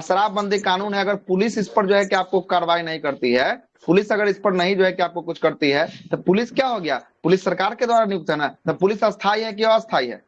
Speaker 1: शराबबंदी कानून है। अगर पुलिस इस पर जो है कि आपको कार्रवाई नहीं करती है, पुलिस अगर इस पर नहीं जो है कि आपको कुछ करती है, तो पुलिस क्या हो गया, पुलिस सरकार के द्वारा नियुक्त है ना। तो पुलिस अस्थायी है कि अस्थायी है,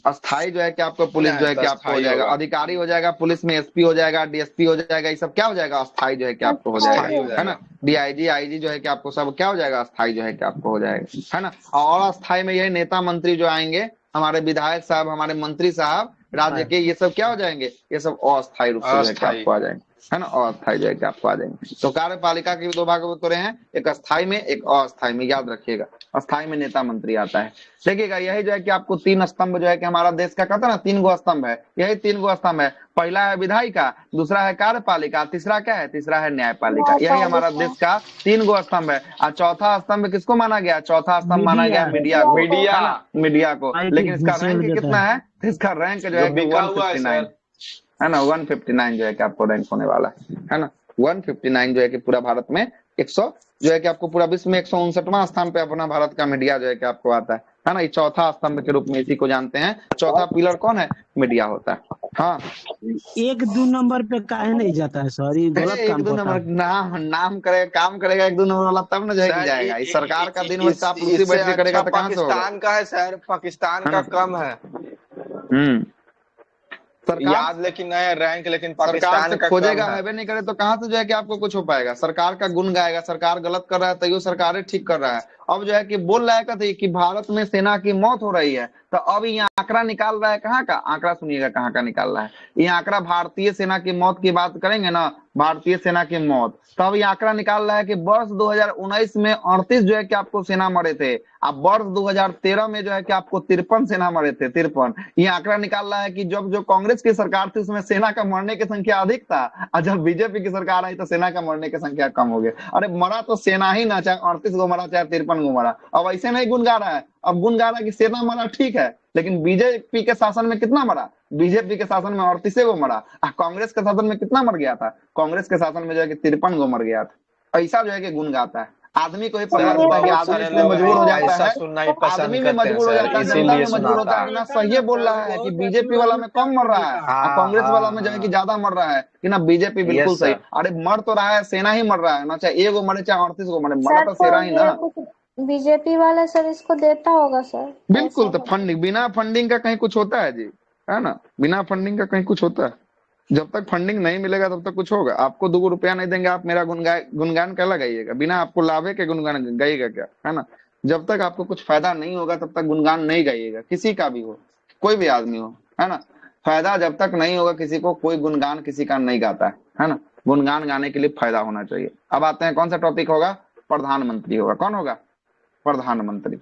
Speaker 1: अस्थायी जो है कि आपको पुलिस जो है कि आपको हो जाएगा, अधिकारी हो जाएगा पुलिस में, एसपी हो जाएगा, डीएसपी हो जाएगा, ये सब क्या हो जाएगा, अस्थायी जो है कि आपको हो जाएगा, है ना। डीआईजी, आईजी जो है कि आपको सब क्या हो जाएगा, अस्थायी जो है कि आपको हो जाएगा, है ना। और अस्थायी में यही नेता मंत्री जो आएंगे, हमारे विधायक साहब, हमारे मंत्री साहब राज्य के, ये सब क्या हो जाएंगे, ये सब अस्थायी रूप से आपको आ जाएंगे, है ना, अस्थायी जो है कि आपको आ जाएंगे। तो कार्यपालिका के भी दो भाग हो रहे हैं, एक अस्थायी में, एक अस्थायी में, याद रखिएगा। अस्थायी में नेता मंत्री आता है। देखिएगा यही जो है कि आपको तीन स्तंभ जो है कि हमारा देश का कहता है ना, 3 गो स्तंभ है, यही 3 गो स्तंभ है। पहला है विधायिका, दूसरा है कार्यपालिका, तीसरा क्या है, तीसरा है न्यायपालिका। यही हमारा देश का 3 गो स्तंभ है। और चौथा स्तंभ किसको माना गया, चौथा स्तंभ माना गया मीडिया को। लेकिन इसका रैंक कितना है, इसका रैंक जो है 159 है ना, 159 जो है कि आपको रैंक होने वाला है ना। 159 जो है कि पूरा भारत में 100 जो है कि आपको पूरा विश्व में 159वां स्थान पे अपना भारत का मीडिया जो है कि आपको आता है ना। ये चौथा स्तंभ के रूप में इसी को जानते हैं। चौथा पिलर कौन है, मीडिया होता है। हाँ,
Speaker 2: 1-2 नंबर पे काहे नहीं जाता है सर, ये गलत काम
Speaker 1: 1-2 नंबर नाम करेगा, काम करेगा 1-2 नंबर वाला, तब ना जाएगा जाएगा। इस सरकार का दिन बच्चा आप कुर्सी बैठ के करेगा तो कहाँ से होगा।
Speaker 7: पाकिस्तान का है सर, पाकिस्तान का कम है याद, लेकिन है रैंक, लेकिन पाकिस्तान का
Speaker 1: खोजेगा है नहीं करे तो कहाँ से जो है कि आपको कुछ हो पाएगा। सरकार का गुण गाएगा, सरकार गलत कर रहा है तो ये सरकार ठीक कर रहा है। अब जो है कि बोल रहा है कि भारत में सेना की मौत हो रही है, तो अब ये आंकड़ा निकाल रहा है, कहाँ का आंकड़ा सुनिएगा, कहाँ का निकाल रहा है ये आंकड़ा। भारतीय सेना की मौत की बात करेंगे ना, भारतीय सेना की मौत, तब ये आंकड़ा निकाल रहा है कि वर्ष 2019 में 38 जो है कि आपको सेना मरे थे, अब वर्ष 2013 में जो है कि आपको 53 सेना मरे थे, 53। ये आंकड़ा निकाल रहा है कि जब जो कांग्रेस की सरकार थी उसमें सेना का मरने की संख्या अधिक था, और जब बीजेपी की सरकार आई तो सेना का मरने की संख्या कम हो गया। अरे मरा तो सेना ही ना, चाहे 38 गो मरा चाहे 53 गो मरा। अब ऐसे नहीं गुन गा रहा है, अब गुन गा रहा है कि सेना मरा ठीक है, लेकिन बीजेपी के शासन में कितना मरा, बीजेपी के शासन में 38 गो मरा। कांग्रेस के शासन में कितना मर गया था, कांग्रेस के शासन में जो है कि 53 गो मर गया था। ऐसा जो है कि गुन गाता है। आदमी को ही पता होता है कि आदमी इसमें मजबूर हो जाता है, आदमी में मजबूर हो जाता है, जनता में मजबूर होता है ना। सही बोल रहा है कि बीजेपी वाला में कम मर रहा है, कांग्रेस वाला में जो है कि ज्यादा मर रहा है, कि ना बीजेपी बिल्कुल सही। अरे मर तो रहा है, सेना ही मर रहा है ना, चाहे 1 गो मरे चाहे 38 गो मरे, मरा तो सेना ही ना।
Speaker 3: बीजेपी वाला सर इसको देता होगा सर,
Speaker 1: बिल्कुल। तो फंडिंग, बिना फंडिंग का कहीं कुछ होता है जी, है ना, बिना फंडिंग का कहीं कुछ होता है। जब तक फंडिंग नहीं मिलेगा तब तक कुछ होगा। आपको 2 रुपया नहीं देंगे, आप मेरा गुणगान क्या लगाइएगा, बिना आपको लाभे के गुणगान गाइएगा क्या, है ना। जब तक आपको कुछ फायदा नहीं होगा तब तक गुणगान नहीं गाइएगा, किसी का भी हो, कोई भी आदमी हो, है ना। फायदा जब तक नहीं होगा किसी को, कोई गुणगान किसी का नहीं गाता है ना। गुणगान गाने के लिए फायदा होना चाहिए। अब आते हैं कौन सा टॉपिक होगा, प्रधानमंत्री होगा। कौन होगा, प्रधानमंत्री।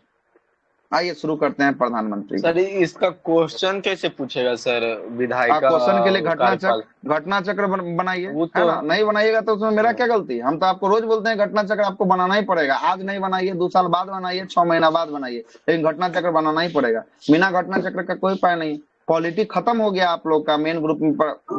Speaker 1: आइए शुरू करते हैं प्रधानमंत्री।
Speaker 7: सर इसका क्वेश्चन कैसे पूछेगा सर, विधायक
Speaker 1: क्वेश्चन के लिए घटना चक्र बनाइए, है ना। नहीं बनाइएगा तो उसमें मेरा क्या गलती है। हम तो आपको रोज बोलते हैं घटना चक्र आपको बनाना ही पड़ेगा। आज नहीं बनाइए, 2 साल बाद बनाइए, 6 महीना बाद बनाइए, लेकिन घटना चक्र बनाना ही पड़ेगा। बिना घटना चक्र का कोई उपाय नहीं। पॉलिटिक्स खत्म हो गया आप लोग का, मेन ग्रुप में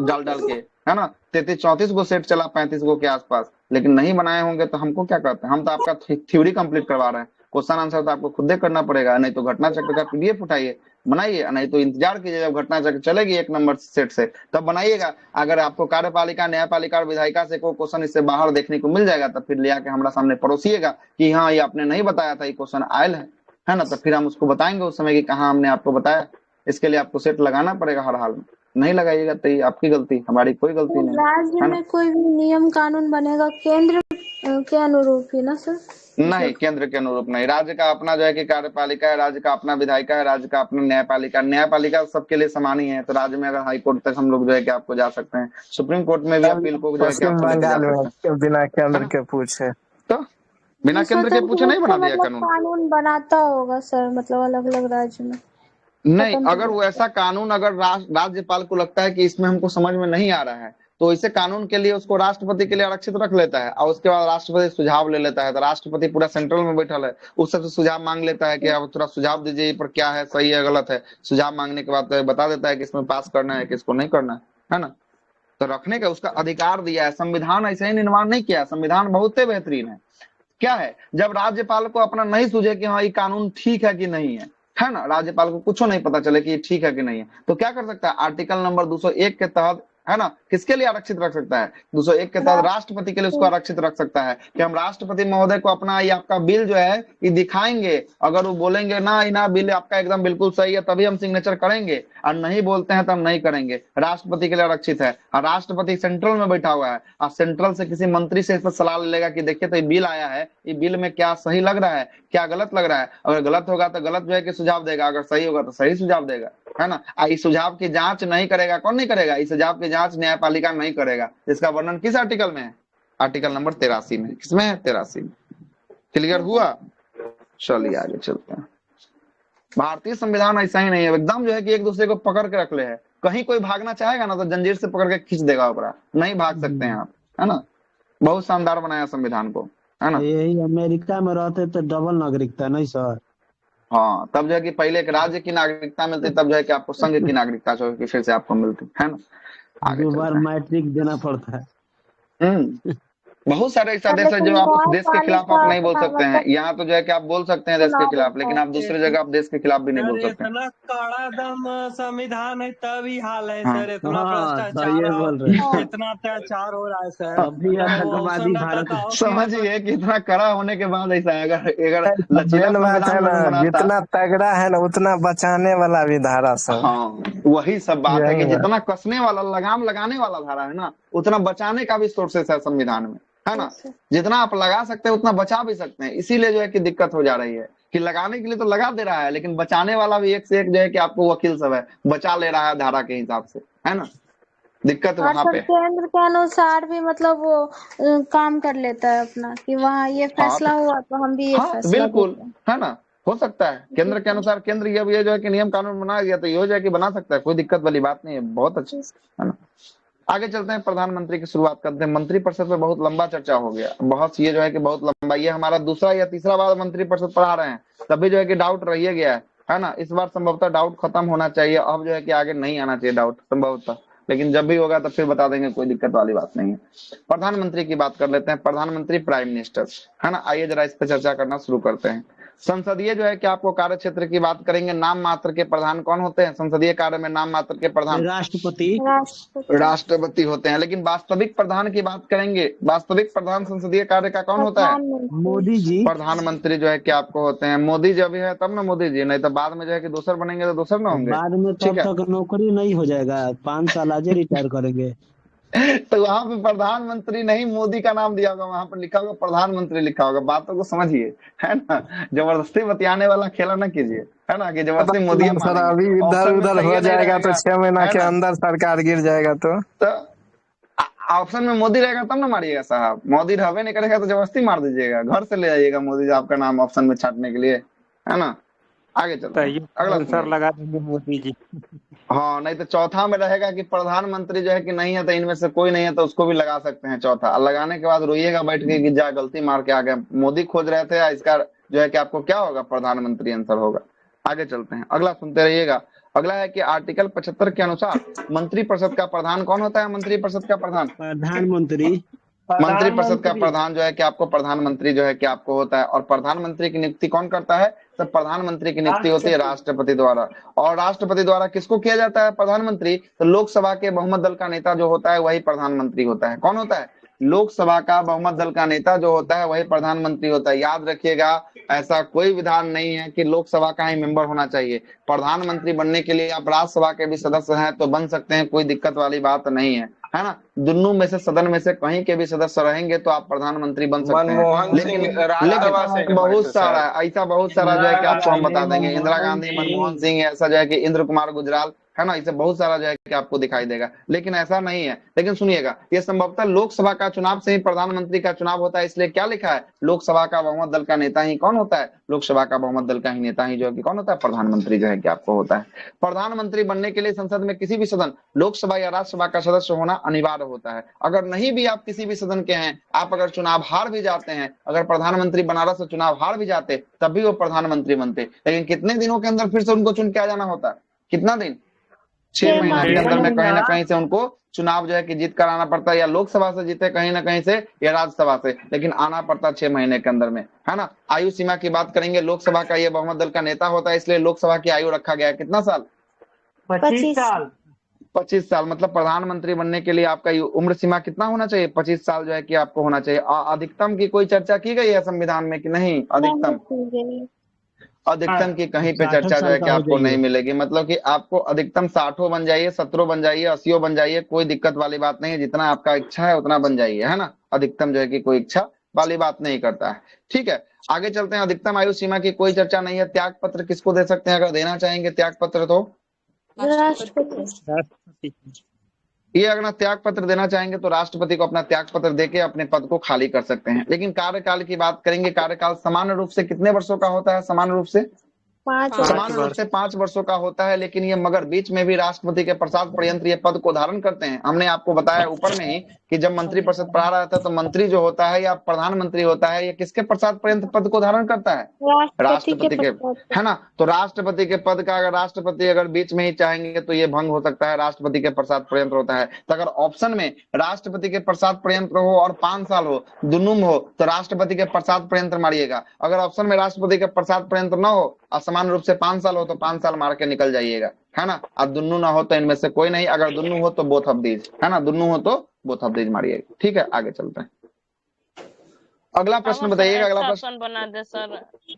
Speaker 1: डाल के, है ना। 33-34 गो सेट चला 35 गो के आसपास, लेकिन नहीं बनाए होंगे तो हमको क्या करते हैं। हम तो आपका थ्योरी कंप्लीट करवा रहे हैं, क्वेश्चन आंसर तो आपको खुद ही करना पड़ेगा। नहीं तो घटना चक्र का पीडीएफ उठाइए बनाइए, नहीं तो इंतजार कीजिए जब घटना चक्र चलेगी 1 नंबर सेट से, तब बनाइएगा। अगर आपको कार्यपालिका, न्यायपालिका और विधायिका से कोई क्वेश्चन इससे बाहर देखने को मिल जाएगा तो फिर ले आके हमारा सामने परोसिएगा कि हाँ ये आपने नहीं बताया था, ये क्वेश्चन आयल है ना। तो फिर हम उसको बताएंगे उस समय कि कहाँ हमने आपको बताया। इसके लिए आपको सेट लगाना पड़ेगा हर हाल में। नहीं लगाइएगा तो ये आपकी गलती, हमारी कोई गलती नहीं।
Speaker 3: राज्य में कोई भी नियम कानून बनेगा केंद्र के अनुरूप ही ना सर।
Speaker 1: नहीं, केंद्र के अनुरूप नहीं। राज्य का अपना जो है कि कार्यपालिका है, राज्य का अपना विधायिका है, राज्य का अपना न्यायपालिका। न्यायपालिका सबके लिए समान ही है, तो राज्य में अगर हाई कोर्ट तक हम लोग जो है कि आपको जा सकते हैं, सुप्रीम कोर्ट में भी अपील को जो है कि
Speaker 8: पश्चिम
Speaker 1: आपको लेके जा
Speaker 8: बंगाल
Speaker 1: सकते हैं।
Speaker 8: में बिना केंद्र के पूछे
Speaker 1: तो बिना
Speaker 3: ये
Speaker 1: केंद्र के
Speaker 3: स्वतंत्र
Speaker 1: पूछे नहीं
Speaker 3: रूप
Speaker 1: बना
Speaker 3: से
Speaker 1: दिया
Speaker 3: मतलब
Speaker 1: कानून?
Speaker 3: कानून बनाता होगा सर, मतलब अलग अलग राज्य में
Speaker 1: नहीं,
Speaker 3: स्वतंत्र
Speaker 1: अगर
Speaker 3: रूप
Speaker 1: वो ऐसा कानून अगर राज्यपाल को लगता है कि इसमें हमको समझ में नहीं आ रहा है, तो इसे कानून के लिए उसको राष्ट्रपति के लिए आरक्षित रख लेता है, और उसके बाद राष्ट्रपति सुझाव ले लेता है। तो राष्ट्रपति पूरा सेंट्रल में बैठल है, उस सबसे सुझाव मांग लेता है कि आप थोड़ा सुझाव दीजिए, ये पर क्या है, सही है गलत है। सुझाव मांगने के बाद तो बता देता है कि इसमें पास करना है, किसको नहीं करना है ना। तो रखने का उसका अधिकार दिया है। संविधान ऐसे ही निर्माण नहीं किया, संविधान बहुत ही बेहतरीन है। क्या है, जब राज्यपाल को अपना नहीं सूझे कि हाँ ये कानून ठीक है कि नहीं है ना, राज्यपाल को कुछ नहीं पता चले कि ये ठीक है कि नहीं है, तो क्या कर सकता है, आर्टिकल नंबर 201 के तहत, है ना, किसके लिए आरक्षित रख सकता है, 201 के तहत राष्ट्रपति के लिए उसको आरक्षित रख सकता है कि हम राष्ट्रपति महोदय को अपना ये आपका बिल जो है ये दिखाएंगे। अगर वो बोलेंगे ना बिल आपका एकदम बिल्कुल सही है, तभी हम सिग्नेचर करेंगे, और नहीं बोलते हैं तो हम नहीं करेंगे। राष्ट्रपति के लिए आरक्षित है, और राष्ट्रपति सेंट्रल में बैठा हुआ है, और सेंट्रल से किसी मंत्री से इस पर सलाह ले लेगा कि देखिए तो ये बिल आया है, ये बिल में क्या सही लग रहा है, क्या गलत लग रहा है। अगर गलत होगा तो गलत जो है कि सुझाव देगा, अगर सही होगा तो सही सुझाव देगा, है ना। इस सुझाव की जांच नहीं करेगा, कौन नहीं करेगा, इस सुझाव की जांच न्यायपालिका नहीं करेगा। इसका वर्णन किस आर्टिकल में है, आर्टिकल नंबर 83 में। किसमें है, 83 में। क्लियर हुआ? चलिए आगे चलते हैं। भारतीय संविधान ऐसा ही नहीं है, एकदम जो है कि एक दूसरे को पकड़ के रख ले है। कहीं कोई भागना चाहेगा ना तो जंजीर से पकड़ के खींच देगा ऊपर, नहीं भाग सकते हैं आप, है ना। बहुत शानदार बनाया संविधान को, है ना।
Speaker 2: यही अमेरिका में रहते तो डबल नागरिकता नहीं सर?
Speaker 1: हाँ, तब जो है कि पहले एक राज्य की नागरिकता मिलती, तब जो है कि आपको संघ की नागरिकता जो है कि फिर से आपको मिलती, है ना। आगे
Speaker 2: 2 बार
Speaker 1: चलते हैं।
Speaker 2: मैट्रिक देना पड़ता है।
Speaker 1: बहुत सारे ऐसा
Speaker 3: सर
Speaker 1: देश है जो
Speaker 3: लेकिन
Speaker 1: आप उस देश के खिलाफ आप
Speaker 3: न्यायपालिका
Speaker 1: नहीं बोल
Speaker 3: का
Speaker 1: सकते हैं।
Speaker 3: मतलब
Speaker 1: यहाँ तो जो है कि आप बोल सकते हैं देश के
Speaker 3: चुनाव
Speaker 1: खिलाफ,
Speaker 3: होता
Speaker 1: लेकिन
Speaker 3: है।
Speaker 1: आप दूसरी जगह आप देश के खिलाफ भी नहीं बोल
Speaker 4: सर
Speaker 1: सकते हैं।
Speaker 4: इतना कड़ा दम संविधान है तभी हाल है
Speaker 1: हाँ
Speaker 4: सर, इतना
Speaker 2: हाँ सही
Speaker 4: भ्रष्टाचार
Speaker 2: है
Speaker 4: और
Speaker 2: बोल रहे हैं।
Speaker 4: इतना अत्याचार हो रहा है सर।
Speaker 2: अभी
Speaker 4: जब वो
Speaker 2: आतंकवादी
Speaker 4: संडा
Speaker 2: भारत
Speaker 4: का ऑफ किया तो
Speaker 1: समझिए कि इतना कड़ा होने के बाद ऐसा है, अगर लचीला
Speaker 8: मेन बात है
Speaker 1: संविधान
Speaker 8: ना,
Speaker 1: बनाता।
Speaker 8: जितना तगड़ा है ना उतना बचाने वाला भी धारा सब।
Speaker 1: हाँ, वही सब बात है कि
Speaker 8: यही है।
Speaker 1: जितना कसने वाला, लगाम लगाने वाला धारा है ना, उतना बचाने का भी सोर्सेस है संविधान में, है ना। जितना आप लगा सकते हैं उतना बचा भी सकते हैं। इसीलिए जो है कि दिक्कत हो जा रही है कि लगाने के लिए तो लगा दे रहा है, लेकिन बचाने वाला भी एक से एक जो है कि आपको वकील सब है, बचा ले रहा है धारा के हिसाब से, है ना। दिक्कत
Speaker 3: और
Speaker 1: वहां
Speaker 3: सर
Speaker 1: पे।
Speaker 3: केंद्र के अनुसार भी मतलब वो काम कर लेता है अपना, कि वहाँ ये फैसला हुआ तो हम भी ये
Speaker 1: हाँ,
Speaker 3: फैसला
Speaker 1: बिल्कुल,
Speaker 3: देते हैं।
Speaker 1: है ना। हो सकता है केंद्र के अनुसार, केंद्र ये जो है कि नियम कानून बना दिया तो ये हो जाए कि बना सकता है, कोई दिक्कत वाली बात नहीं है, बहुत अच्छा, है ना। आगे चलते हैं, प्रधानमंत्री की शुरुआत करते हैं। मंत्रिपरिषद पे बहुत लंबा चर्चा हो गया, बहुत ये जो है कि बहुत लंबा, ये हमारा दूसरा या तीसरा बार मंत्रिपरिषद पढ़ा रहे हैं, तभी जो है कि डाउट रह गया है ना। इस बार संभवतः डाउट खत्म होना चाहिए, अब जो है कि आगे नहीं आना चाहिए डाउट संभवतः, लेकिन जब भी होगा तो फिर बता देंगे, कोई दिक्कत वाली बात नहीं है। प्रधानमंत्री की बात कर लेते हैं, प्रधानमंत्री प्राइम मिनिस्टर, है ना। आइए जरा इस पर चर्चा करना शुरू करते हैं। संसदीय जो है कि आपको कार्य क्षेत्र की बात करेंगे। नाम मात्र के प्रधान कौन होते हैं संसदीय कार्य में? नाम मात्र के प्रधान राष्ट्रपति होते हैं, लेकिन वास्तविक प्रधान की बात करेंगे, वास्तविक प्रधान संसदीय कार्य का कौन होता है?
Speaker 2: मोदी जी।
Speaker 1: प्रधानमंत्री जो है कि आपको होते हैं मोदी जी। अभी है तब ना मोदी जी, नहीं तो बाद में जो है कि दूसर बनेंगे तो दूसर ना होंगे,
Speaker 2: बाद में
Speaker 1: ठीक
Speaker 2: तब
Speaker 1: है।
Speaker 2: तक नौकरी नहीं हो जाएगा, 5 साल आज रिटायर करेंगे।
Speaker 1: तो वहां पे प्रधानमंत्री नहीं मोदी का नाम दिया होगा, वहां पर लिखा होगा प्रधानमंत्री लिखा होगा। बातों को समझिए, है ना। जबरदस्ती बतियाने वाला खेला ना कीजिए, है ना, कि जबरदस्ती मोदी
Speaker 8: सर अभी इधर उधर हो जाएगा तो 6 महीना के अंदर सरकार गिर जाएगा। तो
Speaker 1: ऑप्शन में मोदी रहेगा तब ना मारिएगा साहब, मोदी रहबे नहीं करेगा तो जबरदस्ती मार दीजिएगा, घर से ले आइएगा मोदी जी आपका नाम ऑप्शन में छाटने के लिए, है ना। आगे चलते हैं, अगला
Speaker 9: सर लगा देंगे मोदी जी।
Speaker 1: हाँ, नहीं तो चौथा में रहेगा कि प्रधानमंत्री जो है कि नहीं है, तो इनमें से कोई नहीं है तो उसको भी लगा सकते हैं चौथा। लगाने के बाद रोइएगा बैठ के कि जा गलती मार के आ गए, मोदी खोज रहे थे, इसका जो है कि आपको क्या होगा, प्रधानमंत्री आंसर होगा। आगे चलते हैं, अगला सुनते रहिएगा। अगला है कि आर्टिकल 75 के अनुसार मंत्रिपरिषद का प्रधान कौन होता है? मंत्रिपरिषद का प्रधान
Speaker 2: प्रधानमंत्री।
Speaker 1: मंत्रिपरिषद का प्रधान जो है कि आपको प्रधानमंत्री जो है कि आपको होता है। और प्रधानमंत्री की नियुक्ति कौन करता है? तो प्रधानमंत्री की नियुक्ति होती है राष्ट्रपति द्वारा। और राष्ट्रपति द्वारा किसको किया जाता है प्रधानमंत्री? तो लोकसभा के बहुमत दल का नेता जो होता है वही प्रधानमंत्री होता है। कौन होता है? लोकसभा का बहुमत दल का नेता जो होता है वही प्रधानमंत्री होता है। याद रखिएगा, ऐसा कोई विधान नहीं है कि लोकसभा का ही मेंबर होना चाहिए। प्रधानमंत्री बनने के लिए आप राज्यसभा के भी सदस्य हैं तो बन सकते हैं, कोई दिक्कत वाली बात नहीं है ना। दोनों में से, सदन में से कहीं के भी सदस्य रहेंगे तो आप प्रधानमंत्री बन सकते हैं।
Speaker 7: मनमोहन
Speaker 1: लेकिन
Speaker 7: सिंह राज्यसभा से हैं भाई,
Speaker 1: बहुत
Speaker 7: तो
Speaker 1: सारा ऐसा, बहुत सारा जो है कि आपको हम बता देंगे। इंदिरा
Speaker 4: मनमोहन
Speaker 1: गांधी, मनमोहन
Speaker 4: सिंह।
Speaker 1: सिंह, ऐसा जो है कि इंद्र कुमार गुजराल, है ना, इसे बहुत सारा जो है कि आपको दिखाई देगा, लेकिन ऐसा नहीं है। लेकिन सुनिएगा, ये संभवतः लोकसभा का चुनाव से ही प्रधानमंत्री का चुनाव होता है, इसलिए क्या लिखा है, लोकसभा का बहुमत दल का नेता ही कौन होता है, लोकसभा का बहुमत दल का ही नेता ही जो है कि कौन होता है, प्रधानमंत्री जो है कि आपको होता है। प्रधानमंत्री बनने के लिए संसद में किसी भी सदन, लोकसभा या राज्यसभा का सदस्य होना अनिवार्य होता है। अगर नहीं भी आप किसी भी सदन के हैं, आप अगर चुनाव हार भी जाते हैं, अगर प्रधानमंत्री बनारस से चुनाव हार भी जाते तब भी वो प्रधानमंत्री बनते, लेकिन कितने दिनों के अंदर फिर से उनको चुन के आ जाना होता है, कितना दिन, 6 महीने के अंदर में कहीं ना कहीं से उनको चुनाव जो है कि जीत कर आना पड़ता है, या लोकसभा से जीते कहीं ना कहीं से, या राज्यसभा से, लेकिन आना पड़ता 6 महीने के अंदर में, है ना। आयु सीमा की बात करेंगे, लोकसभा का ये बहुमत दल का नेता होता है, इसलिए लोकसभा की आयु रखा गया है कितना साल,
Speaker 4: 25 साल।
Speaker 1: 25 साल। मतलब प्रधानमंत्री बनने के लिए आपका उम्र सीमा कितना होना चाहिए, 25 साल जो है कि आपको होना चाहिए। अधिकतम की कोई चर्चा की गई है संविधान में कि नहीं, अधिकतम, अधिकतम की कहीं पे
Speaker 2: 60
Speaker 1: चर्चा जो है
Speaker 2: साल
Speaker 1: कि
Speaker 2: का हो
Speaker 1: आपको नहीं
Speaker 2: जाइए।
Speaker 1: मिलेगी। मतलब कि आपको अधिकतम 60 बन जाइए, 70 बन जाइए, 80 बन जाइए, कोई दिक्कत वाली बात नहीं है, जितना आपका इच्छा है उतना बन जाइए, है ना। अधिकतम जो है कि कोई इच्छा वाली बात नहीं करता है। ठीक है, आगे चलते हैं। अधिकतम आयु सीमा की कोई चर्चा नहीं है। त्याग पत्र किसको दे सकते हैं, अगर देना चाहेंगे त्याग पत्र तो
Speaker 3: राष्ट्रपति।
Speaker 1: ये अगर त्याग पत्र देना चाहेंगे तो राष्ट्रपति को अपना त्याग पत्र देके अपने पद को खाली कर सकते हैं। लेकिन कार्यकाल की बात करेंगे, कार्यकाल सामान्य रूप से कितने वर्षों का होता है, सामान्य रूप से
Speaker 3: 5
Speaker 1: सामान्य रूप से 5 वर्षों का होता है। लेकिन ये मगर बीच में भी राष्ट्रपति के प्रसाद पर्यंत ये पद को धारण करते हैं। हमने आपको बताया ऊपर में ही कि जब मंत्रिपरिषद पढ़ा रहा था तो मंत्री जो होता है या प्रधानमंत्री होता है, ये किसके प्रसाद पर्यंत पद को धारण करता है, राष्ट्रपति के, है ना। तो राष्ट्रपति के पद का अगर राष्ट्रपति अगर बीच में ही चाहेंगे तो ये भंग हो सकता है, राष्ट्रपति के प्रसाद पर्यंत होता है। तो अगर ऑप्शन में राष्ट्रपति के प्रसाद पर्यंत हो और 5 साल हो, दोनों में हो, तो राष्ट्रपति के प्रसाद पर्यंत मारिएगा। अगर ऑप्शन में राष्ट्रपति के प्रसाद पर्यंत न हो, असमान रूप से 5 साल हो तो 5 साल मार के निकल जाइएगा, है ना। अब दोनों ना हो तो इनमें से कोई नहीं, अगर दोनों हो तो बोथ ऑफ दीज, है ना, दोनों हो तो बोथ ऑफ दीज मारिएगा। ठीक है, आगे चलते हैं। अगला प्रश्न बताइएगा। अगला प्रश्न
Speaker 9: ऑप्शन बना दे सर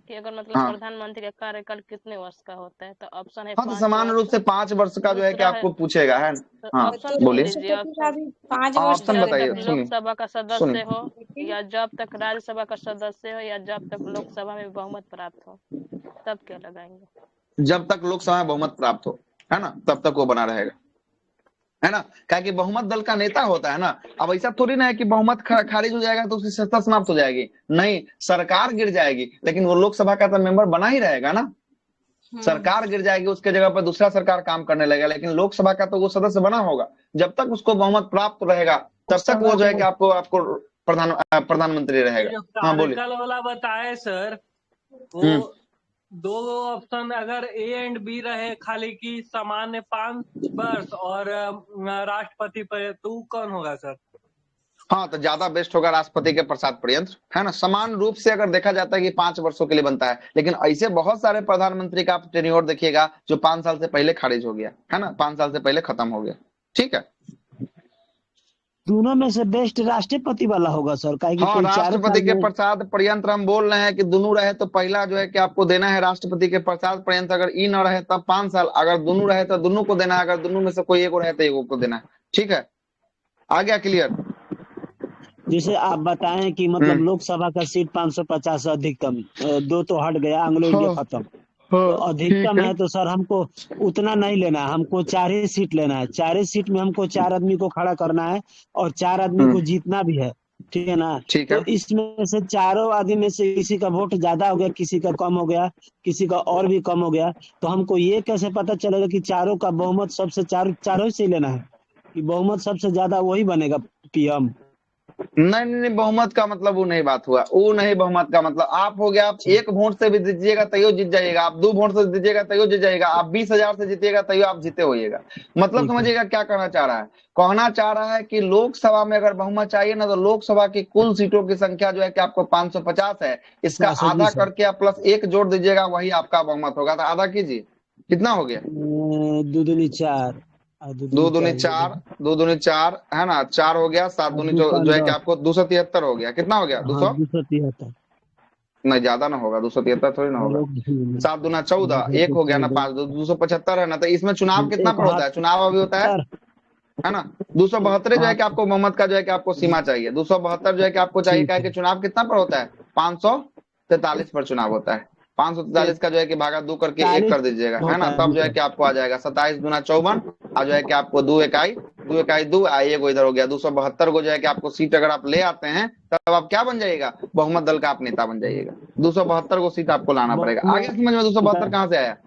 Speaker 9: कि अगर मतलब प्रधानमंत्री का कार्यकाल कितने वर्ष का होता है, तो ऑप्शन है
Speaker 1: हाँ, तो समान रूप से 5 वर्ष का जो है कि आपको पूछेगा, है। हाँ, बोलिए, ऑप्शन बताइए।
Speaker 9: लोकसभा का सदस्य हो, या जब तक राज्यसभा का सदस्य हो, या जब तक लोकसभा में बहुमत प्राप्त हो, तब क्या लगाएंगे।
Speaker 1: जब तक लोकसभा में बहुमत प्राप्त हो, है ना, तब तक वो बना रहेगा, है ना। क्या कि बहुमत दल का नेता होता है ना। अब ऐसा थोड़ी ना है कि बहुमत खारिज हो जाएगा तो उसकी सत्ता समाप्त हो जाएगी, नहीं, सरकार गिर जाएगी लेकिन वो लोकसभा का तो मेंबर बना ही रहेगा ना। सरकार गिर जाएगी, उसके जगह पर दूसरा सरकार काम करने लगेगा, लेकिन लोकसभा का तो वो सदस्य बना होगा। जब तक उसको बहुमत प्राप्त रहेगा तब तक वो जो है कि आपको प्रधानमंत्री रहेगा। हाँ, बोलिए।
Speaker 4: वाला बताए सर, वो 2 ऑप्शन अगर ए एंड बी रहे खाली की सामान्य 5 वर्ष और राष्ट्रपति पर, तो कौन होगा सर।
Speaker 1: हाँ, तो ज्यादा बेस्ट होगा राष्ट्रपति के प्रसाद पर्यंत, है ना। समान रूप से अगर देखा जाता है कि 5 वर्षों के लिए बनता है, लेकिन ऐसे बहुत सारे प्रधानमंत्री का आप टेन्योर देखिएगा जो 5 साल से पहले खारिज हो गया, है ना, 5 साल से पहले खत्म हो गया। ठीक है,
Speaker 2: दोनों में से बेस्ट राष्ट्रपति वाला होगा सर।
Speaker 1: हाँ, राष्ट्रपति के प्रसाद पर्यंत हम बोल रहे हैं कि दोनों रहे तो पहला जो है कि आपको देना है राष्ट्रपति के प्रसाद पर्यंत। अगर ई न रहे तब 5 साल, अगर दोनों रहे तो दोनों को देना है, अगर दोनों में से कोई एक रहे तो एक को देना है। ठीक है, आ गया क्लियर।
Speaker 2: जैसे आप बताएं कि मतलब लोकसभा का सीट 550 अधिकतम, 2 तो हट गया, एंग्लो इंडिया खत्म, तो अधिकतम है तो सर हमको उतना नहीं लेना है, हमको 4 ही सीट लेना है। 4 ही सीट में हमको 4 आदमी को खड़ा करना है और 4 आदमी को जीतना भी है, ठीक है ना। तो इसमें से चारों आदमी में से किसी का वोट ज्यादा हो गया, किसी का कम हो गया, किसी का और भी कम हो गया, तो हमको ये कैसे पता चलेगा कि चारों का बहुमत सबसे चारों से ही लेना है कि बहुमत सबसे ज्यादा वही बनेगा पीएम।
Speaker 1: नहीं, बहुमत का मतलब वो नहीं बात हुआ, वो नहीं बहुमत का मतलब। आप हो गया, आप 1 वोट से भी जीतिएगा तैयो जीत जाइएगा, आप 2 वोट से जीतिएगा तैयो जीत जाइएगा, आप 20,000 से जीतिएगा तैयो आप जीते होइएगा। मतलब समझिएगा क्या कहना चाह रहा है। कहना चाह रहा है कि लोकसभा में अगर बहुमत चाहिए ना, तो लोकसभा की कुल सीटों की संख्या जो है कि आपको 550 है, इसका आधा करके आप प्लस 1 जोड़ दीजिएगा, वही आपका बहुमत होगा। तो आधा कीजिए, कितना हो गया,
Speaker 2: 2 दूनी 4,
Speaker 1: दो दूनी 4, 2 दूनी 4 है ना, 4 हो गया, 7 दूनी जो है कि आपको 273 हो गया। कितना हो गया?
Speaker 2: 273
Speaker 1: नहीं, ज्यादा ना होगा, 273 थोड़ी ना होगा। 7 दूना 14, 1 हो गया ना, 5 275 है ना। तो इसमें चुनाव कितना पर होता है? चुनाव अभी होता है ना 272 जो है कि आपको मोहम्मद का जो है कि आपको सीमा चाहिए, 272 जो है कि आपको चाहिए। क्या कि चुनाव कितना पर होता है? 543 पर चुनाव होता है। 543 का जो है कि भागा 2 करके 1 कर दीजिएगा, है ना, तब जो है कि आपको आ जाएगा 27 दूना 54 और जो है कि आपको 2 इकाई 2 1 को इधर हो गया 272 को जो है कि आपको सीट अगर आप ले आते हैं तब आप क्या बन जाइएगा? बहुमत दल का आप नेता बन जाइएगा। 272 को सीट आपको लाना पड़ेगा। आगे समझ में 272 कहाँ से आया?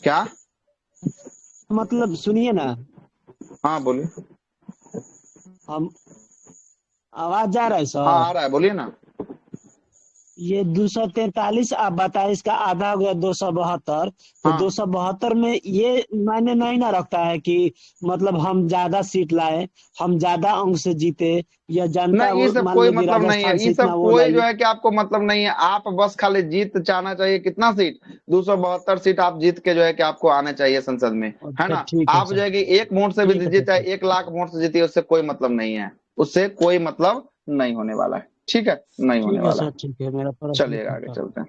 Speaker 1: क्या
Speaker 2: मतलब सुनिए ना।
Speaker 1: हाँ बोलिए।
Speaker 2: हम आवाज जा रहा है सर?
Speaker 1: हाँ आ रहा है, बोलिए ना।
Speaker 2: ये 243 आप बताए, इसका आधा हो गया 272। तो 272 में ये मायने नहीं ना रखता है कि मतलब हम ज्यादा सीट लाए, हम ज्यादा अंक से जीते, या जनता
Speaker 1: नहीं, ये सब कोई मतलब नहीं है। ये सब कोई जो है कि आपको मतलब नहीं है। आप बस खाली जीत चाहना चाहिए। कितना सीट? 272 सीट आप जीत के जो है कि आपको आना चाहिए संसद में, है ना। आप जो है कि 1 वोट से भी जीते, चाहे 1 लाख वोट से जीतिए, उससे कोई मतलब नहीं है। उससे कोई मतलब नहीं होने वाला है। ठीक है, नहीं होने वाला।
Speaker 2: ठीक है, मेरा
Speaker 1: चलिएगा आगे चलते हैं।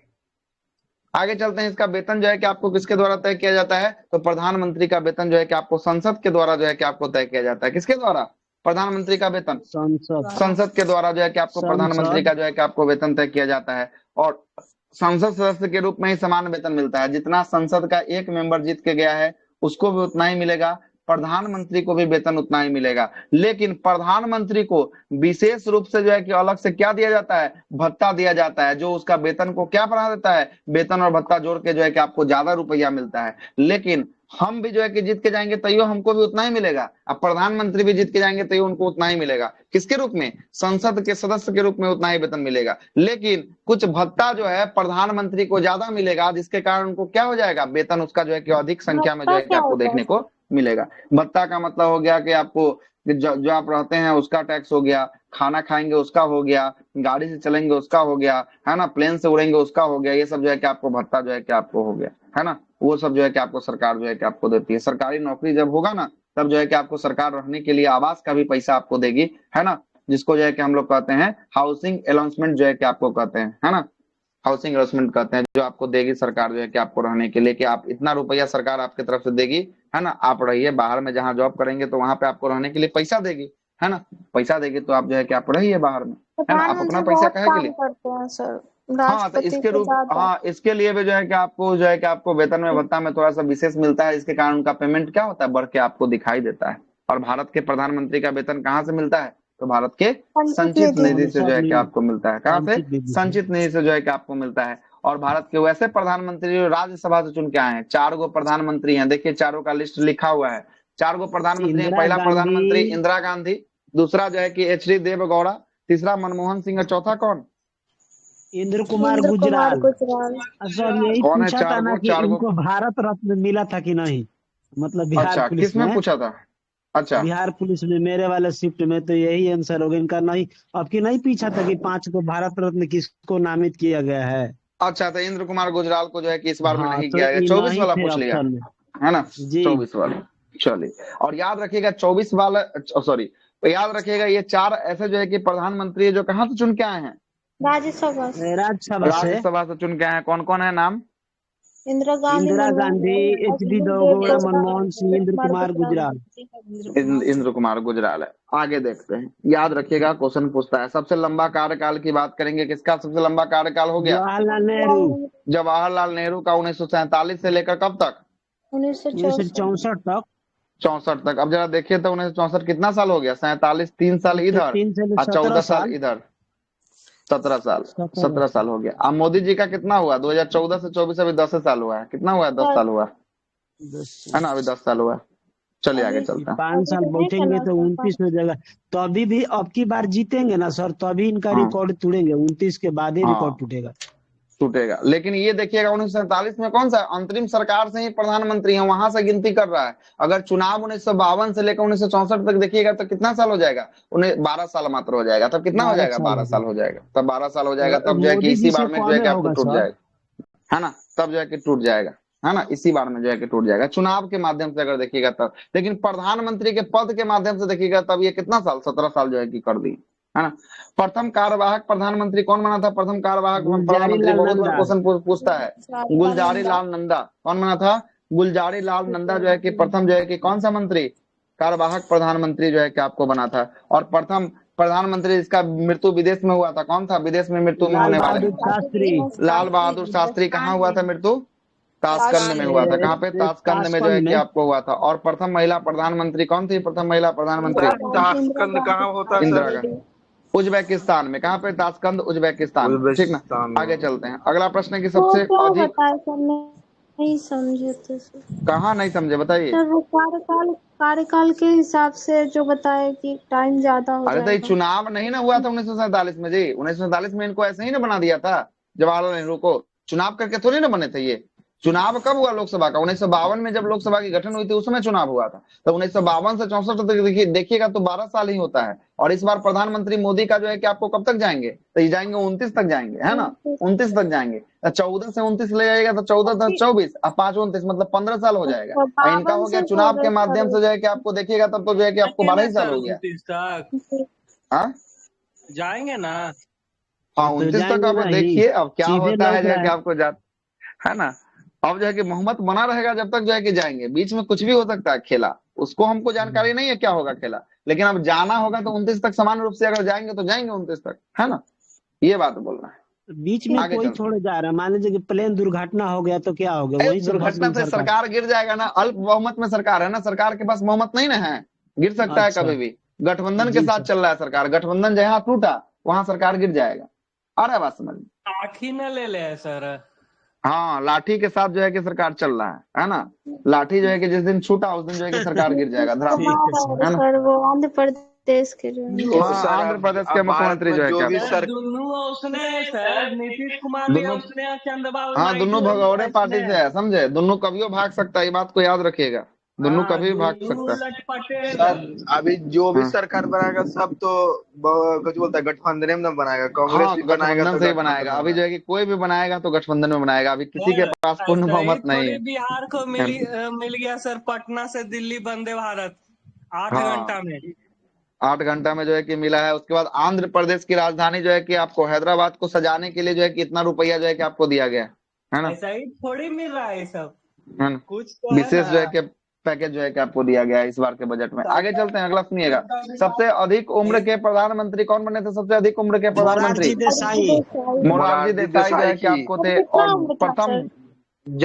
Speaker 1: आगे चलते हैं। इसका वेतन जो है कि आपको किसके द्वारा तय किया जाता है? तो प्रधानमंत्री का वेतन जो है कि आपको संसद के द्वारा जो है कि आपको तय किया जाता है। किसके द्वारा? प्रधानमंत्री का वेतन संसद के द्वारा जो है कि आपको प्रधानमंत्री का जो है कि आपको वेतन तय किया जाता है। और संसद सदस्य के रूप में ही समान वेतन मिलता है। जितना संसद का एक मेंबर जीत के गया है उसको भी उतना ही मिलेगा, प्रधानमंत्री को भी वेतन उतना ही मिलेगा। लेकिन प्रधानमंत्री को विशेष रूप से जो है कि अलग से क्या दिया जाता है? भत्ता दिया जाता है, जो उसका वेतन को क्या बढ़ा देता है? वेतन और भत्ता जोड़ के जो है कि आपको ज्यादा रुपया मिलता है। लेकिन हम भी जो है कि जीत के जाएंगे तैयो हमको भी उतना ही मिलेगा। अब प्रधानमंत्री भी जीत के जाएंगे तैयो उनको उतना ही मिलेगा। किसके रूप में? संसद के सदस्य के रूप में उतना ही वेतन मिलेगा। लेकिन कुछ भत्ता जो है प्रधानमंत्री को ज्यादा मिलेगा, जिसके कारण उनको क्या हो जाएगा? वेतन उसका जो है कि अधिक संख्या में जो है कि आपको देखने को मिलेगा। भत्ता का मतलब हो गया कि आपको जो आप रहते हैं उसका टैक्स हो गया, खाना खाएंगे उसका हो गया, गाड़ी से चलेंगे उसका हो गया, है ना, प्लेन से उड़ेंगे उसका हो गया। ये सब जो है कि आपको भत्ता जो है कि आपको हो गया, है ना। वो सब जो है कि आपको सरकार जो है कि आपको देती है। सरकारी नौकरी जब होगा ना तब जो है कि आपको सरकार रहने के लिए आवास का भी पैसा आपको देगी, है ना, जिसको जो है कि हम लोग कहते हैं हाउसिंग अलाउंसमेंट जो है कि आपको कहते हैं, है ना, हाउसिंग अलाउंसमेंट कहते हैं, जो आपको देगी सरकार जो है कि आपको रहने के लिए, कि आप इतना रुपया सरकार आपकी तरफ से देगी, है ना। आप रहिए बाहर में, जहाँ जॉब करेंगे तो वहां पे आपको रहने के लिए पैसा देगी, है ना, पैसा देगी तो आप जो है कि आप रहिए बाहर में, है ना। आप अपना पैसा कहे के लिए
Speaker 3: करते हैं सर।
Speaker 1: हाँ, तो इसके रूप इसके लिए भी जो है कि आपको जो है कि आपको वेतन में भत्ता में थोड़ा सा विशेष मिलता है। इसके कारण उनका पेमेंट क्या होता है? बढ़ के आपको दिखाई देता है। और भारत के प्रधानमंत्री का वेतन कहाँ से मिलता है? तो भारत के संचित निधि से जो है कि आपको मिलता है। कहाँ से? संचित निधि से जो है कि आपको मिलता है। और भारत के वैसे प्रधानमंत्री जो राज्यसभा से चुन के आए हैं, 4 गो प्रधानमंत्री हैं। देखिए चारों का लिस्ट लिखा हुआ है। 4 गो प्रधानमंत्री हैं। पहला प्रधानमंत्री इंदिरा गांधी, दूसरा जो है कि HD देवेगौड़ा, तीसरा मनमोहन सिंह और चौथा कौन?
Speaker 2: इंद्र कुमार गुजराल। सर यही पूछा था ना कि इनको भारत रत्न मिला था कि नहीं, मतलब बिहार पुलिस
Speaker 1: किसमें पूछा था? अच्छा,
Speaker 2: बिहार पुलिस में मेरे वाले शिफ्ट में तो यही आंसर होगा इनका। नहीं, अब की नहीं पूछा था कि 5 को भारत रत्न किसको नामित किया गया है?
Speaker 1: अच्छा, तो इंद्र कुमार गुजराल को जो है कि इस बार में नहीं किया गया। 24 वाला पूछ लिया, है ना, 24 वाला। चलिए, और याद रखिएगा 24 वाला, सॉरी, तो याद रखिएगा ये 4 ऐसे जो है कि प्रधानमंत्री जो कहाँ से चुन के आए हैं?
Speaker 3: राज्यसभा
Speaker 1: से चुन के आए हैं। कौन कौन है नाम?
Speaker 2: इंदिरा गांधी, HD देवेगौड़ा, मनमोहन सिंह, इंद्र कुमार गुजराल।
Speaker 1: इंद्र कुमार गुजराल है। आगे देखते हैं। याद रखिएगा क्वेश्चन पूछता है सबसे लंबा कार्यकाल की बात करेंगे। किसका सबसे लंबा कार्यकाल हो गया? जवाहरलाल नेहरू का 1947 से लेकर कब तक?
Speaker 2: 1964 तक।
Speaker 1: 64 तक। अब जरा देखिए तो 1964 कितना साल हो गया? 47, 3 साल इधर और 14 साल इधर, 17 साल। 17 साल हो गया। अब मोदी जी का कितना हुआ? 2014 से 24 अभी 10 साल हुआ है। कितना हुआ है? 10 साल हुआ है ना, अभी 10 साल हुआ है। चलिए आगे चलते हैं।
Speaker 2: 5 साल बैठेंगे तो 29 हो जाएगा। तो अभी भी अब की बार जीतेंगे ना सर, तो अभी इनका रिकॉर्ड टूटेंगे। 29 के बाद ही रिकॉर्ड टूटेगा।
Speaker 1: लेकिन ये देखिएगा 1947 में कौन सा अंतरिम सरकार से ही प्रधानमंत्री है, वहां से गिनती कर रहा है। अगर चुनाव 1952 से लेकर 1964 तक देखिएगा तो कितना साल हो जाएगा? 12 साल मात्र हो जाएगा। तब कितना हो जाएगा? 12 साल हो जाएगा। तब 12 साल हो जाएगा। तब जो है कि इसी बार में जो है कि आपको टूट जाएगा, है ना, तब जो है कि टूट जाएगा, है ना, इसी बार में जो है कि टूट जाएगा चुनाव के माध्यम से अगर देखिएगा तब। लेकिन प्रधानमंत्री के पद के माध्यम से देखिएगा तब ये कितना साल, 17 साल जो है कि कर दी, है ना। प्रथम कार्यवाहक प्रधानमंत्री कौन बना था? प्रथम कार्यवाहक प्रधानमंत्री बहुत बार क्वेश्चन पूछता है, गुलजारी लाल नंदा। कौन बना था? गुलजारी लाल नंदा जो है कि प्रथम जो है कि कौन सा मंत्री, कार्यवाहक प्रधानमंत्री जो है कि आपको बना था। और प्रथम प्रधानमंत्री जिसका मृत्यु विदेश में हुआ था, कौन था विदेश में मृत्यु में होने वाले? लाल बहादुर शास्त्री। कहाँ हुआ था मृत्यु? ताशकंद में हुआ था। कहाँ पे? ताशकंद में जो है कि आपको हुआ था। और प्रथम महिला प्रधानमंत्री कौन थी? प्रथम महिला प्रधानमंत्री
Speaker 7: ताशकंद कहाँ होता है?
Speaker 1: इंदिरा गांधी। उज्बेकिस्तान में। कहाँ पे? ताशकंद उज्बेकिस्तान, ठीक ना। आगे चलते हैं, अगला प्रश्न की सबसे अधिक
Speaker 3: नहीं समझे थे सर।
Speaker 1: कहाँ नहीं समझे बताइए?
Speaker 3: सर वो कार्यकाल के हिसाब से जो बताए कि टाइम ज्यादा हो
Speaker 1: अरे तो
Speaker 3: जाएगा।
Speaker 1: चुनाव नहीं ना हुआ था 1947 में जी। 1947 में इनको ऐसे ही ना बना दिया था जवाहरलाल नेहरू को, चुनाव करके थोड़ी ना बने थे ये। चुनाव कब हुआ लोकसभा का? 1952 में जब लोकसभा की गठन हुई थी उस समय चुनाव हुआ था। तो 1952 से 64 तक देखिएगा तो 12 साल ही होता है। और इस बार प्रधानमंत्री मोदी का जो है कि आपको कब तक जाएंगे? तो ये जाएंगे 29 तक जाएंगे, है ना, 29 तक जाएंगे। 14 से 29 ले जाएगा तो 14 तक 24 और 5 29 मतलब 15 साल हो जाएगा। और इनका हो गया चुनाव के माध्यम से जो है कि आपको देखिएगा तब तो जो है कि आपको 12 ही साल हो गया।
Speaker 4: जाएंगे ना?
Speaker 1: हाँ 29 तक। अब देखिए अब क्या होता है जो है कि आपको है ना। अब जो है कि मोहम्मद बना रहेगा जब तक जो है कि जाएंगे, बीच में कुछ भी हो सकता है खेला, उसको हमको जानकारी नहीं है क्या होगा खेला। लेकिन अब जाना होगा तो 29 तक समान रूप से अगर जाएंगे तो जाएंगे 29 तक, है ना, ये बात बोलना है।
Speaker 2: बीच में कोई छोड़ जा रहा है, मान लीजिए कि प्लेन दुर्घटना हो गया तो क्या हो गया? वही
Speaker 1: दुर्घटना से सरकार गिर जाएगा ना। अल्प बहुमत में सरकार है ना, सरकार के पास बहुमत नहीं ना है, गिर सकता है कभी भी। गठबंधन के साथ चल रहा है सरकार, गठबंधन जहाँ टूटा वहां सरकार गिर जाएगा। आ रहा है बात समझ?
Speaker 4: लाठी न ले ले सर।
Speaker 1: हाँ लाठी के साथ जो है कि सरकार चल रहा है ना। लाठी जो है कि जिस दिन छूटा उस दिन जो है कि सरकार गिर जाएगा धराम, है ना।
Speaker 3: सर वो आंध्र प्रदेश के जो
Speaker 1: आंध्र प्रदेश के मुख्यमंत्री जो है क्या
Speaker 4: नीतीश कुमार भी उसने चंद्रबाबू,
Speaker 1: हाँ दोनों भगौड़े पार्टी से है, समझे। दोनों कभी भाग सकता है, ये बात को याद रखिएगा। दोनों कभी भाग सकता है।
Speaker 7: सर अभी जो भी सरकार बनाएगा सब तो कुछ बोलता है गठबंधन में बनाएगा, कांग्रेस भी बनाएगा तो
Speaker 1: सही बनाएगा। अभी जो है कि कोई भी बनाएगा तो गठबंधन में बनाएगा। अभी किसी के पास पूर्ण बहुमत नहीं है।
Speaker 4: बिहार को मिल गया सर, पटना से दिल्ली वंदे भारत 8 घंटा में।
Speaker 1: 8 घंटा में जो है कि मिला है। उसके बाद आंध्र प्रदेश की राजधानी जो है कि आपको हैदराबाद को सजाने के लिए जो है कि इतना रुपया जो है कि आपको दिया गया है ना।
Speaker 4: ऐसा ही थोड़ी मिल रहा है सब,
Speaker 1: है ना,
Speaker 4: कुछ तो
Speaker 1: विशेष जो है कि पैकेज जो है कि आपको दिया गया है इस बार के बजट में। आगे चलते हैं, अगला सुनिएगा। सबसे अधिक उम्र के प्रधानमंत्री कौन बने थे? सबसे अधिक उम्र के प्रधानमंत्री मोरारजी देसाई जो है कि आपको थे। और प्रथम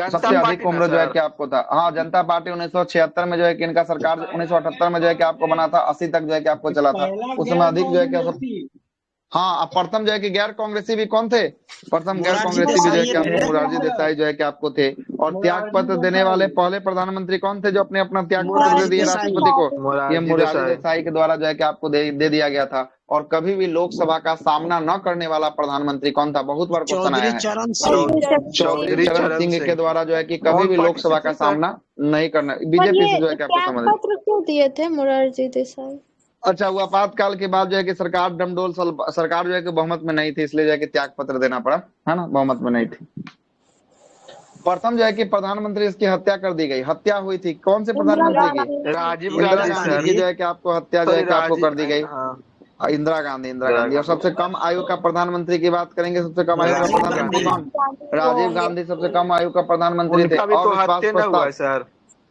Speaker 1: सबसे अधिक उम्र जो है कि आपको था, हाँ जनता पार्टी 1976 में जो है कि इनका सरकार 1978 में जो है कि आपको बना था, 80 तक जो है कि आपको चला था। उस समय अधिक जो है कि हाँ प्रथम जो है कि गैर कांग्रेसी भी कौन थे? प्रथम गैर कांग्रेसी भी जो है कि आपको मोरारजी देसाई जो है कि आपको थे। और त्याग पत्र देने वाले पहले प्रधानमंत्री कौन थे जो अपने अपना त्याग पत्र दे दिए राष्ट्रपति को? ये मोरारजी देसाई के द्वारा जो है कि आपको दे दिया गया था। और कभी भी लोकसभा का सामना न करने वाला प्रधानमंत्री कौन था? बहुत बार क्वेश्चन आया है। चौधरी चरण सिंह के द्वारा जो है कि कभी भी लोकसभा का सामना नहीं करना। बीजेपी से जो है कि आपको समझ
Speaker 3: पत्र क्यों दिए थे मोरारजी देसाई?
Speaker 1: अच्छा वो आपातकाल के बाद जो है कि सरकार डमडोल सरकार जो है कि बहुमत में नहीं थी, इसलिए जो है कि त्याग पत्र देना पड़ा, है ना, बहुमत में नहीं थी। प्रथम जो है कि प्रधानमंत्री इसकी हत्या कर दी गई। हत्या हुई थी कौन से प्रधानमंत्री की?
Speaker 7: राजीव
Speaker 1: इंदिरा गांधी की जो है कि आपको हत्या जो है कि आपको कर दी गई। इंदिरा गांधी। और सबसे कम आयु का प्रधानमंत्री की बात करेंगे, सबसे कम आयु का प्रधानमंत्री कौन? राजीव गांधी सबसे कम आयु का प्रधानमंत्री थे।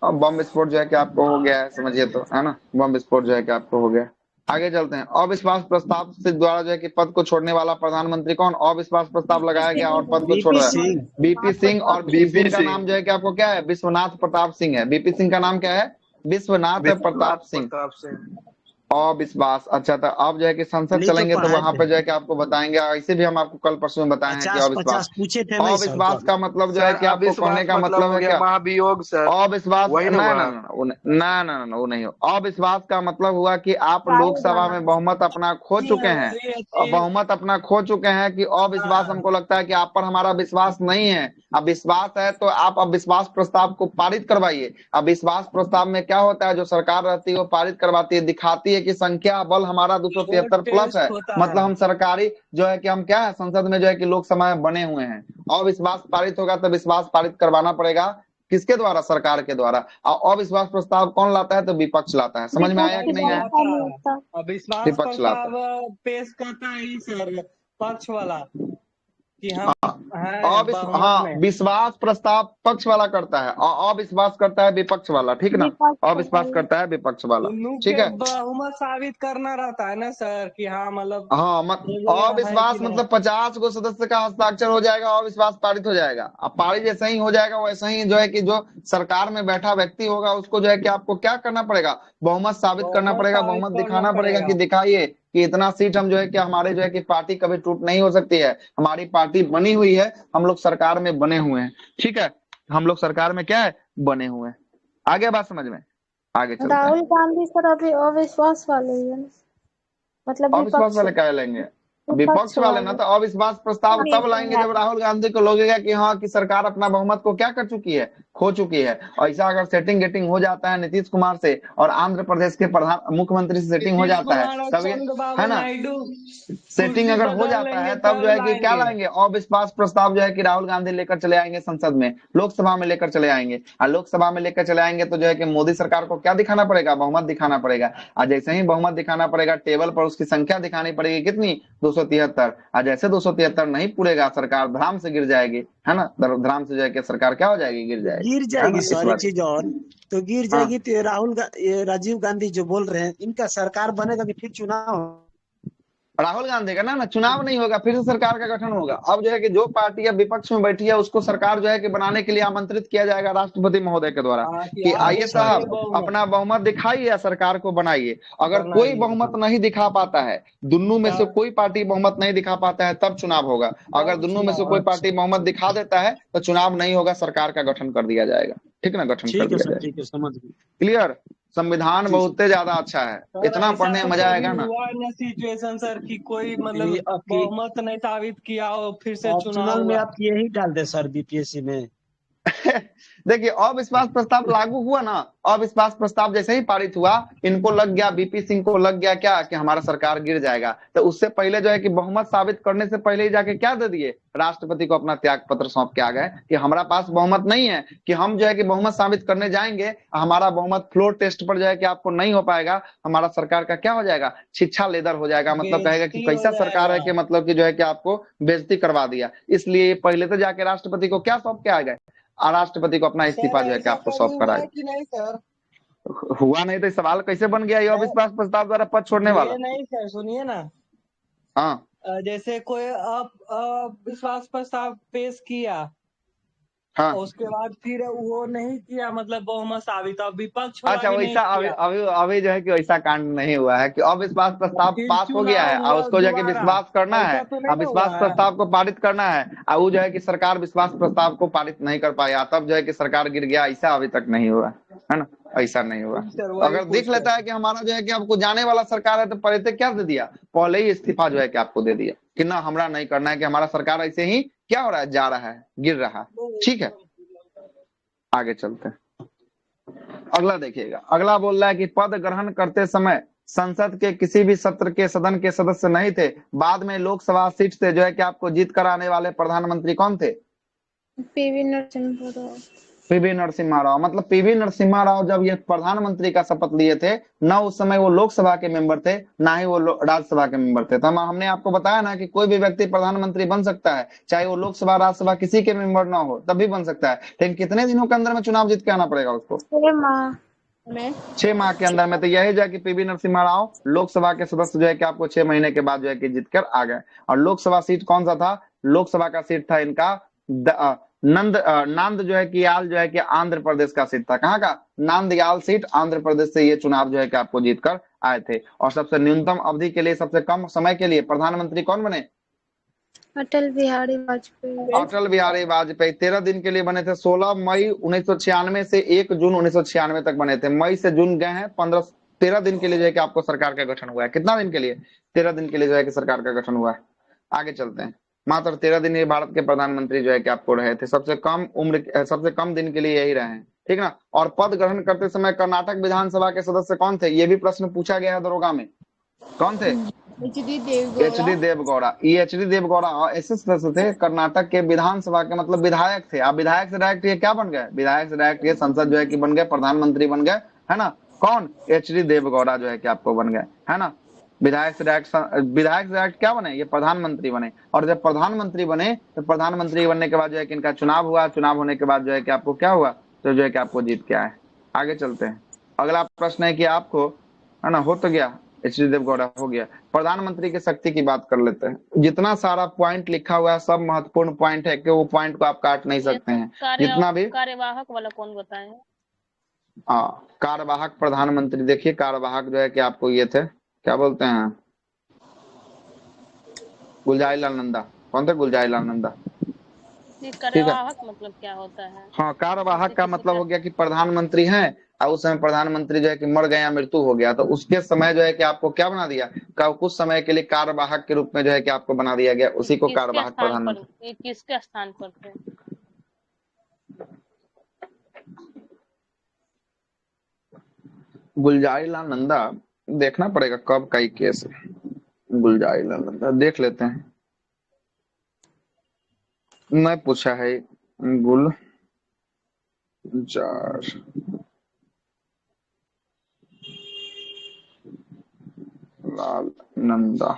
Speaker 1: और बम विस्फोट जो है कि आपको हो गया है, समझिए तो, है ना, बम विस्फोट जो है कि आपको हो गया। आगे चलते हैं। अविश्वास प्रस्ताव से द्वारा जो है कि पद को छोड़ने वाला प्रधानमंत्री कौन? अविश्वास प्रस्ताव लगाया गया और पद को छोड़ रहा है बीपी सिंह। और बीपी का नाम जो है कि आपको क्या है? विश्वनाथ प्रताप सिंह है। बीपी सिंह का नाम क्या है? विश्वनाथ प्रताप सिंह। अविश्वास। अच्छा तो अब जो है कि संसद चलेंगे तो वहां पे जो है कि आपको बताएंगे। ऐसे भी हम आपको कल परसों में बताए हैं कि अविश्वास अविश्वास का मतलब जो है कि आपको कहने का मतलब है क्या?
Speaker 7: महाभियोग सर।
Speaker 1: अविश्वास ना वो नहीं हो। अविश्वास का मतलब हुआ कि आप लोकसभा में बहुमत अपना खो चुके हैं। बहुमत अपना खो चुके हैं कि अविश्वास हमको लगता है कि आप पर हमारा विश्वास नहीं है। अब विश्वास है तो आप अविश्वास प्रस्ताव को पारित करवाइए। अब विश्वास प्रस्ताव में क्या होता है? जो सरकार रहती है वो पारित करवाती है, दिखाती है कि संख्या बल हमारा 273 प्लस है, मतलब हम सरकारी जो है कि हम क्या है संसद में जो है कि लोकसभा में बने हुए हैं। अविश्वास पारित होगा तो विश्वास पारित करवाना पड़ेगा। किसके द्वारा? सरकार के द्वारा। और अविश्वास प्रस्ताव कौन लाता है? तो विपक्ष लाता है। समझ में आया कि नहीं आया?
Speaker 4: अविश्वास
Speaker 1: विपक्ष लाता है।
Speaker 4: प्रस्ताव पेश करता है ही सर पक्ष वाला कि हम हैं
Speaker 1: हाँ,
Speaker 4: बहुमत में।
Speaker 1: विश्वास प्रस्ताव पक्ष वाला करता है और अविश्वास करता है विपक्ष वाला, ठीक ना? अविश्वास करता है विपक्ष वाला, ठीक है।
Speaker 4: बहुमत साबित करना रहता है ना सर कि हाँ मतलब
Speaker 1: हाँ, अविश्वास मतलब 50 गो सदस्य का हस्ताक्षर हो जाएगा, अविश्वास पारित हो जाएगा। अब पारित जैसा ही हो जाएगा वैसा ही जो है कि जो सरकार में बैठा व्यक्ति होगा उसको जो है कि आपको क्या करना पड़ेगा? बहुमत साबित करना पड़ेगा, बहुमत दिखाना पड़ेगा कि दिखाइए कि इतना सीट हम जो है कि हमारे जो है कि पार्टी कभी टूट नहीं हो सकती है, हमारी पार्टी बनी हुई है, हम लोग सरकार में बने हुए हैं, ठीक है। हम लोग सरकार में क्या है? बने हुए हैं। आगे बात समझ में? आगे चलते हैं।
Speaker 3: राहुल गांधी सर अभी अविश्वास वाले ही है, मतलब
Speaker 1: अविश्वास वाले क्या लेंगे? विपक्ष वाले ना। तो अविश्वास प्रस्ताव तब लाएंगे जब राहुल गांधी को लगेगा कि हाँ कि सरकार अपना बहुमत को क्या कर चुकी है? खो चुकी है। ऐसा अगर सेटिंग गेटिंग हो जाता है नीतीश कुमार से और आंध्र प्रदेश के प्रधान मुख्यमंत्री से सेटिंग हो जाता है तब ये है ना, सेटिंग अगर हो जाता है तब जो है कि क्या लाएंगे? अविश्वास प्रस्ताव जो है कि राहुल गांधी लेकर चले आएंगे संसद में, लोकसभा में लेकर चले आएंगे। और लोकसभा में लेकर चले आएंगे तो जो है कि मोदी सरकार को क्या दिखाना पड़ेगा? बहुमत दिखाना पड़ेगा। और जैसे ही बहुमत दिखाना पड़ेगा टेबल पर उसकी संख्या दिखानी पड़ेगी, कितनी? 273। और जैसे 273 नहीं पूरेगा सरकार धराम से गिर जाएगी, है ना। धराम से जो है कि सरकार क्या हो जाएगी? गिर जाएगी
Speaker 2: सर। एक चीज और तो गिर जाएगी तो राजीव गांधी जो बोल रहे हैं इनका सरकार बनेगा कि फिर चुनाव?
Speaker 1: राहुल गांधी का ना चुनाव नहीं होगा, फिर से सरकार का गठन होगा। अब जो है कि जो पार्टी अब विपक्ष में बैठी है उसको सरकार जो है कि बनाने के लिए आमंत्रित किया जाएगा राष्ट्रपति महोदय के द्वारा कि आइए साहब अपना बहुमत दिखाइए या सरकार को बनाइए। अगर कोई बहुमत नहीं दिखा पाता है, दोनों में से कोई पार्टी बहुमत नहीं दिखा पाता है, तब चुनाव होगा। अगर दोनों में से कोई पार्टी बहुमत दिखा देता है तो चुनाव नहीं होगा, सरकार का गठन कर दिया जाएगा, ठीक ना। गठन कर दिया जाएगा।
Speaker 2: ठीक है, समझ गए।
Speaker 1: क्लियर? संविधान बहुत ज्यादा अच्छा है, इतना पढ़ने में मजा आएगा ना।
Speaker 4: सिचुएशन सर कि कोई मतलब बहुमत नहीं साबित किया हो, फिर से
Speaker 2: चुनाव में आप यही डाल दे सर बीपीएससी में।
Speaker 1: देखिए अविश्वास प्रस्ताव लागू हुआ ना, अविश्वास प्रस्ताव जैसे ही पारित हुआ इनको लग गया, बीपी सिंह को लग गया क्या कि हमारा सरकार गिर जाएगा। तो उससे पहले जो है कि बहुमत साबित करने से पहले ही जाके क्या दे दिए? राष्ट्रपति को अपना त्याग पत्र सौंप के आ गए कि हमारा पास बहुमत नहीं है, कि हम जो है कि बहुमत साबित करने जाएंगे, हमारा बहुमत फ्लोर टेस्ट पर जो है कि आपको नहीं हो पाएगा, हमारा सरकार का क्या हो जाएगा? छिछा लेदर हो जाएगा। मतलब कहेगा कि कैसा सरकार है कि मतलब कि जो है कि आपको बेइज्जती करवा दिया। इसलिए पहले तो जाके राष्ट्रपति को क्या सौंप के आ गए? राष्ट्रपति को अपना इस्तीफा जो है कि आपको सौंप कराया। हुआ नहीं तो सवाल कैसे बन गया ये अविश्वास प्रस्ताव द्वारा पद छोड़ने वाला?
Speaker 4: नहीं सर सुनिए ना,
Speaker 1: हाँ
Speaker 4: जैसे कोई अविश्वास प्रस्ताव पेश किया,
Speaker 1: हाँ,
Speaker 4: उसके बाद फिर वो नहीं किया, मतलब बहुमत साबित, अब विपक्ष
Speaker 1: अच्छा वैसा अभी जो है कि वैसा कांड नहीं हुआ है कि अविश्वास प्रस्ताव पास हो गया है और उसको जो है कि विश्वास करना है, अविश्वास प्रस्ताव को पारित करना है और वो जो है कि सरकार विश्वास प्रस्ताव को पारित नहीं कर पाया, तब जो है कि सरकार गिर गया। ऐसा अभी तक नहीं हुआ है ना, ऐसा नहीं हुआ। अगर देख लेता है कि हमारा जो है कि आपको जाने वाला सरकार है तो पहले क्या दे दिया? पहले ही इस्तीफा जो है कि आपको दे दिया कि ना हमरा नहीं करना है, कि हमारा सरकार ऐसे ही क्या हो रहा है? जा रहा है, गिर रहा है, ठीक है। आगे चलते हैं, अगला देखिएगा। अगला बोल रहा है कि पद ग्रहण करते समय संसद के किसी भी सत्र के सदन के सदस्य नहीं थे, बाद में लोकसभा सीट से जो है कि आपको जीत कर आने वाले प्रधानमंत्री कौन थे?
Speaker 3: पीवी नरसिम्हा राव।
Speaker 1: पीवी नरसिम्हा राव। मतलब पीवी नरसिम्हा राव जब ये प्रधानमंत्री का शपथ लिए थे न उस समय वो लोकसभा के मेंबर थे ना ही वो राज्यसभा के मेंबर थे। तो हमने आपको बताया ना कि कोई भी व्यक्ति प्रधानमंत्री बन सकता है, चाहे वो लोकसभा राज्यसभा किसी के मेंबर ना हो तब भी बन सकता है। लेकिन कितने दिनों के अंदर में चुनाव जीत के आना पड़ेगा उसको? 6 माह के अंदर में। तो यही जो है कि पीवी नरसिम्हा राव लोकसभा के सदस्य जो है कि आपको 6 महीने के बाद जो है कि जीत कर आ गए। और लोकसभा सीट कौन सा था? लोकसभा का सीट था इनका नांद जो है कि याल जो है कि आंध्र प्रदेश का सीट था। कहाँ का? नांदयाल सीट, आंध्र प्रदेश से ये चुनाव जो है कि आपको जीत कर आए थे। और सबसे न्यूनतम अवधि के लिए, सबसे कम समय के लिए प्रधानमंत्री कौन बने?
Speaker 3: अटल बिहारी वाजपेयी।
Speaker 1: अटल बिहारी वाजपेयी 13 दिन के लिए बने थे। 16 मई 1996 से 1 जून 1996 तक बने थे। मई से जून गए हैं, 13 दिन के लिए जो है कि आपको सरकार का गठन हुआ है। कितना दिन के लिए? 13 दिन के लिए जो है कि सरकार का गठन हुआ है। आगे चलते हैं। मात्र 13 दिन ये भारत के प्रधानमंत्री जो है कि आपको रहे थे। सबसे कम दिन के लिए यही रहे हैं, ठीक ना। और पद ग्रहण करते समय कर्नाटक विधानसभा के सदस्य कौन थे? ये भी प्रश्न पूछा गया है दरोगा में। कौन थे? एच डी देवगौड़ा, ये एच डी देवगौड़ा ऐसे सदस्य थे कर्नाटक के विधानसभा के, मतलब विधायक थे। आप विधायक से डायरेक्ट ये क्या बन गए, विधायक से डायरेक्ट ये संसद जो है कि बन गए, प्रधानमंत्री बन गए, है ना। कौन, एच डी देवगौड़ा जो है कि आपको बन गए, है ना। विधायक से डायरेक्ट क्या बने, ये प्रधानमंत्री बने। और जब प्रधानमंत्री बने तो प्रधानमंत्री बनने के बाद जो है कि इनका चुनाव हुआ, चुनाव होने के बाद जो है कि आपको क्या हुआ, तो जो है कि आपको जीत के आए। आगे चलते हैं, अगला प्रश्न है कि आपको, है ना, हो तो गया, एच डी देवगौड़ा हो गया। प्रधानमंत्री की शक्ति की बात कर लेते हैं। जितना सारा पॉइंट लिखा हुआ है सब महत्वपूर्ण पॉइंट है कि वो पॉइंट को आप काट नहीं सकते हैं, जितना भी।
Speaker 9: कार्यवाहक वाला कौन बताए?
Speaker 1: कार्यवाहक प्रधानमंत्री, देखिए कार्यवाहक जो है कि आपको ये थे, क्या बोलते हैं, गुलजारीलाल नंदा। कौन थे, गुलजारीलाल नंदा।
Speaker 9: कार्यवाहक मतलब क्या होता है?
Speaker 1: हाँ, कार्यवाहक का मतलब हो गया कि प्रधानमंत्री हैं और उस समय प्रधानमंत्री जो है कि मर गया, मृत्यु हो गया, तो उसके समय जो है कि आपको क्या बना दिया, कुछ समय के लिए कार्यवाहक के रूप में जो है कि आपको बना दिया गया, उसी को कार्यवाहक प्रधानमंत्री।
Speaker 9: किसके स्थान पर थे?
Speaker 1: गुलजारीलाल नंदा, देखना पड़ेगा कब का केस है। गुलजारीलाल नंदा देख लेते हैं, मैं पूछा है गुलजार लाल नंदा।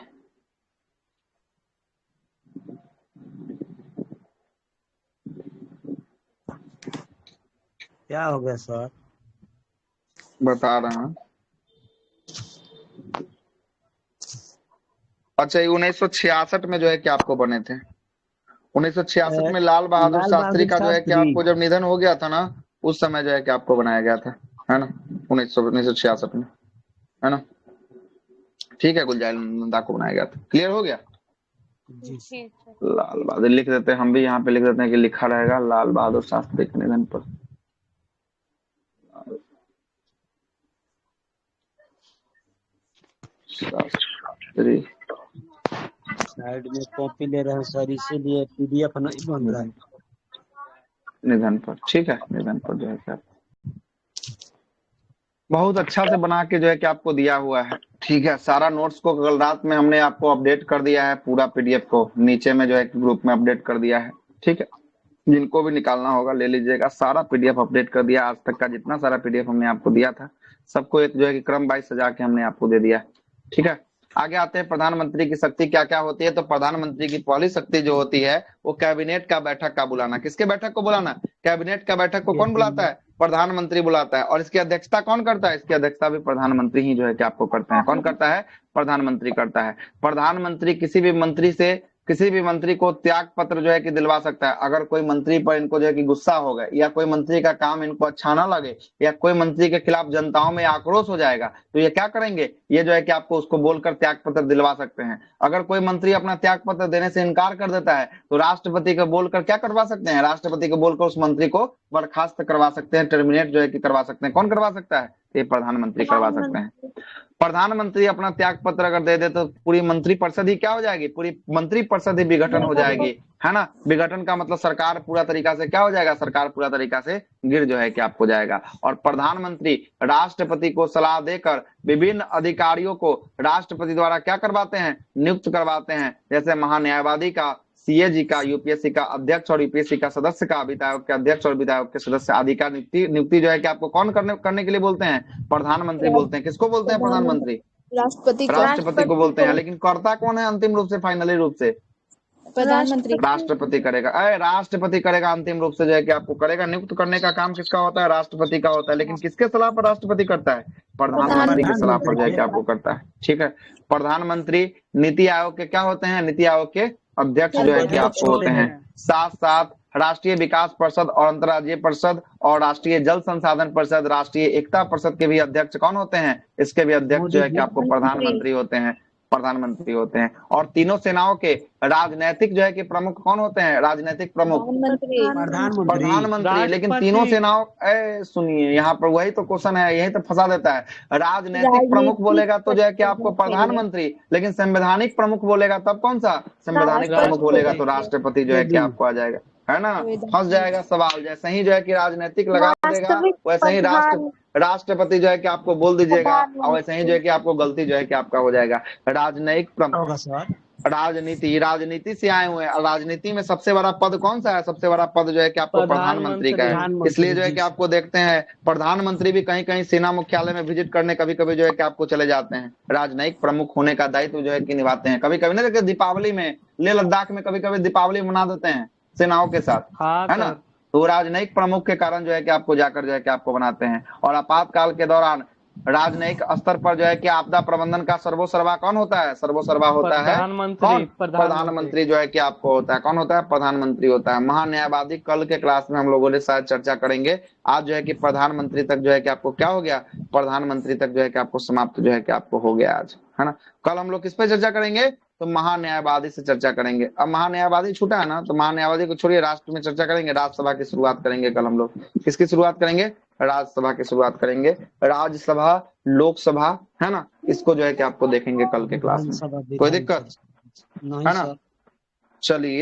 Speaker 2: क्या हो गया सर?
Speaker 1: बता रहे हैं। अच्छा, 1966 में जो है कि आपको बने थे। 1966 में लाल बहादुर शास्त्री का जो है कि आपको जब निधन हो गया था ना, उस समय जो है कि आपको बनाया गया था, है ना, 1966 में, है ना। ठीक है, गुलजारीलाल नंदा को बनाया गया था। क्लियर हो गया? लाल बहादुर लिख देते हैं, हम भी यहाँ पे लिख देते हैं कि लिखा रहेगा लाल बहादुर शास्त्री के निधन पर। शास्त्री
Speaker 2: साइड में कॉपी ले रहे हैं सर, इसीलिए पीडीएफ नहीं बन रहा है।
Speaker 1: निधन पर, ठीक है, निधन पर जो है कि बहुत अच्छा से बना के जो है कि आपको दिया हुआ है। ठीक है, सारा नोट्स को कल रात में हमने आपको अपडेट कर दिया है, पूरा पीडीएफ को नीचे में जो है ग्रुप में अपडेट कर दिया है। ठीक है, जिनको भी निकालना होगा ले लीजिएगा, सारा पीडीएफ अपडेट कर दिया। आज तक का जितना सारा पीडीएफ हमने आपको दिया था सबको एक जो है कि क्रम वाइज सजा के हमने आपको दे दिया। ठीक है, आगे आते हैं प्रधानमंत्री की शक्ति क्या क्या होती है। तो प्रधानमंत्री की पहली शक्ति जो होती है वो कैबिनेट का बैठक का बुलाना। किसके बैठक को बुलाना? कैबिनेट का बैठक को कौन बुलाता है? प्रधानमंत्री बुलाता है। और इसकी अध्यक्षता कौन करता है? इसकी अध्यक्षता भी प्रधानमंत्री ही जो है कि आपको करते हैं। कौन करता है? प्रधानमंत्री करता है। प्रधानमंत्री किसी भी मंत्री को त्याग पत्र जो है कि दिलवा सकता है। अगर कोई मंत्री पर इनको जो है कि गुस्सा हो गए या कोई मंत्री का काम इनको अच्छा ना लगे या कोई मंत्री के खिलाफ जनताओं में आक्रोश हो जाएगा तो ये क्या करेंगे, ये जो है कि आपको उसको बोलकर त्याग पत्र दिलवा सकते हैं। अगर कोई मंत्री अपना त्याग पत्र देने से इनकार कर देता है तो राष्ट्रपति को बोलकर क्या करवा सकते हैं? राष्ट्रपति को बोलकर उस मंत्री को बर्खास्त करवा सकते हैं, टर्मिनेट जो है कि करवा सकते हैं। कौन करवा सकता है? ये प्रधानमंत्री करवा सकते हैं। प्रधानमंत्री अपना त्याग पत्र अगर दे दे तो पूरी मंत्री परिषद ही क्या हो जाएगी? पूरी मंत्री परिषद ही विघटन हो जाएगी, है ना। विघटन का मतलब सरकार पूरा तरीका से क्या हो जाएगा? सरकार पूरा तरीका से गिर जो है कि आपको जाएगा। और प्रधानमंत्री राष्ट्रपति को सलाह देकर विभिन्न अधिकारियों को राष्ट्रपति द्वारा क्या करवाते हैं? नियुक्त करवाते हैं। जैसे महान्यायवादी का, सीएजी का, यूपीएससी का अध्यक्ष और यूपीएससी का सदस्य का, वित्त आयोग के अध्यक्ष और वित्त आयोग के सदस्य आदि का नियुक्ति जो है कि आपको कौन करने के लिए बोलते हैं? प्रधानमंत्री बोलते हैं। किसको बोलते हैं? प्रधानमंत्री। राष्ट्रपति को बोलते हैं। लेकिन कर्ता कौन है अंतिम रूप से, फाइनली रूप से?
Speaker 3: प्रधानमंत्री।
Speaker 1: राष्ट्रपति करेगा। राष्ट्रपति करेगा अंतिम रूप से जो है कि आपको करेगा। नियुक्त करने का काम किसका होता है? राष्ट्रपति का होता है। लेकिन किसके सलाह पर राष्ट्रपति करता है? प्रधानमंत्री की सलाह पर जो है कि आपको करता है। ठीक है, प्रधानमंत्री नीति आयोग के क्या होते हैं? नीति आयोग के अध्यक्ष जो है कि आपको होते हैं। साथ साथ राष्ट्रीय विकास परिषद और अंतर्राज्यीय परिषद और राष्ट्रीय जल संसाधन परिषद, राष्ट्रीय एकता परिषद के भी अध्यक्ष कौन होते हैं? इसके भी अध्यक्ष जो है कि आपको प्रधानमंत्री होते हैं। प्रधानमंत्री होते हैं। और तीनों सेनाओं के राजनैतिक जो है कि प्रमुख कौन होते हैं? राजनैतिक प्रमुख प्रधानमंत्री। लेकिन तीनों सेनाओं, सुनिए यहाँ पर वही तो क्वेश्चन है, यही तो फंसा देता है। राजनैतिक प्रमुख बोलेगा तो जो है कि आपको प्रधानमंत्री, लेकिन संवैधानिक प्रमुख बोलेगा तब कौन सा? संवैधानिक प्रमुख बोलेगा तो राष्ट्रपति जो है कि आपको आ जाएगा, है ना। फंस जाएगा सवाल। जैसे ही जो है कि राजनीतिक लगा देगा वैसे ही राष्ट्रपति जो है कि आपको बोल दीजिएगा, और वैसे ही जो है कि आपको गलती जो है कि आपका हो जाएगा। राजनयिक
Speaker 2: होगा सर।
Speaker 1: राजनीति से आए हुए हैं। राजनीति में सबसे बड़ा पद कौन सा है? सबसे बड़ा पद जो है कि आपको प्रधानमंत्री का है। इसलिए जो है कि आपको देखते हैं प्रधानमंत्री भी कहीं कहीं सेना मुख्यालय में विजिट करने कभी कभी जो है कि आपको चले जाते हैं। राजनयिक प्रमुख होने का दायित्व जो है कि निभाते हैं। कभी कभी ना देखिए दीपावली में लेह लद्दाख में कभी कभी दीपावली मना देते हैं सेनाओं के साथ, है ना। तो राजनयिक प्रमुख के कारण जो है कि आपको जाकर जो है कि आपको बनाते हैं। और आपातकाल के दौरान राजनयिक स्तर पर जो है कि आपदा प्रबंधन का सर्वोसर्वा कौन होता है? सर्वोसर्वा होता है कौन? प्रधानमंत्री जो है कि आपको होता है। कौन होता है? प्रधानमंत्री होता है। महान्यायवादी कल के क्लास में हम लोगों ने शायद चर्चा करेंगे। आज जो है कि प्रधानमंत्री तक जो है कि आपको क्या हो गया? प्रधानमंत्री तक जो है कि आपको समाप्त जो है कि आपको हो गया आज, है ना। कल हम लोग किस पे चर्चा करेंगे? तो महान्यायवादी से चर्चा करेंगे। अब महान्यायवादी छूटा है ना, तो महान्यायवादी को छोड़िए, राष्ट्र में चर्चा करेंगे। राज्यसभा की शुरुआत करेंगे कल हम लोग। किसकी शुरुआत करेंगे? राज्यसभा की शुरुआत करेंगे। राज्यसभा, लोकसभा, है ना, इसको जो है कि आपको देखेंगे कल के क्लास में। कोई दिक्कत है ना? चलिए।